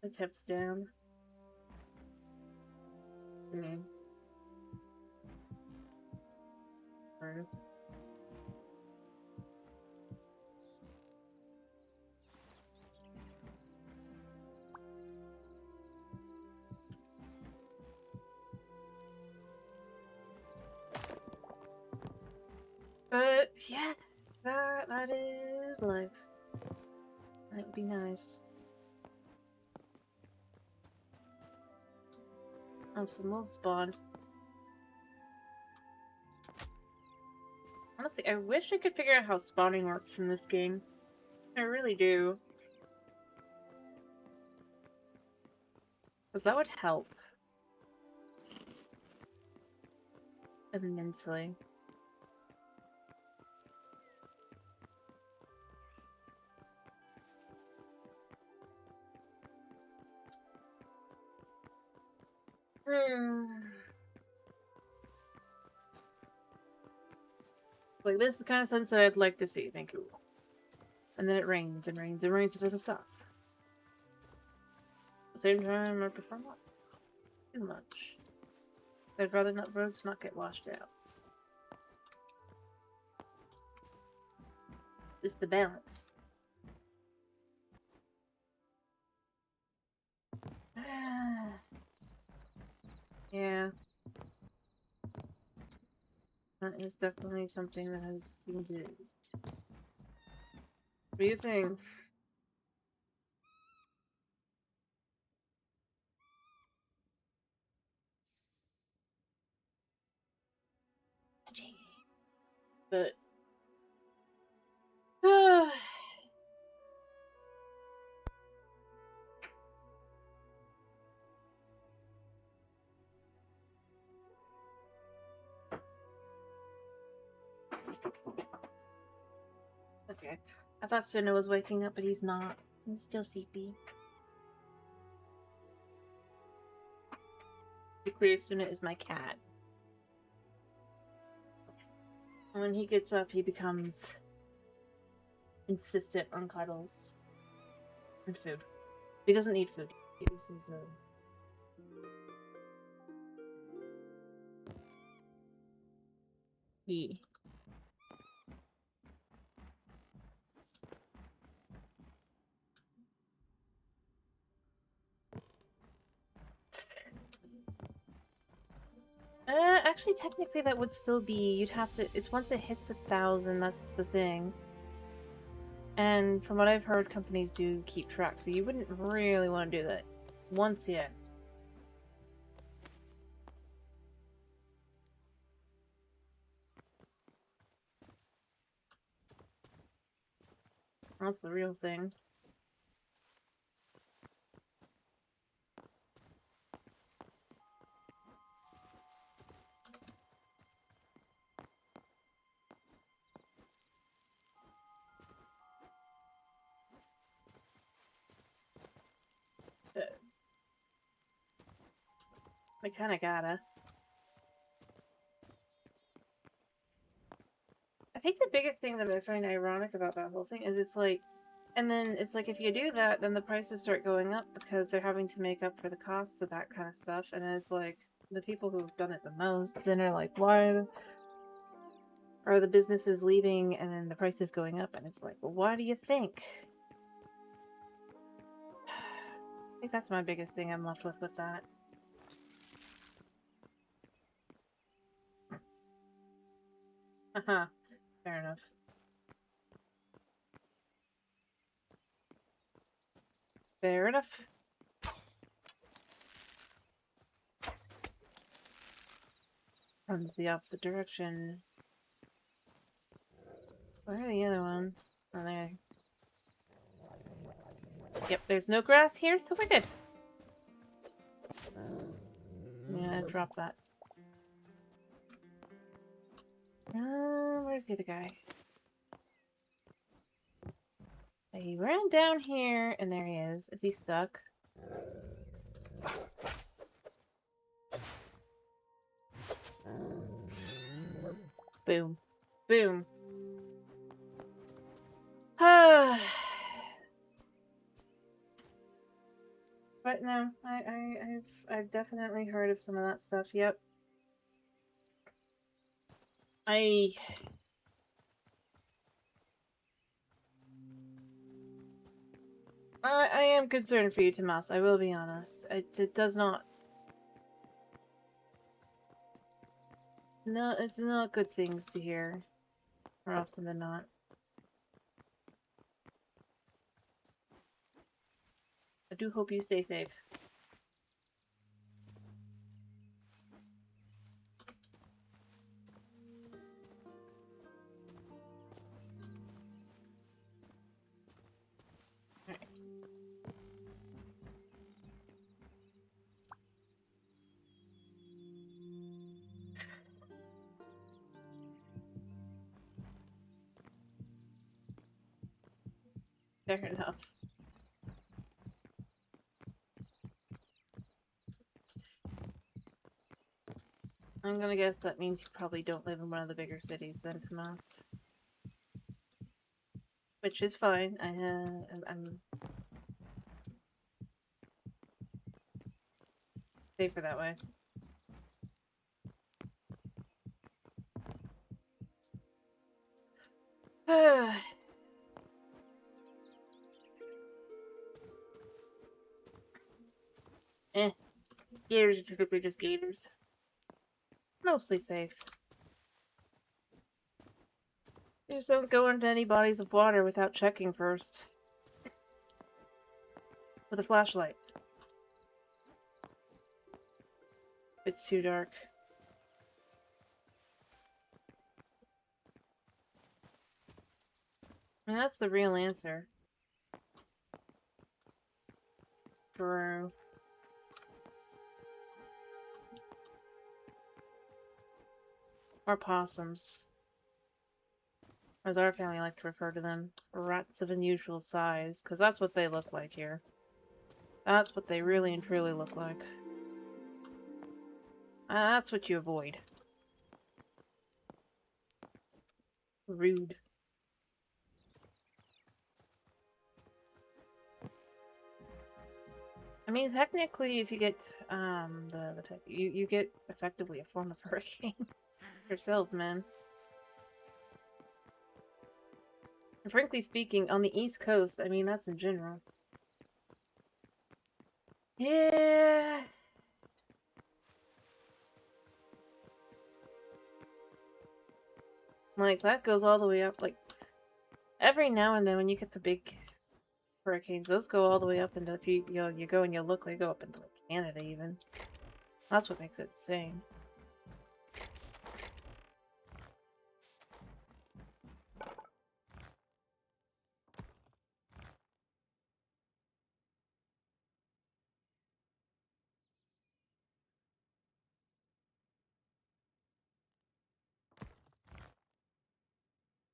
the tips down. True. But yeah, that is life. That would be nice. Oh, some will spawn. Honestly, I wish I could figure out how spawning works in this game. I really do. Because that would help. Immensely. Like, this is the kind of sunset I'd like to see, thank you. And then it rains and rains and rains, it doesn't stop. At the same time, I prefer not too much. I'd rather not roads not get washed out. Just the balance. Yeah. That is definitely something that has seemed to... What do you think? But... okay. I thought Suna was waking up, but he's not. He's still sleepy. To be clear, Suna is my cat. When he gets up, he becomes insistent on cuddles and food. He doesn't need food. This is a... Yeah. Actually, technically that would still be, you'd have to, it's once it hits 1,000, that's the thing. And from what I've heard, companies do keep track, so you wouldn't really want to do that once yet. That's the real thing. I kinda gotta. I think the biggest thing that I find ironic about that whole thing is it's like, And then it's like if you do that, then the prices start going up because they're having to make up for the costs of that kind of stuff. And then it's like the people who've done it the most then are like, why are the businesses leaving and then the price is going up? And it's like, well, why do you think? I think that's my biggest thing I'm left with that. Fair enough. Fair enough. Runs the opposite direction. Where are the other one? Oh, there. Yep, there's no grass here, so we're good. Yeah, drop that. Where's the other guy? He ran down here, and there he is. Is he stuck? Boom. Boom. But no, I've definitely heard of some of that stuff. Yep. I am concerned for you, Tomas. I will be honest. It does not. No, it's not good things to hear. More often than not. I do hope you stay safe. Alright. Fair enough. I'm gonna guess that means you probably don't live in one of the bigger cities then, Tomas. Which is fine. I'm safer that way. Gators are typically just gators. Mostly safe. You just don't go into any bodies of water without checking first. With a flashlight. It's too dark. I mean, that's the real answer. True. Or possums. As our family like to refer to them. Rats of unusual size. Because that's what they look like here. That's what they really and truly look like. That's what you avoid. Rude. I mean, technically, if you get you get effectively a form of hurricane yourself, man. And frankly speaking, on the East Coast, I mean, that's in general. Yeah. Like, that goes all the way up, like, every now and then when you get the big hurricanes, those go all the way up into, if you go and you look, they go up into, like, Canada, even. That's what makes it insane.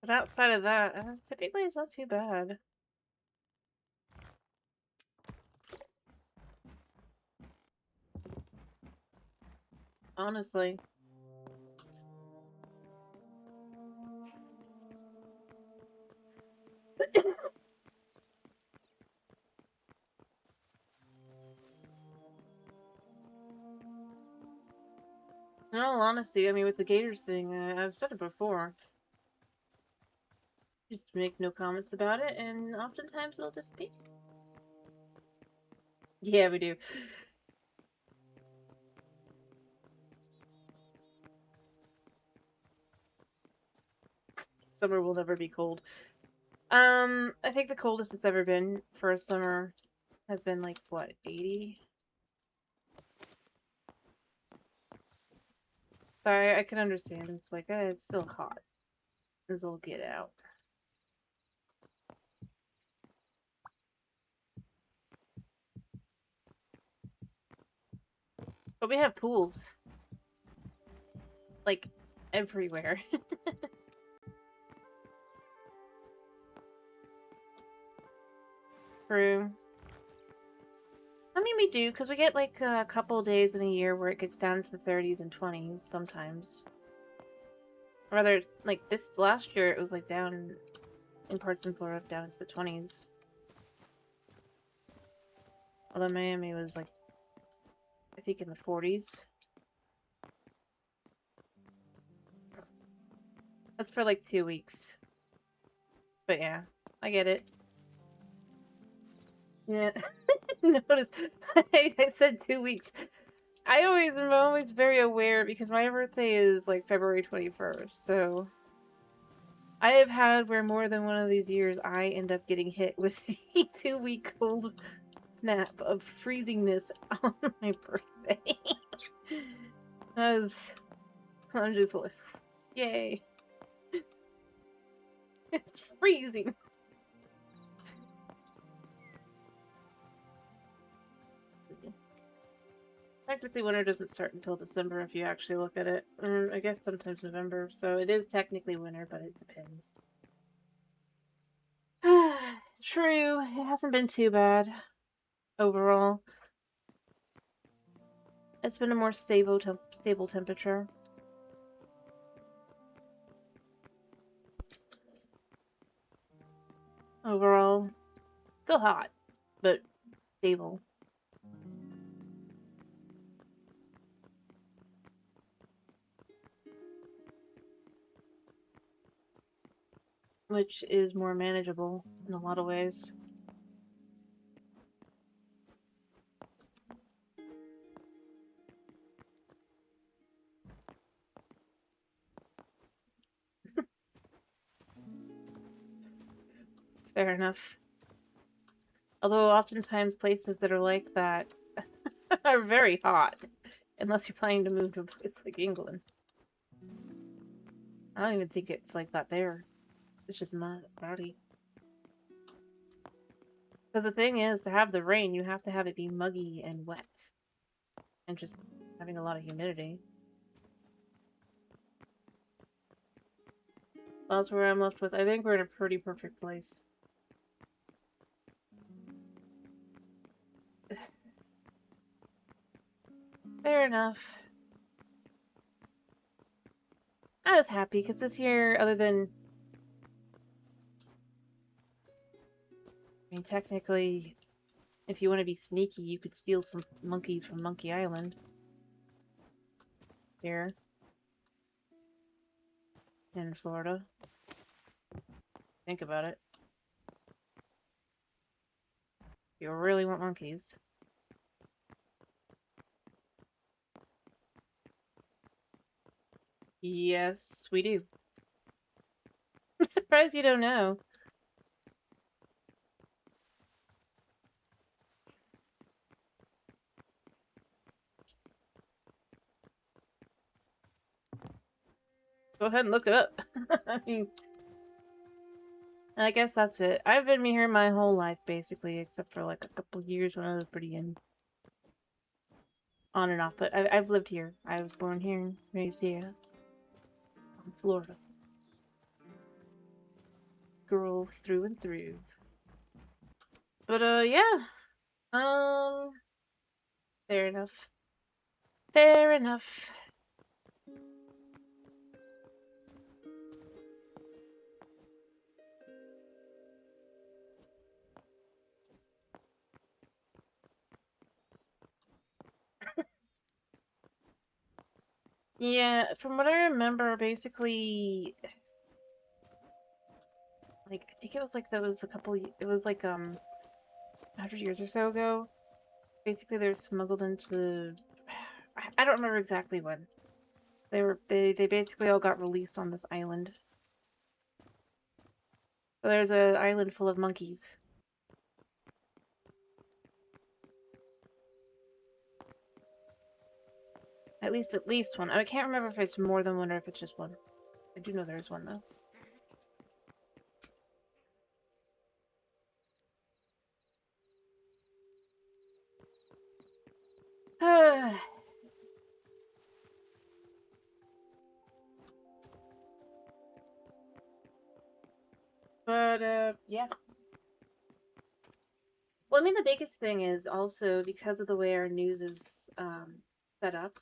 But outside of that, typically it's not too bad. Honestly. honesty, I mean, with the Gators thing, I've said it before. Just make no comments about it, and oftentimes it'll disappear. Yeah, we do. Summer will never be cold. I think the coldest it's ever been for a summer has been like, what, 80? Sorry, I can understand. It's like, it's still hot. This will get out. But we have pools. Like, everywhere. True. I mean, we do, because we get like a couple days in a year where it gets down to the 30s and 20s sometimes. Or rather, like this last year, it was like down in parts in Florida down to the 20s. Although Miami was like, I think in the 40s. That's for like 2 weeks. But yeah, I get it. Yeah. Notice, I said 2 weeks. I'm always very aware because my birthday is like February 21st, so I have had where more than one of these years I end up getting hit with the 2-week cold snap of freezingness on my birthday. I'm just like, yay. It's freezing. Technically, winter doesn't start until December if you actually look at it. Or I guess sometimes November. So it is technically winter, but it depends. True. It hasn't been too bad overall. It's been a more stable temperature. Overall, still hot, but stable. Which is more manageable in a lot of ways. Fair enough. Although oftentimes places that are like that are very hot, unless you're planning to move to a place like England. I don't even think it's like that there. It's just not cloudy. Because the thing is, to have the rain, you have to have it be muggy and wet. And just having a lot of humidity. That's where I'm left with. I think we're in a pretty perfect place. Fair enough. I was happy because this year, other than... I mean, technically, if you want to be sneaky, you could steal some monkeys from Monkey Island. Here. In Florida. Think about it. You really want monkeys. Yes, we do. I'm surprised you don't know. Go ahead and look it up. I mean, I guess that's it. I've been here my whole life, basically, except for like a couple years when I was pretty young. On and off, but I've lived here. I was born here, raised here. In Florida. Girl through and through. But, yeah. Fair enough. Fair enough. Yeah, from what I remember, basically, like, I think it was like that was a couple, it was like, 100 years or so ago. Basically, they were smuggled into, I don't remember exactly when. They basically all got released on this island. So there's an island full of monkeys. At least one. I can't remember if it's more than one or if it's just one. I do know there's one though. But yeah. Well, I mean, the biggest thing is also because of the way our news is set up.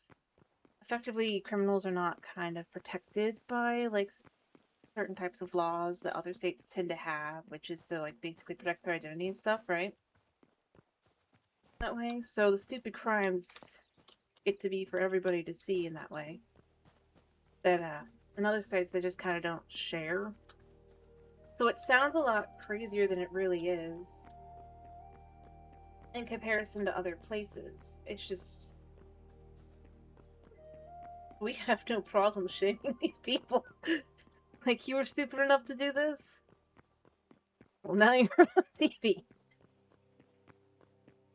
Effectively, criminals are not kind of protected by like certain types of laws that other states tend to have, which is to like basically protect their identity and stuff, right? That way. So the stupid crimes get to be for everybody to see in that way. That in other states they just kind of don't share. So it sounds a lot crazier than it really is in comparison to other places. It's just we have no problem shaming these people. Like, you were stupid enough to do this? Well, now you're on TV.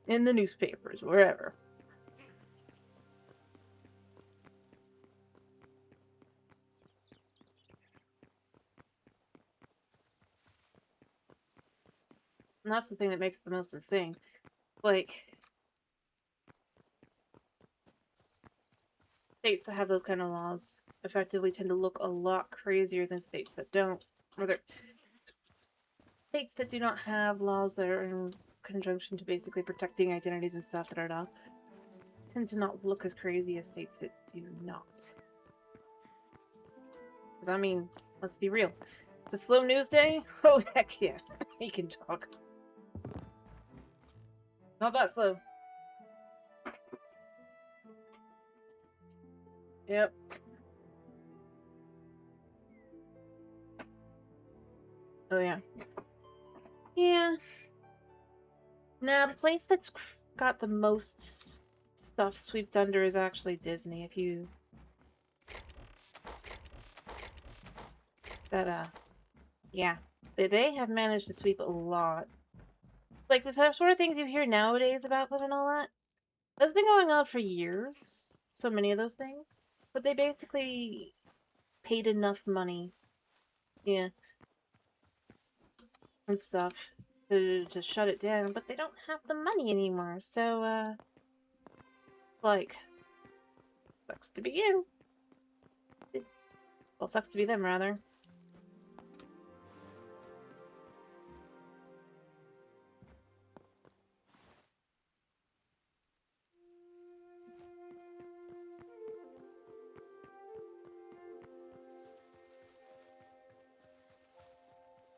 In the newspapers, wherever. And that's the thing that makes it the most insane. Like, states that have those kind of laws effectively tend to look a lot crazier than states that don't. Or states that do not have laws that are in conjunction to basically protecting identities and stuff that are not tend to not look as crazy as states that do not. Because, I mean, let's be real. It's a slow news day? Oh, heck yeah. You can talk. Not that slow. Yep. Oh, yeah. Yeah. Now, the place that's got the most stuff swept under is actually Disney. If you... Yeah. They have managed to sweep a lot. Like, the sort of things you hear nowadays about them and all that, that's been going on for years. So many of those things. But they basically paid enough money. Yeah. And stuff. To shut it down. But they don't have the money anymore. So, like... Sucks to be you. Well, sucks to be them, rather.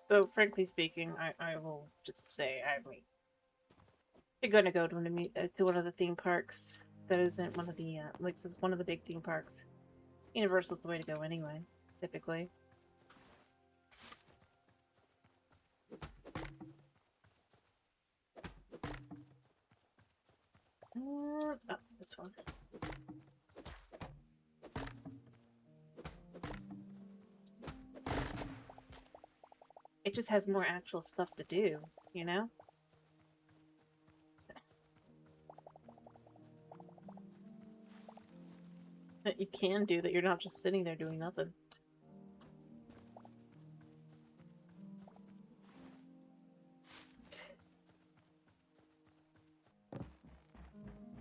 So, frankly speaking, I will just say, I mean, you're gonna go to one of the theme parks that isn't one of the, like, one of the big theme parks. Universal's the way to go anyway, typically. Oh, this one. It just has more actual stuff to do, you know? That you can do, that you're not just sitting there doing nothing.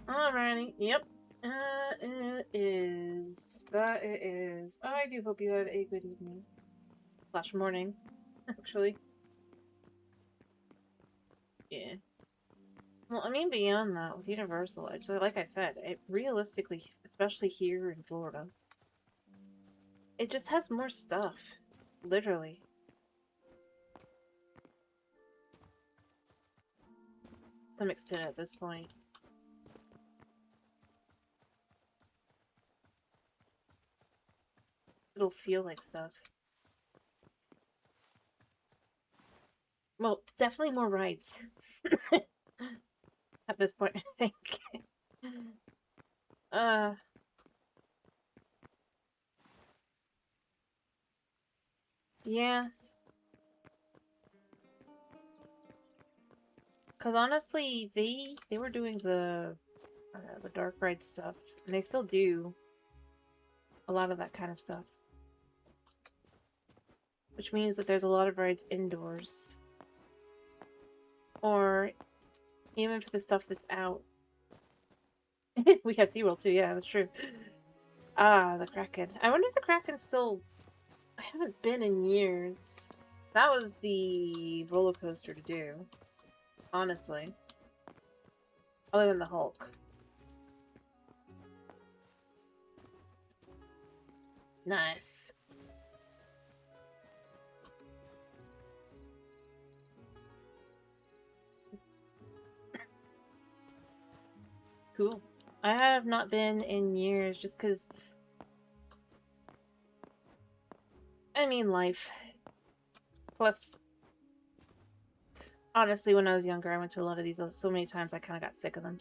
Alrighty, yep. It is. That it is. I do hope you have a good evening. Slash morning, actually. Yeah. Well, I mean, beyond that, with Universal, actually, like I said, it realistically, especially here in Florida, it just has more stuff. Literally. To some extent at this point. it'll feel like stuff. Well, definitely more rides. At this point, I think. Uh, yeah. Cause honestly, they were doing the dark ride stuff, and they still do a lot of that kind of stuff. Which means that there's a lot of rides indoors. Or even for the stuff that's out. We have SeaWorld too, yeah, that's true. Ah, the Kraken. I wonder if the Kraken's still... I haven't been in years. That was the roller coaster to do. Honestly. Other than the Hulk. Nice. Cool. I have not been in years just because... I mean, life. Plus, honestly, when I was younger, I went to a lot of these so many times I kind of got sick of them.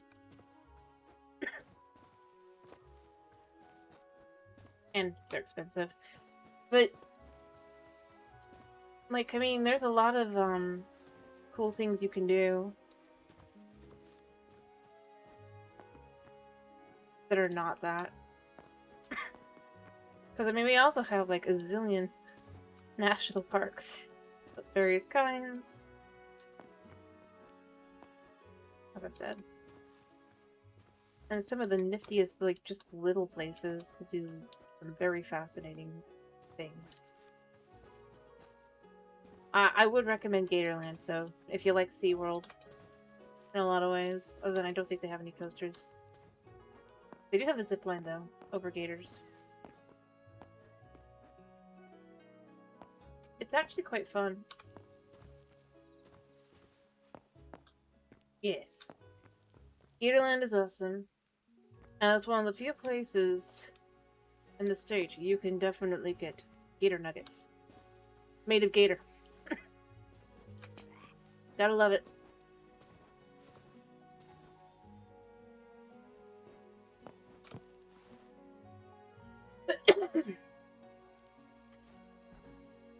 And they're expensive. But, like, I mean, there's a lot of, cool things you can do that are not that. Because, I mean, we also have, like, a zillion national parks of various kinds. Like I said. And some of the niftiest, like, just little places that do some very fascinating things. I would recommend Gatorland, though, if you like SeaWorld. In a lot of ways. Other than I don't think they have any coasters. They do have the zipline, though, over Gators. It's actually quite fun. Yes. Gatorland is awesome. And it's one of the few places in the state you can definitely get gator nuggets. Made of gator. Gotta love it.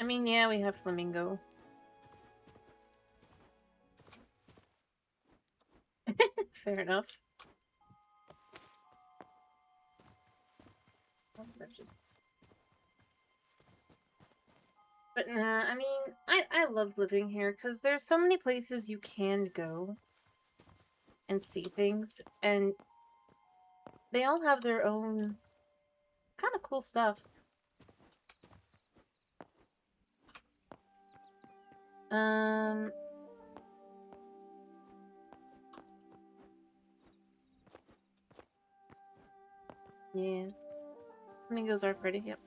I mean, yeah, we have Flamingo. Fair enough. But nah, I mean, I love living here because there's so many places you can go and see things, and they all have their own kind of cool stuff. Um, yeah. Flamingos are pretty, yep.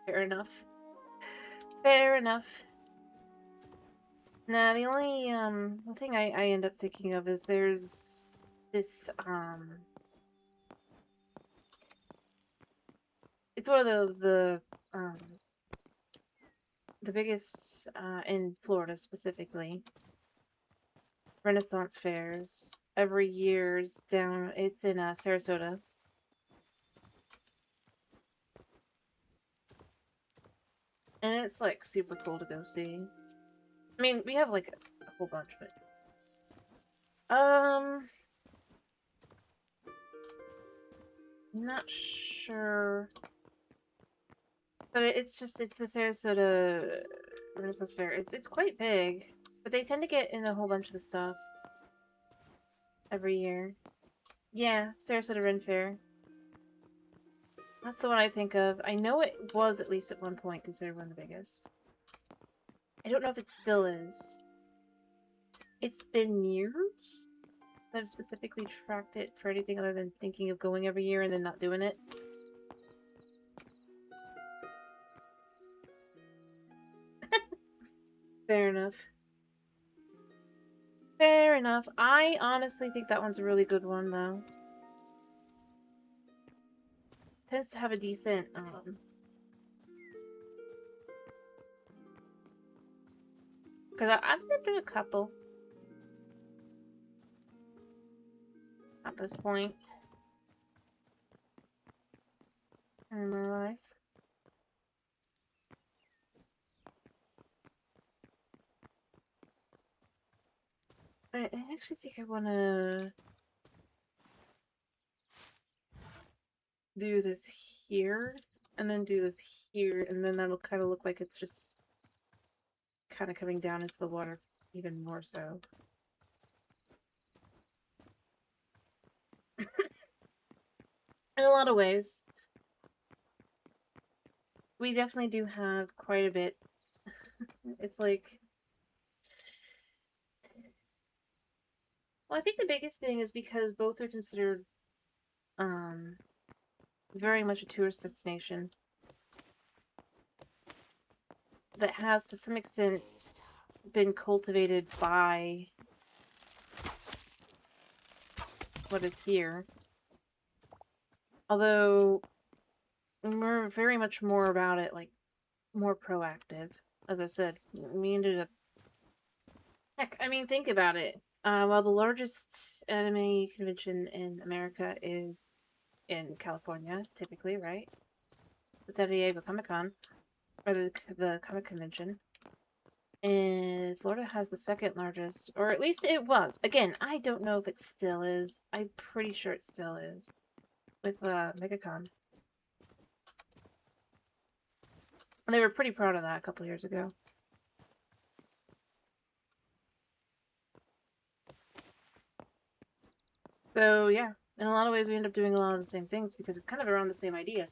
Fair enough. Fair enough. Nah, the only, the thing I end up thinking of is there's this, it's one of the biggest, in Florida specifically, Renaissance fairs. Every year's down, it's in, Sarasota. And it's, like, super cool to go see. I mean, we have, like, a whole bunch, but... Not sure. But it's just, it's the Sarasota Renaissance Fair. It's quite big. But they tend to get in a whole bunch of the stuff. Every year. Yeah, Sarasota Ren Fair. That's the one I think of. I know it was at least at one point considered one of the biggest. I don't know if it still is. It's been years that I've specifically tracked it for anything other than thinking of going every year and then not doing it. Fair enough. Fair enough. I honestly think that one's a really good one, though. tends to have a decent, because I've been to a couple at this point in my life. I actually think I want to do this here, and then do this here, and then that'll kind of look like it's just kind of coming down into the water even more so. In a lot of ways. We definitely do have quite a bit. It's like... Well, I think the biggest thing is because both are considered very much a tourist destination that has, to some extent, been cultivated by what is here. Although, we're very much more about it, like, more proactive. As I said, we ended up... Heck, I mean, think about it. While the largest anime convention in America is in California, typically, right? The San Diego Comic-Con, or the Comic Convention. And Florida has the second largest, or at least it was. Again, I don't know if it still is. I'm pretty sure it still is. With MegaCon. And they were pretty proud of that a couple years ago. So, yeah. In a lot of ways, we end up doing a lot of the same things because it's kind of around the same idea.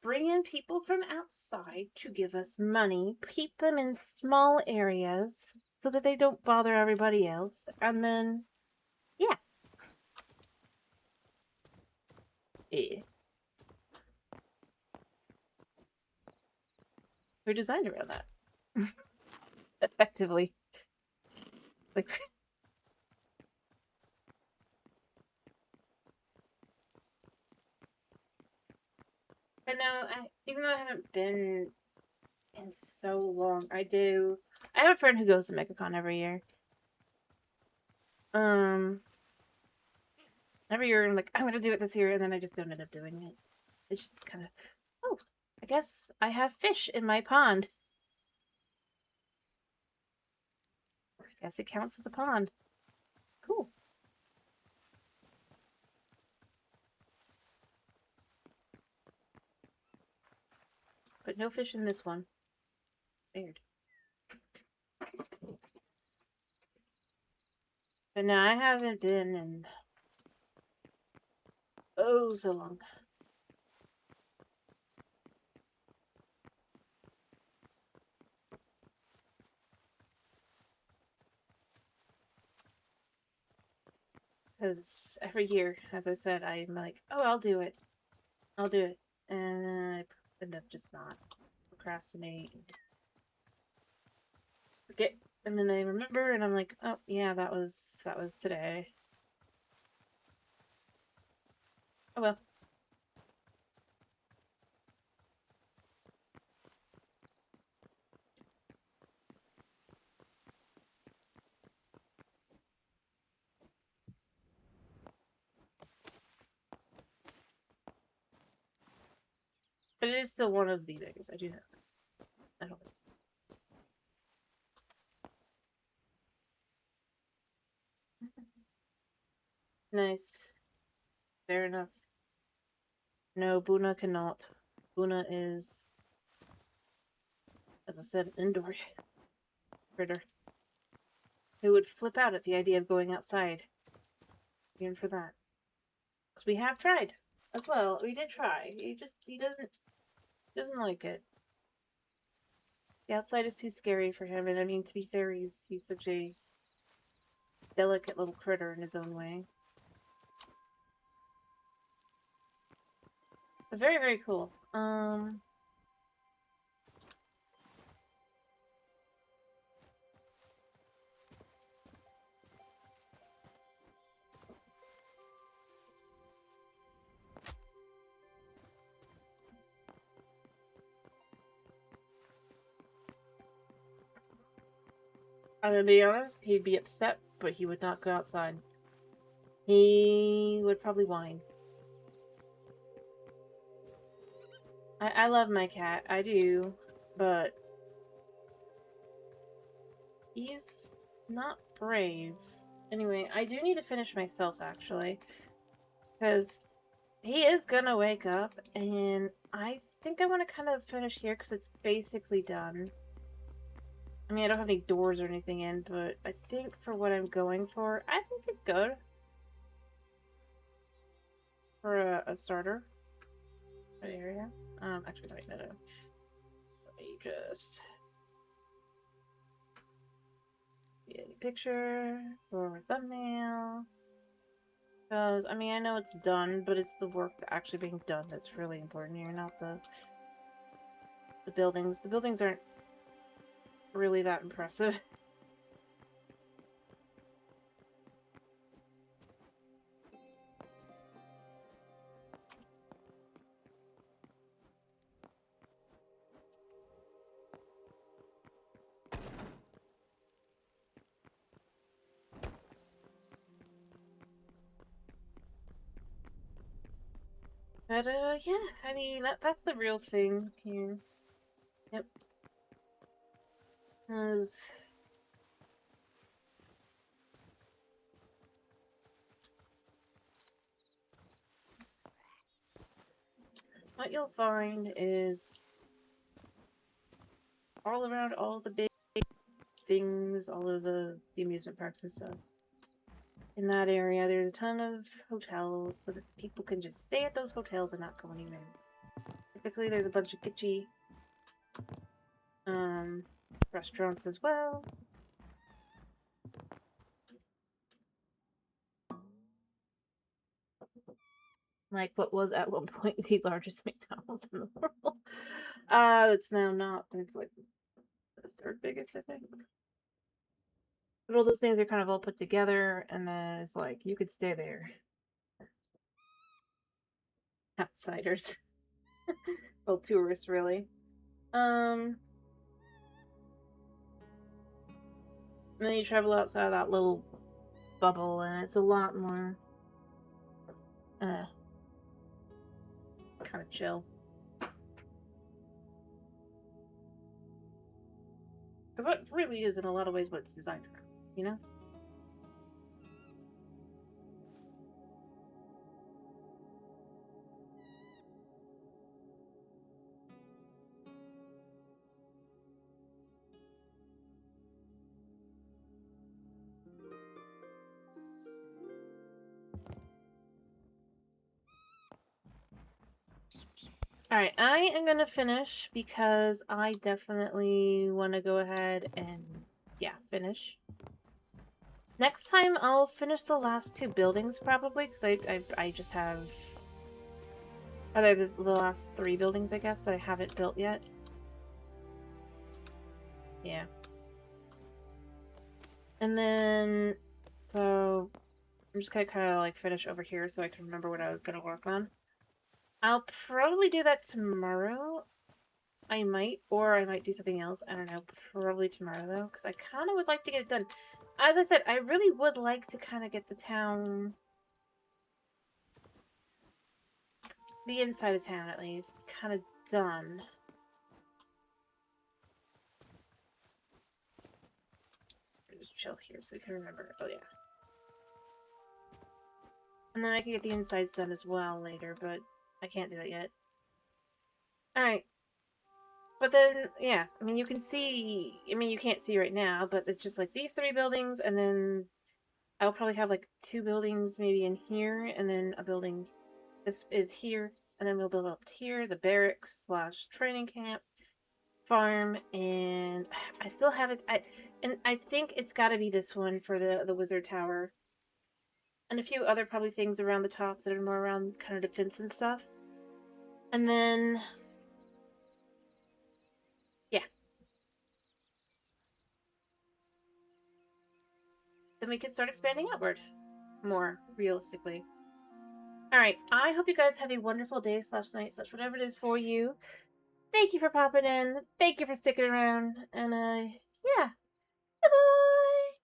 Bring in people from outside to give us money, keep them in small areas so that they don't bother everybody else, and then, yeah. We're designed around that. Effectively. Like... But no, even though I haven't been in so long, I have a friend who goes to MegaCon every year. Every year I'm like, I'm gonna do it this year, and then I just don't end up doing it. It's just kind of, oh, I guess I have fish in my pond. I guess it counts as a pond. Cool. But no fish in this one. Weird. But no, I haven't been in oh so long. Because every year, as I said, I'm like, oh, I'll do it. I'll do it. And I end up just not. Procrastinate. Forget. And then I remember, and I'm like, oh, yeah, that was today. Oh, well. But it is still one of the things I do know. I don't think so. Nice. Fair enough. No, Buna cannot. Buna is, as I said, an indoor critter who would flip out at the idea of going outside. Even for that. Because we have tried as well. We did try. He doesn't like it. The outside is too scary for him, and I mean, to be fair, he's such a delicate little critter in his own way. But very, very cool. I'm gonna be honest, he'd be upset, but he would not go outside. He would probably whine. I love my cat, I do, but he's not brave. Anyway, I do need to finish myself, actually, because he is gonna wake up, and I think I want to kind of finish here, because it's basically done. I mean, I don't have any doors or anything in, but I think for what I'm going for, I think it's good. For a starter. Area. Actually, no. Let me just... Any picture for thumbnail. Because, I mean, I know it's done, but it's the work actually being done that's really important here, not the buildings. The buildings aren't really that impressive. But, yeah, I mean, that's the real thing here. Yep. Because... what you'll find is all around all the big things, all of the amusement parks and stuff. In that area, there's a ton of hotels so that people can just stay at those hotels and not go anywhere. Typically, there's a bunch of kitschy restaurants as well. Like what was at one point the largest McDonald's in the world. It's now not, but it's like the third biggest, I think. But all those things are kind of all put together, and then it's like you could stay there. Outsiders. Well, tourists, really. And then you travel outside of that little bubble, and it's a lot more kind of chill. Because that really is, in a lot of ways, what it's designed around, you know? Alright, I am gonna finish because I definitely want to go ahead and, yeah, finish. Next time, I'll finish the last two buildings, probably, because I just have... the last three buildings, I guess, that I haven't built yet. Yeah. And then... so... I'm just gonna kind of, like, finish over here so I can remember what I was gonna work on. I'll probably do that tomorrow. I might, or I might do something else. I don't know. Probably tomorrow, though, because I kind of would like to get it done. As I said, I really would like to kind of get the town... the inside of town, at least, kind of done. Just chill here so we can remember. Oh, yeah. And then I can get the insides done as well later, but I can't do that yet. Alright. But then, yeah, I mean, you can see... I mean, you can't see right now, but it's just like these three buildings, and then I'll probably have like two buildings maybe in here, and then a building... this is here, and then we'll build up here, the barracks slash training camp, farm, and I still haven't... and I think it's gotta be this one for the wizard tower. And a few other probably things around the top that are more around kind of defense and stuff. And then... yeah. Then we can start expanding outward. More realistically. Alright, I hope you guys have a wonderful day slash night slash whatever it is for you. Thank you for popping in. Thank you for sticking around. And, yeah. Bye-bye!